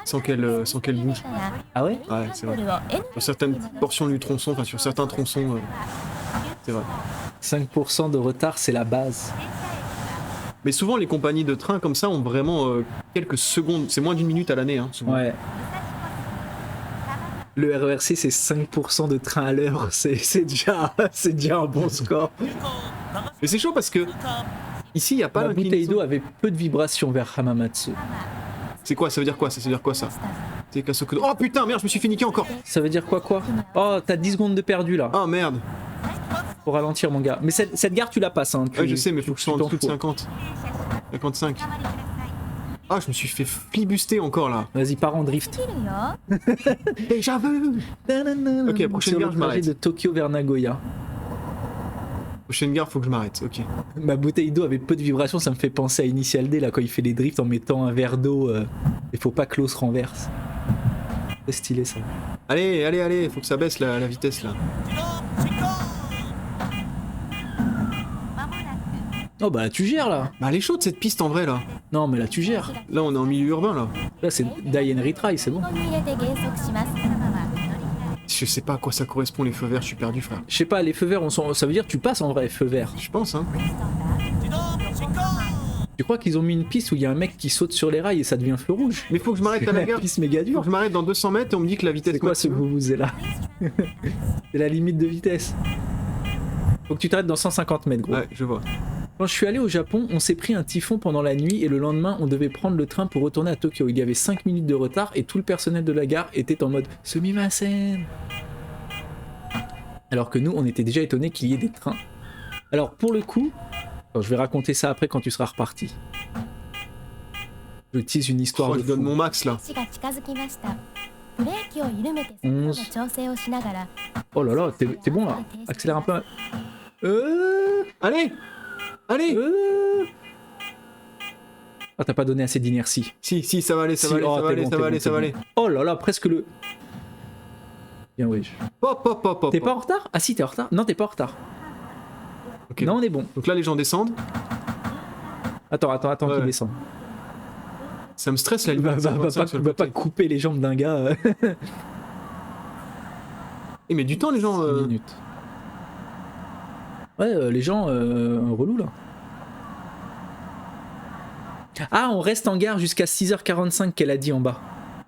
sans qu'elle bouge. たら Ah ouais? Ouais, c'est ハン vrai. ドルを N Sur certaines portions du tronçon, enfin sur certains tronçons, c'est vrai. 5% de retard, c'est la base. Mais souvent, les compagnies de train comme ça ont vraiment quelques secondes. C'est moins d'une minute à l'année, hein, souvent. Ouais. Le RERC, c'est 5% de train à l'heure. C'est déjà un bon score. 急行長 Mais c'est chaud parce que 島か ici, il n'y a pas La bouteille d'eau l'inclinaison. avait peu de vibrations vers Hamamatsu. C'est quoi? Ça veut dire quoi? Ça veut dire quoi ça? C'est Kasokudo. Oh putain, merde, je me suis fait niquer encore. Ça veut dire quoi? Oh, t'as 10 secondes de perdu là. Ah merde. Faut ralentir mon gars. Mais cette gare tu la passes hein. Ouais, je sais, mais faut que je sois en t'en dessous de fous. 50. 55. Ah, je me suis fait flibuster encore là. Vas-y, pars en drift. 切るよ Déjà vu. Ok, prochaine Sur gare, le je trajet m'arrête. de Tokyo vers Nagoya. Prochaine gare, faut que je m'arrête. Ok. Ma bouteille d'eau avait peu de vibrations, ça me fait penser à Initial D là quand il fait les drifts en mettant un verre d'eau. Il faut pas que l'eau se renverse. C'est stylé ça. Allez, allez, allez, faut que ça baisse la vitesse là. 自動進行 Oh bah là tu gères là. Bah, elle est chaude cette piste en vrai là. Non mais là tu gères. Là, on est en milieu urbain là. Là c'est die and retry, c'est bon. ここに入れて減速します Je sais pas à quoi ça correspond les feux verts, je suis perdu frère. Je sais pas, les feux verts, ça veut dire que tu passes en vrai, feu vert. Je pense hein. 自動進行 Tu crois qu'ils ont mis une piste où il y a un mec qui saute sur les rails et ça devient feu rouge? Mais faut que je m'arrête à la La gare. piste méga Faut dure. que je m'arrête dans 200 mètres et on me dit que la vitesse C'est quoi ce maximum- vous-vous-là? C'est la limite de vitesse. Faut que tu t'arrêtes dans 150 mètres gros. Ouais, je vois. Quand je suis allé au Japon, on s'est pris un typhon pendant la nuit et le lendemain, on devait prendre le train pour retourner à Tokyo. Il y avait 5 minutes de retard et tout le personnel de la gare était en mode sumimasen. Alors que nous, on était déjà étonnés qu'il y ait des trains. Alors pour le coup, je vais raconter ça après quand tu seras reparti. Je tease une histoire Oh, de je donne fou. mon max là. 足が近づきましたブレーキを緩めて速度の調整をしながら Oh là là, t'es bon là. Accélère un peu. Allez. Allez. Ah, t'as pas donné assez d'inertie. Si, ça va aller, ça Si, va aller, oh, ça va t'es aller, bon, ça t'es va aller, bon, ça va t'es aller. bon. Oh là là, presque le... Bien oui. Hop, hop, hop, hop. T'es pas en retard? Ah si, t'es en retard. Non, t'es pas en retard. Ok. Non, on est bon. Donc là, les gens descendent. Attends Ouais. qu'il descende. Ça me stresse la Il va, limite. va- va 55 pas, sur le va pas côté. couper les jambes d'un gars. Eh, mais du temps, les gens. 6 minutes. Ouais, les gens relous là. Ah, on reste en gare jusqu'à 6h45 qu'elle a dit en bas.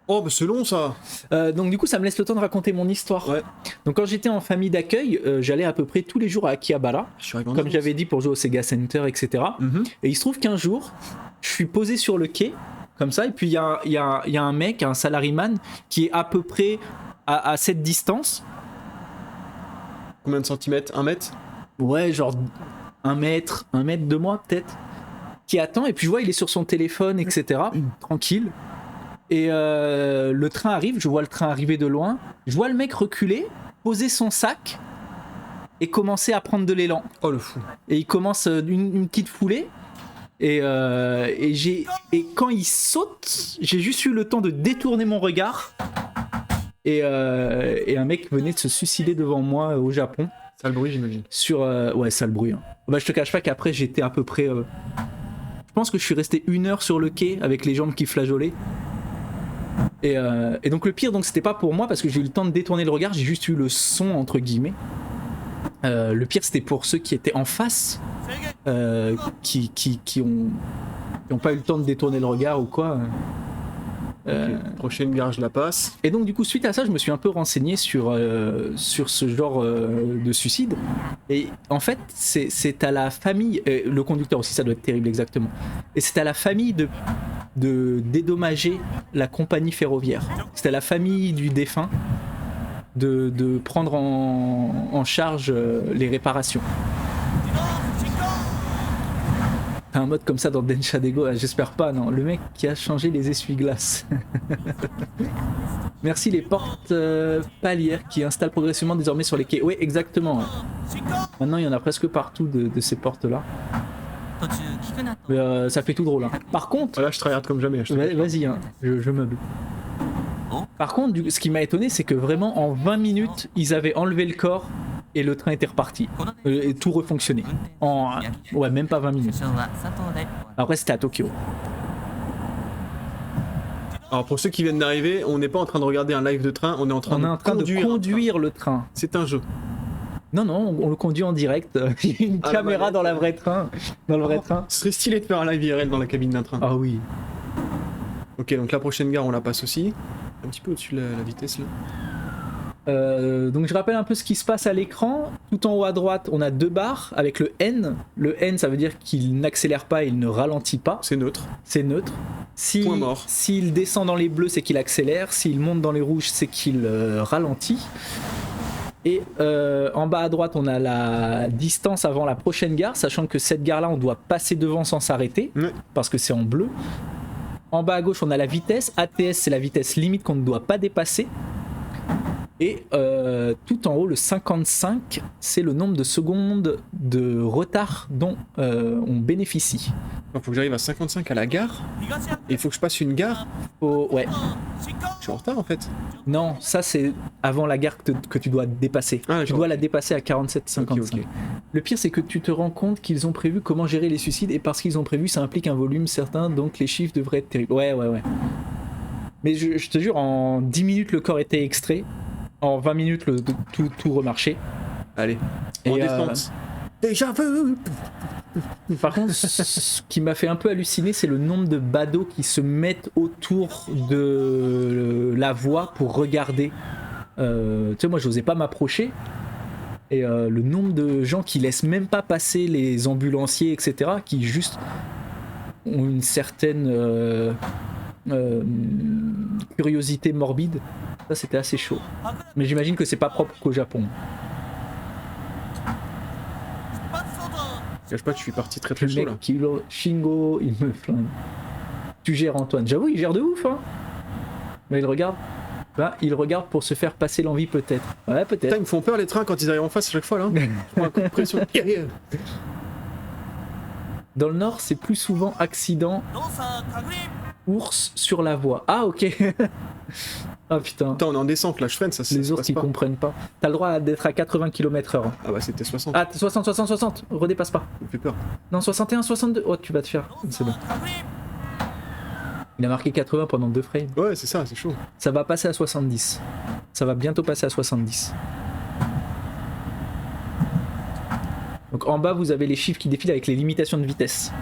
Oh, bah c'est long ça. Donc du coup, ça me laisse le temps de raconter mon histoire. Ouais. Donc quand j'étais en famille d'accueil, j'allais à peu près tous les jours à Akihabara, Je suis arrivé en comme avance. j'avais dit pour jouer au Sega Center, etc. Mhm. Et il se trouve qu'un jour, je suis posé sur le quai, comme ça, et puis il y a un mec, un salaryman, qui est à peu près à cette distance. Combien de centimètres? 1 mètre? Ouais, genre 1 mètre de moi peut-être, qui attend, et puis je vois il est sur son téléphone, etc. Tranquille. Et le train arrive, je vois le train arriver de loin, je vois le mec reculer, poser son sac et commencer à prendre de l'élan. Oh le fou. Et il commence une petite foulée. Et quand il saute, j'ai juste eu le temps de détourner mon regard. Et un mec venait de se suicider devant moi au Japon. Ça a le bruit, j'imagine. Sur ouais, ça le bruit. Hein. Bah, je te cache pas qu'après j'étais à peu près. Je pense que je suis resté 1 heure sur le quai avec les jambes qui flageolaient. Et donc le pire, donc c'était pas pour moi parce que j'ai eu le temps de détourner le regard. J'ai juste eu le son entre guillemets. Le pire c'était pour ceux qui étaient en face, qui ont pas eu le temps de détourner le regard ou quoi. Prochaine gare, je la passe. Et donc du coup suite à ça je me suis un peu renseigné sur ce genre de suicide et en fait c'est à la famille, le conducteur aussi ça doit être terrible exactement, et c'est à la famille de dédommager la compagnie ferroviaire, c'est à la famille du défunt de prendre en charge les réparations. Un mode comme ça dans Densha Dego, j'espère pas, non. Le mec qui a changé les essuie-glaces. Merci les portes palières qui installent progressivement désormais sur les quais. Oui, exactement. Maintenant, il y en a presque partout de ces portes-là. Mais ça fait tout drôle. Hein. Par contre... Voilà, je tryhard comme jamais. Vas-y, hein, je meuble. Par contre, ce qui m'a étonné, c'est que vraiment, en 20 minutes, ils avaient enlevé le corps et le train était reparti. Et tout refonctionnait. Ouais, même pas 20 minutes. Après, c'était à Tokyo. Alors pour ceux qui viennent d'arriver, on n'est pas en train de regarder un live de train, on est en train de conduire le train. C'est un jeu. Non, on le conduit en direct. Il y a une caméra dans le vrai train. Ce serait stylé de faire un live IRL dans la cabine d'un train. Ah oui. Ok, donc la prochaine gare, on la passe aussi. Un petit peu au-dessus de la vitesse là. Donc je rappelle un peu ce qui se passe à l'écran. Tout en haut à droite, on a 2 barres avec le N. Le N, ça veut dire qu'il n'accélère pas, il ne ralentit pas. C'est neutre. C'est neutre. Point mort. S'il descend dans les bleus, c'est qu'il accélère. S'il monte dans les rouges, c'est qu'il ralentit. Et en bas à droite, on a la distance avant la prochaine gare, sachant que cette gare-là, on doit passer devant sans s'arrêter, parce que c'est en bleu. En bas à gauche, on a la vitesse. ATS, c'est la vitesse limite qu'on ne doit pas dépasser. Et tout en haut, le 55, c'est le nombre de secondes de retard dont on bénéficie. Il faut que j'arrive à 55 à la gare. Et il faut que je passe une gare. Ouais. Je suis en retard en fait. Non, ça c'est avant la gare que tu dois dépasser. Ah, tu dois la dépasser à 47,55. Okay. Le pire, c'est que tu te rends compte qu'ils ont prévu comment gérer les suicides, et parce qu'ils ont prévu, ça implique un volume certain, donc les chiffres devraient être terribles. Ouais. Mais je te jure, en 10 minutes, le corps était extrait. En 20 minutes, tout remarchait. Allez, en descente. Déjà vu. Par contre, ce qui m'a fait un peu halluciner, c'est le nombre de badauds qui se mettent autour de la voie pour regarder. Tu sais, moi, j'osais pas m'approcher. Et le nombre de gens qui laissent même pas passer les ambulanciers, etc., qui juste ont une certaine curiosité morbide. Ça, c'était assez chaud. Mais j'imagine que c'est pas propre qu'au Japon. Je cache pas que je suis parti très chaud là. Shingo, il me flingue. Tu gères Antoine. J'avoue, il gère de ouf, hein. Mais il regarde. Bah, il regarde pour se faire passer l'envie, peut-être. Ouais, peut-être. Putain, ils me font peur les trains quand ils arrivent en face à chaque fois là. Je prends un coup de pression. Dans le nord, c'est plus souvent accident. Ours sur la voie. Ah, ok. Ah putain. Putain, on est en descente là, je freine, ça se Les ours qui comprennent pas. T'as le droit d'être à 80 km/h. Ah bah c'était 60. Ah, 60. Redépasse pas. Ça me fait peur. Non, 61, 62. Oh, tu vas te faire. C'est bon. Il a marqué 80 pendant 2 frames. Ouais, c'est ça, c'est chaud. Ça va passer à 70. Ça va bientôt passer à 70. Donc en bas, vous avez les chiffres qui défilent avec les limitations de vitesse.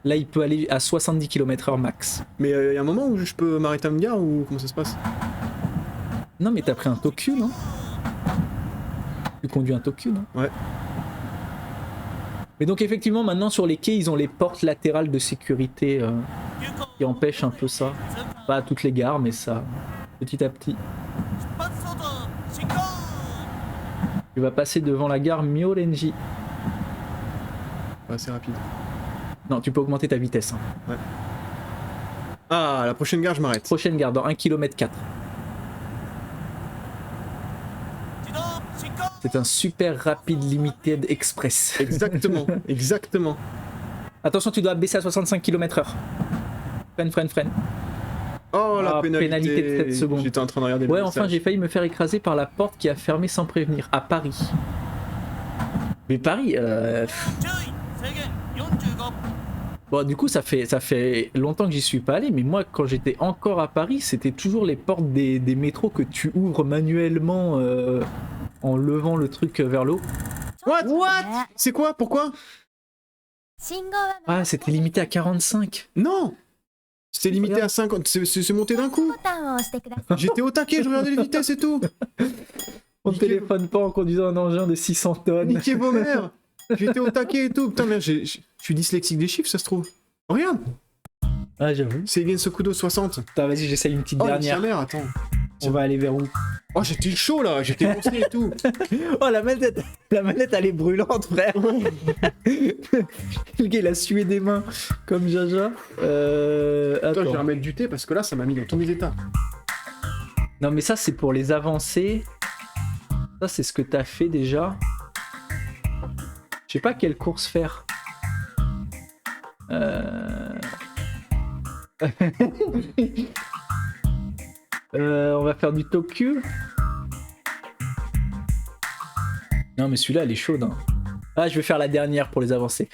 Là, il peut aller à 70 km/h max. Mais il y a un moment où je peux m'arrêter à me gare ou comment ça se passe? Non, mais t'as pris un Tokyo, non? Tu conduis un Tokyo, non? Ouais. Mais donc effectivement, maintenant sur les quais, ils ont les portes latérales de sécurité qui empêchent un peu ça. Pas à toutes les gares, mais ça, petit à petit. Tu vas passer devant la gare Myorenji. Ouais, c'est rapide. Non, tu peux augmenter ta vitesse. Hein. Ouais. Ah, la prochaine gare, je m'arrête. Prochaine gare, dans 1 km 4. C'est un super rapide limited express. Exactement, exactement. Attention, tu dois baisser à 65 km/h. Freine. Oh, la pénalité de 7 secondes. J'étais en train de regarder Ouais, le enfin, message. j'ai failli me faire écraser par la porte qui a fermé sans prévenir, à Paris. Mais Paris, bon, du coup, ça fait longtemps que j'y suis pas allé, mais moi, quand j'étais encore à Paris, c'était toujours les portes des métros que tu ouvres manuellement en levant le truc vers l'eau. What? C'est quoi? Pourquoi? Ah, c'était limité à 45. Non! C'était limité à 50. C'est monté d'un coup. ボタンを押してください。 J'étais au taquet, je regardais les vitesses et tout. On Niquez- téléphone pas en conduisant un engin de 600 tonnes. Niquez vos mères. J'étais au taquet et tout. Putain, merde, je suis dyslexique des chiffres, ça se trouve. Regarde, Ah, j'avoue. c'est Egen Sokudo 60. Putain, vas-y, j'essaye une petite Oh, sa dernière. mère, attends. On va aller vers où? Oh, j'étais chaud là, j'étais lancé et tout. Oh, la manette, elle est brûlante, frère. Le gars, il a sué des mains comme Jaja. Attends, je vais Attends. remettre du thé parce que là, ça m'a mis dans tous mes états. Non, mais ça, c'est pour les avancées. Ça, c'est ce que t'as fait déjà. Je sais pas quelle course faire. On va faire du Tokyo. Non, mais celui-là, elle est chaude. Hein. Ah, je vais faire la dernière pour les avancées.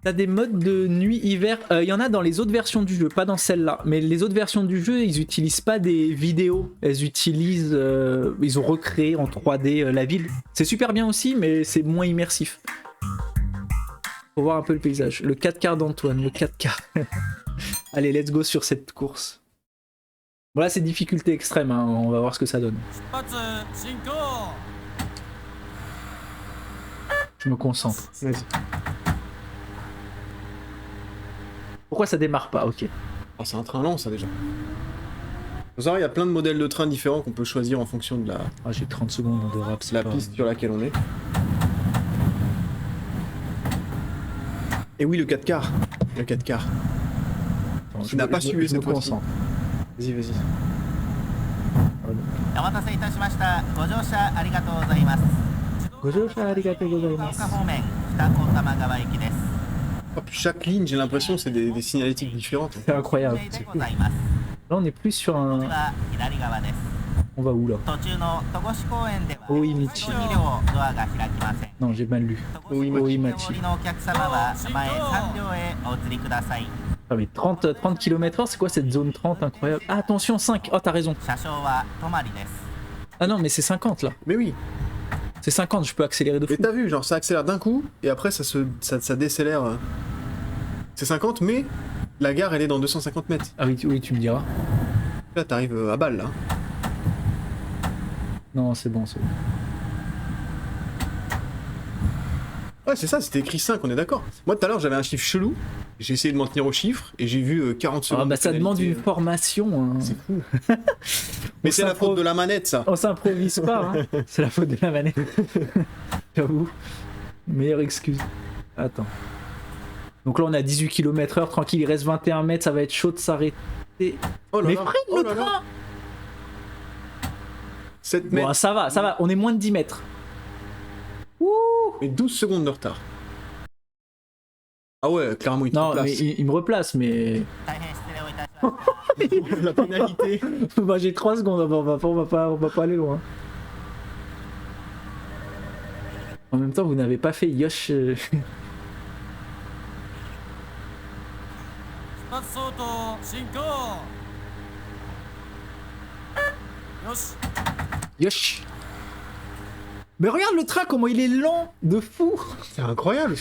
T'as des modes de nuit-hiver. Il y en a dans les autres versions du jeu, pas dans celle-là. Mais les autres versions du jeu, ils utilisent pas des vidéos. Elles utilisent. Ils ont recréé en 3D la ville. C'est super bien aussi, mais c'est moins immersif. Faut voir un peu le paysage. Le 4x d'Antoine, le 4x. Allez, let's go sur cette course. Voilà, c'est difficulté extrême. Hein. On va voir ce que ça donne. 出発進行 Je me concentre. Vas-y. Pourquoi ça démarre pas? Ok. Oh, c'est un train lent, ça déjà. Faut savoir, il y a plein de modèles de trains différents qu'on peut choisir en fonction de Ah, j'ai 30 secondes de rap. c'est la pas- piste sur laquelle on est. Et oui, le 4 quarts. Le 4 quarts. Attends, Il n'a pas suivi je me cette fois-ci. concentre. Vas-y, vas-y. お待たせいたしましたご乗車ありがとうございますご乗車ありがとうございます。岡方面二子玉川行きです Hop, chaque ligne, j'ai l'impression, c'est des signalétiques différentes. C'est incroyable. でございます Là, on est plus sur un. では左側です On va où là? 途中の戸越公園では大井道2両ドアが開きません Non, j'ai mal lu. 大井町戸越お降りのお客様は前3両へお移りください Ah, mais 30 km/h, c'est quoi cette zone 30 incroyable? Ah, attention, 5. Oh, t'as raison. 車掌は泊まりです Ah non, mais c'est 50 là. Mais oui, C'est 50, je peux accélérer de fou. mais t'as vu, genre ça accélère d'un coup, et après ça décélère. C'est 50, mais la gare elle est dans 250 mètres. Ah oui, oui, tu me diras. Là t'arrives à balle là. Non, c'est bon, c'est bon. Ouais, c'est ça, c'était écrit 5, on est d'accord. Moi tout à l'heure j'avais un chiffre chelou, j'ai essayé de m'en tenir au chiffre, et j'ai vu 40 secondes. Ah, bah de ça demande pénalité. une formation. Hein. C'est fou. Mais c'est la faute de la manette ça. On s'improvise pas, hein. C'est la faute de la manette. J'avoue. Meilleure excuse. Attends. Donc là, on a 18 km/h, tranquille, il reste 21 mètres, ça va être chaud de s'arrêter. Oh là Mais là, freine oh le là là. train 7 mètres, Bon, ça va, on est moins de 10 mètres. mais 12 secondes de retard. Ah ouais, clairement il te Non, replace. mais il me replace, mais. 大変失礼をいたしました La pénalité. Bah, j'ai 3 secondes, on va pas aller loin. En même temps, vous n'avez pas fait Yosh. 出発相当進行よし Yosh. Mais regarde le train, comment il est lent de fou. C'est incroyable.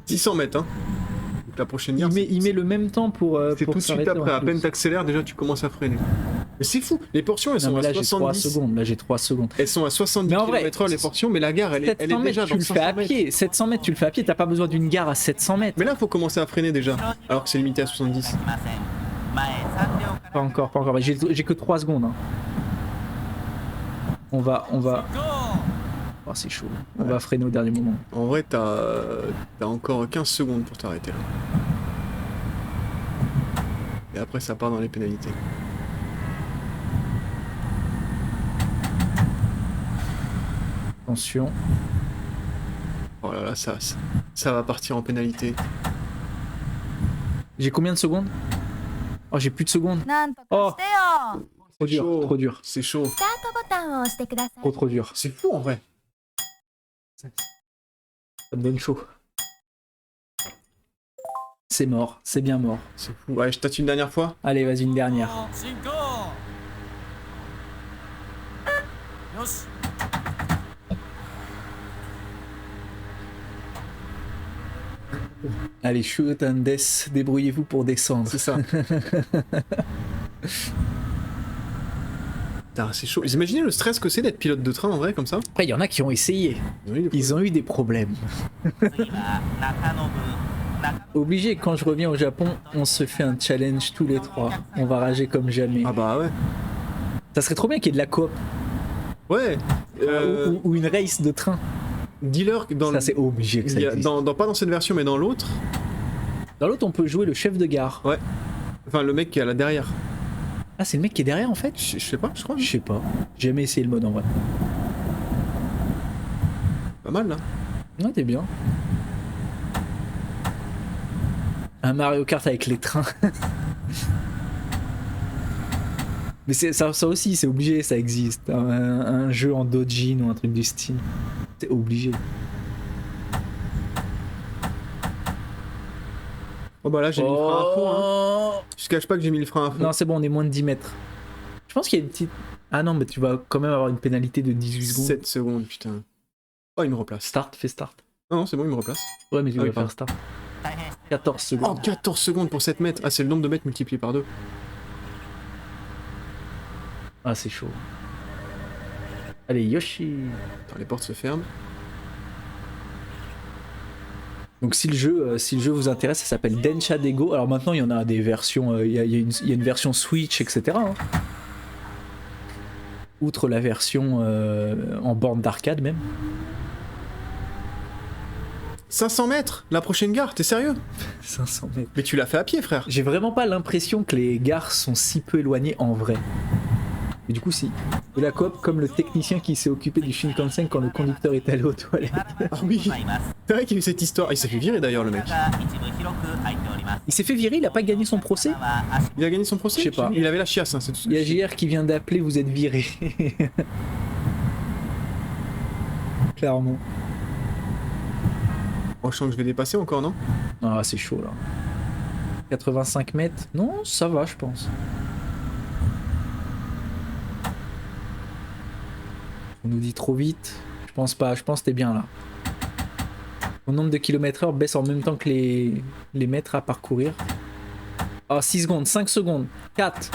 600 mètres, hein. Donc la prochaine gare, Il met le même temps pour. c'est pour tout de suite s'arrêter, après. en À plus. peine t'accélères, déjà tu commences à freiner. Mais c'est fou. Les portions, elles Non, sont mais à là, j'ai 3 70. secondes. Là, j'ai 3 secondes. Elles sont à 70 Mais en vrai, km/h les portions, mais la gare, elle est 700 déjà mètres, tu dans le fais 500 à mètres. pied. 700 mètres, tu le fais à pied. T'as pas besoin d'une gare à 700 mètres. Mais là, faut commencer à freiner déjà. Alors que c'est limité à 70. 来ません前3両から Pas encore, pas encore. Mais j'ai que 3 secondes. Hein. On va. 進行 Oh, c'est chaud. On va freiner au dernier moment. En vrai, t'as encore 15 secondes pour t'arrêter là. Et après, ça part dans les pénalités. Attention. Oh là là, ça va partir en pénalité. J'ai combien de secondes? Oh, j'ai plus de secondes. なんとあかしてよ。 Trop dur, chaud. trop dur. C'est chaud. スタートボタンを押してください。 Trop dur. C'est fou en vrai. Ça me donne chaud. C'est mort, c'est bien mort. C'est fou. Ouais, je tâte une dernière fois. Allez, vas-y, une dernière. 進行よし Oh Allez, shoot and death, débrouillez-vous pour descendre. C'est ça. Putain, c'est chaud. Vous imaginez le stress que c'est d'être pilote de train en vrai comme ça? Après, il y en a qui ont essayé. Ils ont eu des problèmes. Obligé, quand je reviens au Japon, on se fait un challenge tous les trois. On va rager comme jamais. Ah bah ouais. Ça serait trop bien qu'il y ait de la coop. Ouais. Ou une race de train. Dis-leur que dans Ça, c'est obligé que ça il y a- existe. pas dans cette version mais dans l'autre. Dans l'autre, on peut jouer le chef de gare. Ouais. Enfin le mec qui est là derrière. Ah, c'est le mec qui est derrière en fait? Je sais pas, je crois. Je sais pas. J'ai jamais essayé le mode en vrai. Pas mal là. Ouais, t'es bien. Un Mario Kart avec les trains. Mais ça aussi, c'est obligé, ça existe. Un jeu en Dojin ou un truc du style. C'est obligé. Oh bah là j'ai mis le frein à fond. Hein. Je te cache pas que j'ai mis le frein à fond. Non, c'est bon, on est moins de 10 mètres. Je pense qu'il y a une petite... Ah non, mais tu vas quand même avoir une pénalité de 18 secondes. 7 secondes, putain. Oh, il me replace. Start, fais start. Non, c'est bon, il me replace. Ouais, mais tu Ah vas oui, faire start. 14 Oh, secondes. 14 secondes pour 7 mètres. Ah, c'est le nombre de mètres multiplié par 2. Ah, c'est chaud. Allez, Yoshi. Attends, les portes se ferment. Donc si le jeu vous intéresse, ça s'appelle Densha Dego. Alors maintenant, il y en a des versions, il y a une version Switch, etc. hein. Outre la version en borne d'arcade même. 500 mètres, la prochaine gare, t'es sérieux? 500 mètres. Mais tu l'as fait à pied, frère. J'ai vraiment pas l'impression que les gares sont si peu éloignées en vrai. Et du coup, si. De la coop, comme le technicien qui s'est occupé du Shinkansen quand le conducteur est allé aux toilettes. Ah oui, c'est vrai qu'il y a eu cette histoire. Il s'est fait virer d'ailleurs, le mec. Il s'est fait virer, il a pas gagné son procès. Il a gagné son procès? Je sais pas. Il avait la chiasse, hein, c'est tout ce que Il y a je sais. JR qui vient d'appeler, vous êtes viré. Clairement. Oh, je sens que je vais dépasser encore, non? Ah, c'est chaud là. 85 mètres. Non, ça va, je pense. On nous dit trop vite. Je pense pas, je pense que t'es bien là. Mon nombre de kilomètres/heure baisse en même temps que les mètres à parcourir. Ah, 6 secondes, 5 secondes, 4,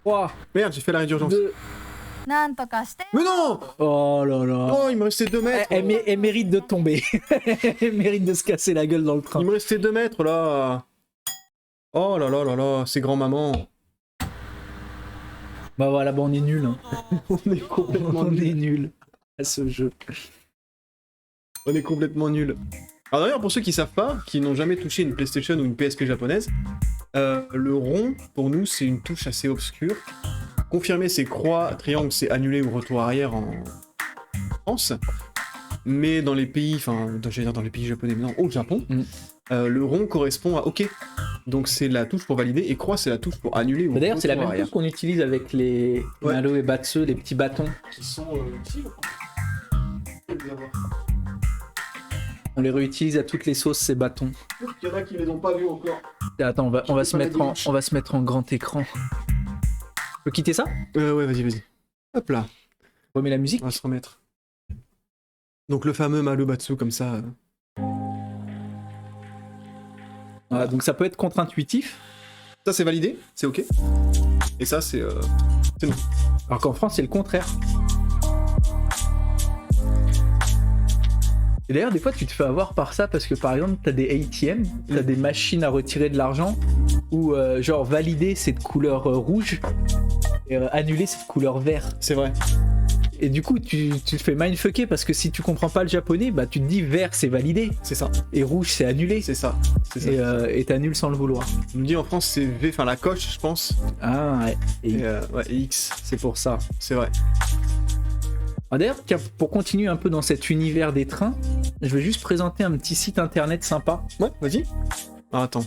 3, Merde, j'ai fait l'arrêt d'urgence. 2. なんとかして Mais non! Oh là là. Oh, il me restait 2 mètres. Elle mérite de tomber. Elle mérite de se casser la gueule dans le train. Il me restait 2 mètres là. Oh là là là là, c'est grand-maman. Bah voilà, bah on est nul. Hein. On est complètement On est nul. nul à ce jeu. On est complètement nul. Alors d'ailleurs, pour ceux qui savent pas, qui n'ont jamais touché une PlayStation ou une PSP japonaise, le rond, pour nous, c'est une touche assez obscure. Confirmer, c'est croix, triangle, c'est annulé ou retour arrière en France. Mais dans les pays, enfin, j'allais dire dans les pays japonais, mais non, au Japon, le rond correspond à OK. Donc c'est la touche pour valider, et croix, c'est la touche pour annuler ou D'ailleurs, c'est la retour même arrière. chose qu'on utilise avec les Ouais. Malo et Batsu, les petits bâtons. Qui sont utiles. On les réutilise à toutes les sauces, ces bâtons. Il y en a qui les ont pas vus encore. Et attends, on va se mettre en grand écran. Je peux quitter ça? Ouais, vas-y. Hop là, Remets la musique. on va se remettre. Donc le fameux Malobatsu comme ça. Voilà, donc ça peut être contre-intuitif. Ça c'est validé, c'est OK. Et ça c'est non. Alors qu'en France, c'est le contraire. Et d'ailleurs, des fois, tu te fais avoir par ça parce que, par exemple, t'as des ATM, t'as des machines à retirer de l'argent où, genre, valider, c'est de couleur rouge et annuler, c'est de couleur vert. C'est vrai. Et du coup, tu te fais mindfucker parce que si tu comprends pas le japonais, bah, tu te dis vert, c'est validé C'est ça. et rouge, c'est annulé. C'est ça. C'est ça. Et t'annules sans le vouloir. Je me dis en France c'est V, enfin la coche je pense. Ah, ouais. Et ouais, et X, C'est pour ça. c'est vrai. Ah, d'ailleurs, tiens, pour continuer un peu dans cet univers des trains, je vais juste présenter un petit site internet sympa. Ouais, vas-y. Ah, attends.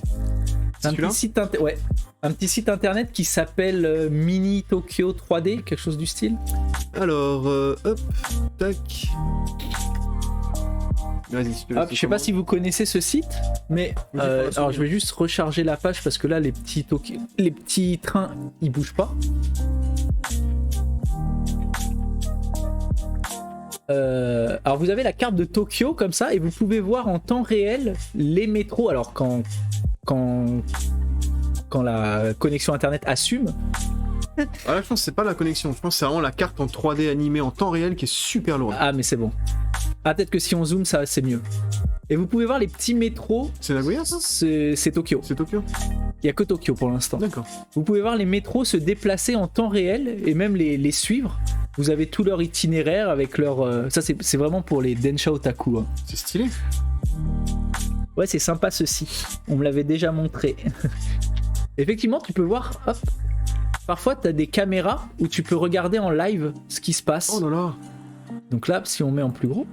Un Celui-là petit site ouais. Un petit site internet qui s'appelle Mini Tokyo 3D, quelque chose du style. Alors, hop, tac. Vas-y, si tu veux, Hop, je sais pas si vous connaissez ce site, mais Vas-y, faut la alors je vais juste recharger la page parce que là les petits trains ils bougent pas. Alors vous avez la carte de Tokyo comme ça et vous pouvez voir en temps réel les métros. Alors quand la connexion internet assume. Ah là, je pense que c'est pas la connexion. Je pense que c'est vraiment la carte en 3D animée en temps réel qui est super lourde. Ah mais c'est bon. Ah peut-être que si on zoome ça c'est mieux. Et vous pouvez voir les petits métros. C'est Nagoya ça? C'est Tokyo. C'est Tokyo? Il y a que Tokyo pour l'instant. D'accord. Vous pouvez voir les métros se déplacer en temps réel et même les suivre. Vous avez tout leur itinéraire avec leur... Ça c'est vraiment pour les Densha Otaku. Hein. C'est stylé. Ouais c'est sympa ceci. On me l'avait déjà montré. Effectivement tu peux voir... Hop. Parfois tu as des caméras où tu peux regarder en live ce qui se passe. Oh là là. Donc là si on met en plus gros...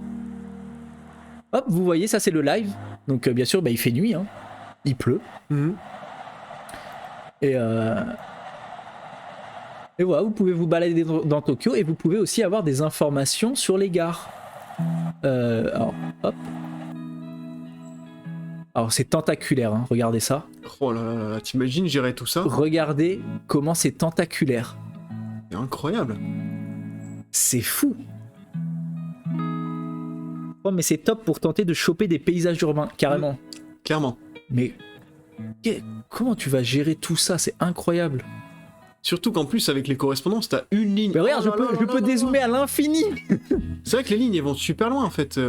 Hop vous voyez ça c'est le live. Donc bien sûr bah, il fait nuit. Hein. Il pleut. Et voilà, vous pouvez vous balader dans Tokyo et vous pouvez aussi avoir des informations sur les gares. Alors, hop. Alors c'est tentaculaire, hein, regardez ça. Oh là là là, t'imagines gérer tout ça? Regardez comment c'est tentaculaire. C'est incroyable. C'est fou. Oh mais c'est top pour tenter de choper des paysages urbains, carrément. Clairement. Mais comment tu vas gérer tout ça? C'est incroyable. Surtout qu'en plus avec les correspondances t'as une ligne. Mais regarde, je peux dézoomer à l'infini. C'est vrai que les lignes elles vont super loin en fait.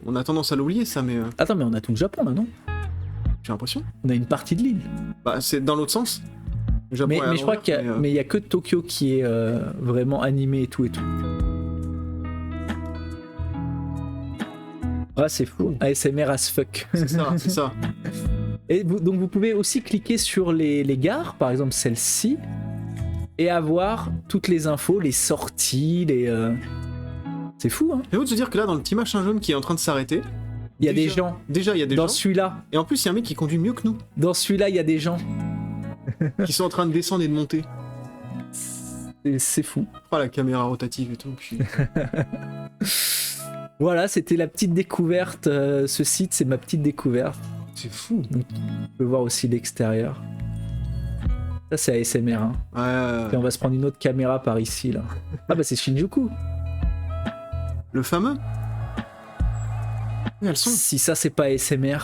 On a tendance à l'oublier ça mais... Attends mais on a tout le Japon là non? J'ai l'impression. On a une partie de l'île. Bah c'est dans l'autre sens. Le Japon Mais je crois qu'il y a que Tokyo qui est vraiment animé et tout et tout. Ah c'est fou. ASMR as fuck. C'est ça, c'est ça. Et donc vous pouvez aussi cliquer sur les gares, par exemple celle-ci, et avoir toutes les infos, les sorties, C'est fou, hein. Et vous de se dire que là, dans le petit machin jaune qui est en train de s'arrêter, il y a des gens. Déjà, il y a des dans gens. Celui-là. Et en plus, il y a un mec qui conduit mieux que nous. Dans celui-là, il y a des gens. Qui sont en train de descendre et de monter. C'est fou. Oh, la caméra rotative et tout. Puis... Voilà, c'était la petite découverte. Ce site, c'est ma petite découverte. C'est fou. Donc, on peut voir aussi l'extérieur. Ça, c'est ASMR. Hein. Ouais. Et on va se prendre une autre caméra par ici, là. Ah, bah, c'est Shinjuku. Le fameux. Oui, elles sont. Si ça, c'est pas ASMR.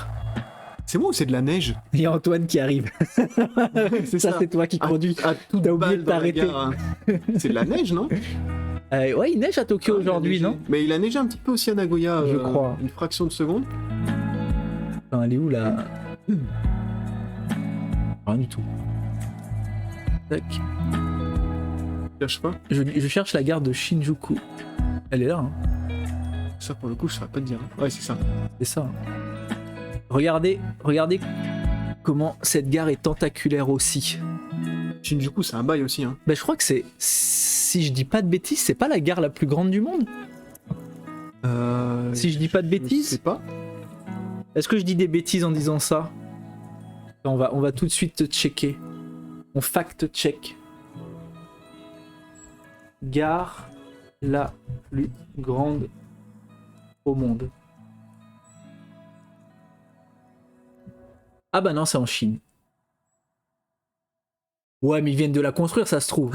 C'est moi ou c'est de la neige? Il y a Antoine qui arrive. C'est ça, c'est toi qui conduis. T'as oublié de t'arrêter. Hein. C'est de la neige, non? Ouais, il neige à Tokyo aujourd'hui, non? Mais il a neigé un petit peu aussi à Nagoya. Je crois. Une fraction de seconde. Enfin, elle est où là? Rien du tout. Tac. Cherche pas. Je cherche la gare de Shinjuku. Elle est là, hein. Ça pour le coup, je saurais pas te dire. Ouais, c'est ça. C'est ça. Regardez comment cette gare est tentaculaire aussi. Shinjuku, c'est un bail aussi, hein. Bah, je crois que c'est, si je dis pas de bêtises, c'est pas la gare la plus grande du monde. Si je dis pas de bêtises. Je sais pas. Est-ce que je dis des bêtises en disant ça? On va tout de suite checker. On fact-check. Gare la plus grande au monde. Ah bah non, c'est en Chine. Ouais, mais ils viennent de la construire, ça se trouve.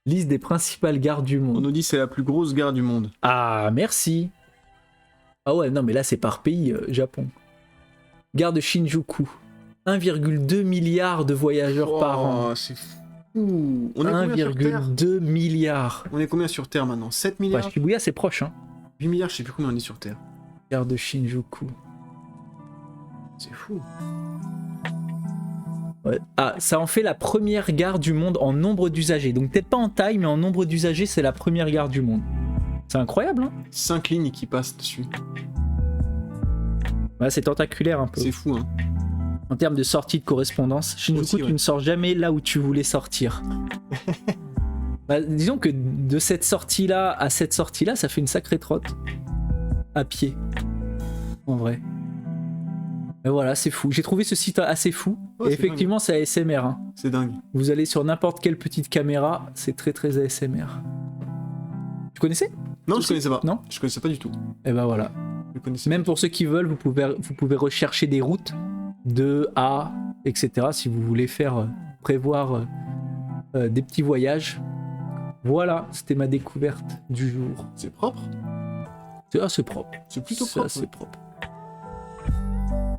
Liste des principales gares du On monde. nous dit c'est la plus grosse gare du monde. Ah, merci. Ah ouais, non, mais là, c'est par pays, Japon. Gare de Shinjuku. 1,2 milliard de voyageurs par an. C'est fou. On est combien sur Terre? 1,2 milliard. On est combien sur Terre maintenant? 7 Ouais, milliards? Shibuya, c'est proche, hein. 8 milliards, je sais plus combien on est sur Terre. Gare de Shinjuku. C'est fou. Ouais. Ah, ça en fait la première gare du monde en nombre d'usagers. Donc peut-être pas en taille, mais en nombre d'usagers, c'est la première gare du monde. C'est incroyable, hein. 5 lignes qui passent dessus. Ouais, c'est tentaculaire un peu. C'est fou, hein. En termes de sortie de correspondance, Shinjuku, Aussi, ouais. tu ne sors jamais là où tu voulais sortir. Bah, disons que de cette sortie-là à cette sortie-là, ça fait une sacrée trotte. À pied. En vrai. Mais voilà, c'est fou. J'ai trouvé ce site assez fou. Oh, et c'est effectivement, c'est ASMR. Hein. C'est dingue. Vous allez sur n'importe quelle petite caméra, c'est très très ASMR. Tu connaissais? Non, je connaissais pas. Non? Je connaissais pas du tout. Et ben voilà. Je connaissais Même pour ceux qui veulent, vous pouvez rechercher des routes de A, etc. Si vous voulez faire prévoir des petits voyages. Voilà, c'était ma découverte du jour. C'est propre. C'est propre. C'est plutôt C'est propre. assez propre.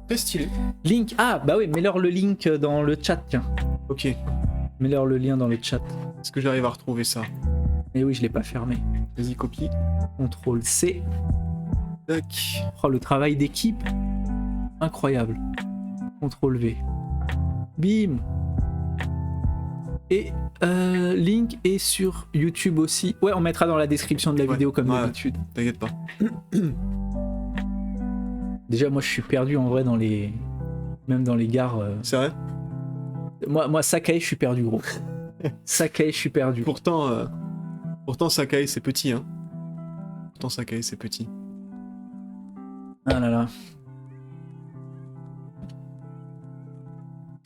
Très stylé. Link, ah bah oui, mets-leur le link dans le chat, tiens. Ok. Mets-leur le lien dans le chat. Est-ce que j'arrive à retrouver ça? Et oui, je l'ai pas fermé. Vas-y, copie. CTRL C. Tac. Oh, le travail d'équipe. Incroyable. CTRL V. Bim. Et link est sur YouTube aussi. Ouais, on mettra dans la description de la Ouais, vidéo comme ouais. d'habitude. T'inquiète pas. Déjà, moi, je suis perdu en vrai dans les... Même dans les gares. C'est vrai? Moi, Sakae, je suis perdu, gros. Sakae, je suis perdu. Pourtant, Sakae, c'est petit, hein. Pourtant, Sakae, c'est petit. Ah là là.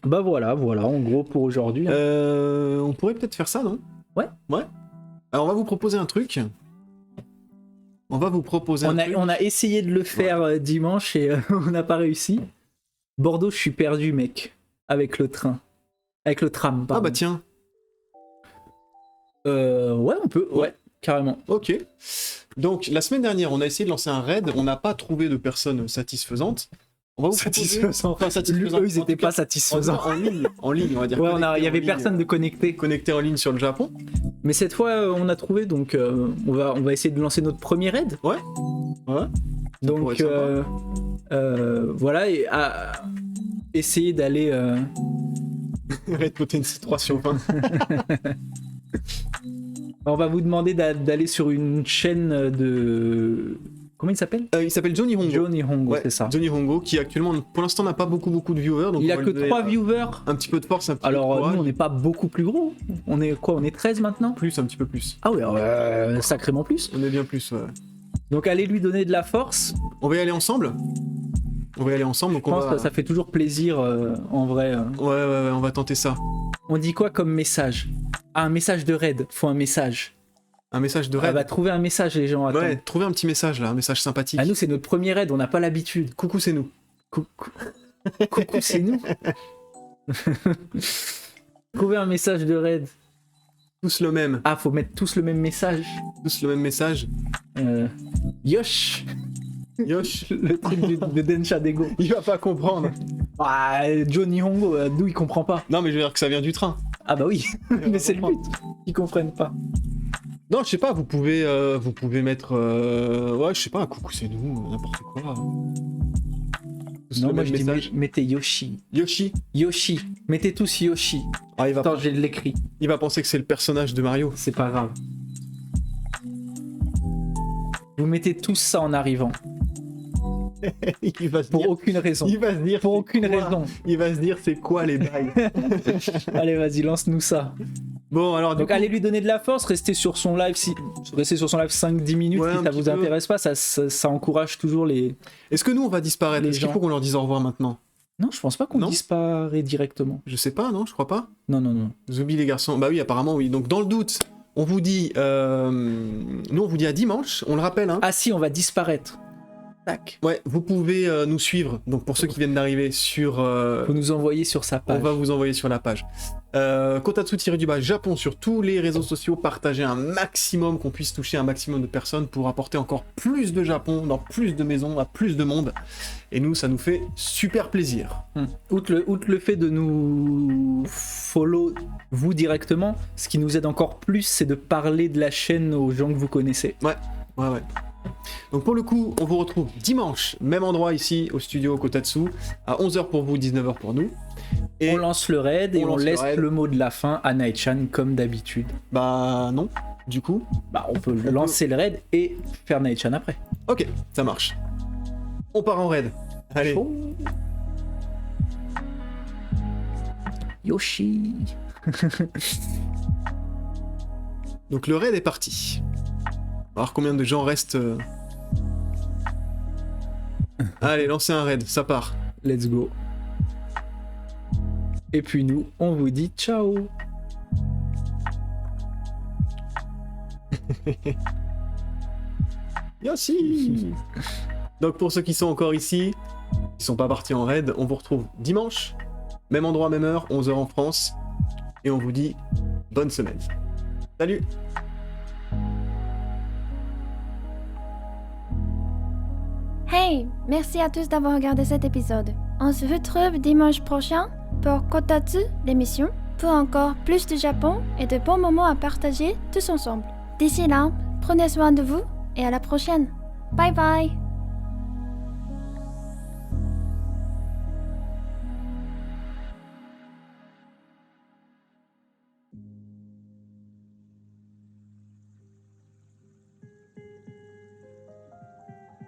Bah voilà, en gros pour aujourd'hui. On pourrait peut-être faire ça, non? Ouais. Ouais. Alors, on va vous proposer un truc. On va vous proposer un truc. On a essayé de le faire dimanche et on n'a pas réussi. Bordeaux, je suis perdu, mec. Avec le train. Avec le tram, Ah pardon. bah tiens. Ouais, on peut, ouais, carrément. Ok. Donc, la semaine dernière, on a essayé de lancer un raid. On n'a pas trouvé de personnes satisfaisantes. On va vous proposer... Enfin, satisfaisantes. Eux, ils En n'étaient tout cas, pas satisfaisants. en ligne, on va dire. Ouais, Connectés il y en avait ligne, personne de connecté. connecté en ligne sur le Japon. Mais cette fois, on a trouvé, donc on va essayer de lancer notre premier raid. Ouais. Donc pourrait être sympa. voilà, et essayer d'aller... Raid Potency 3 sur 20. On va vous demander d'aller sur une chaîne de... Comment il s'appelle? Il s'appelle Johnny Hongo. Johnny Hongo, Ouais, c'est ça. Johnny Hongo, qui actuellement, pour l'instant, n'a pas beaucoup de viewers. Donc Il on a va que lui donner, 3 viewers. Un petit peu de force, un petit Alors peu de nous, courage. on n'est pas beaucoup plus gros. On est quoi? On est 13 maintenant? Plus, un petit peu plus. Ah ouais, sacrément plus. On est bien plus, ouais. Donc allez lui donner de la force. On va y aller ensemble. Donc Je pense que ça fait toujours plaisir en vrai. Ouais, on va tenter ça. On dit quoi comme message? Ah, un message de raid. Faut un message. Un message de On raid. va trouver un message, les gens. Attends. Ouais, trouver un petit message là, un message sympathique. Ah, nous, c'est notre premier raid. On n'a pas l'habitude. Coucou, c'est nous. Coucou, Coucou, c'est nous. Trouver un message de raid. Tous le même. Ah, faut mettre tous le même message. Tous le même message. Yosh. Yosh. Le truc de Densha Dego. Il va pas comprendre. Ah, Johnny Hongo, d'où il comprend pas. Non, mais je veux dire que ça vient du train. Ah bah oui, mais c'est le but. Ils comprennent pas. Non, je sais pas, vous pouvez mettre. Ouais, je sais pas, coucou, c'est nous, n'importe quoi. Tous Non, le moi même je dis message. mettez Yoshi. Yoshi. Yoshi. Mettez tous Yoshi. Ah, Attends, j'ai l'écrit. il va penser que c'est le personnage de Mario. C'est pas grave. Vous mettez tous ça en arrivant. Il va se Pour dire. aucune raison. Il va se dire. Pour c'est aucune quoi raison. Il va se dire, c'est quoi les bails. Allez, vas-y, lance-nous ça. Bon, alors du Donc coup, allez lui donner de la force, restez sur son live 5-10 minutes Ouais, si un ça petit vous peu. intéresse pas, ça encourage toujours les... est-ce que nous on va disparaître? Les Est-ce qu'il gens. faut qu'on leur dise au revoir maintenant? Non, je pense pas qu'on Non. disparaît directement. Je sais pas, non, je crois pas. Non. Zombie les garçons. Bah oui, apparemment oui. Donc dans le doute, on vous dit, nous on vous dit à dimanche. On le rappelle, hein. Ah si, on va disparaître. Tac. Ouais, vous pouvez nous suivre. Donc pour ceux qui viennent d'arriver sur, Faut nous envoyer sur sa on page. va vous envoyer sur la page. Kotatsu-du-bas Japon sur tous les réseaux sociaux. Partagez un maximum, qu'on puisse toucher un maximum de personnes pour apporter encore plus de Japon dans plus de maisons, à plus de monde. Et nous, ça nous fait super plaisir. Outre le fait de nous follow vous directement, ce qui nous aide encore plus, c'est de parler de la chaîne aux gens que vous connaissez. Ouais. Donc pour le coup, on vous retrouve dimanche, même endroit ici au studio Kotatsu, à 11h pour vous, 19h pour nous. Et On lance le raid et on on lance le laisse raid. le mot de la fin à Naichan comme d'habitude. bah non, du coup. Bah on peut lancer le raid et faire Naichan après. Ok, ça marche. On part en raid. Allez. Chaud. Yoshi. Donc le raid est parti. On va voir combien de gens restent. Allez, lancez un raid, ça part. Let's go. Et puis nous, on vous dit ciao. Yoshi. Donc pour ceux qui sont encore ici, qui sont pas partis en raid, on vous retrouve dimanche, même endroit, même heure, 11h en France, et on vous dit bonne semaine. Salut. Hey, merci à tous d'avoir regardé cet épisode. On se retrouve dimanche prochain pour Kotatsu, l'émission, pour encore plus de Japon et de bons moments à partager tous ensemble. D'ici là, prenez soin de vous et à la prochaine. Bye bye.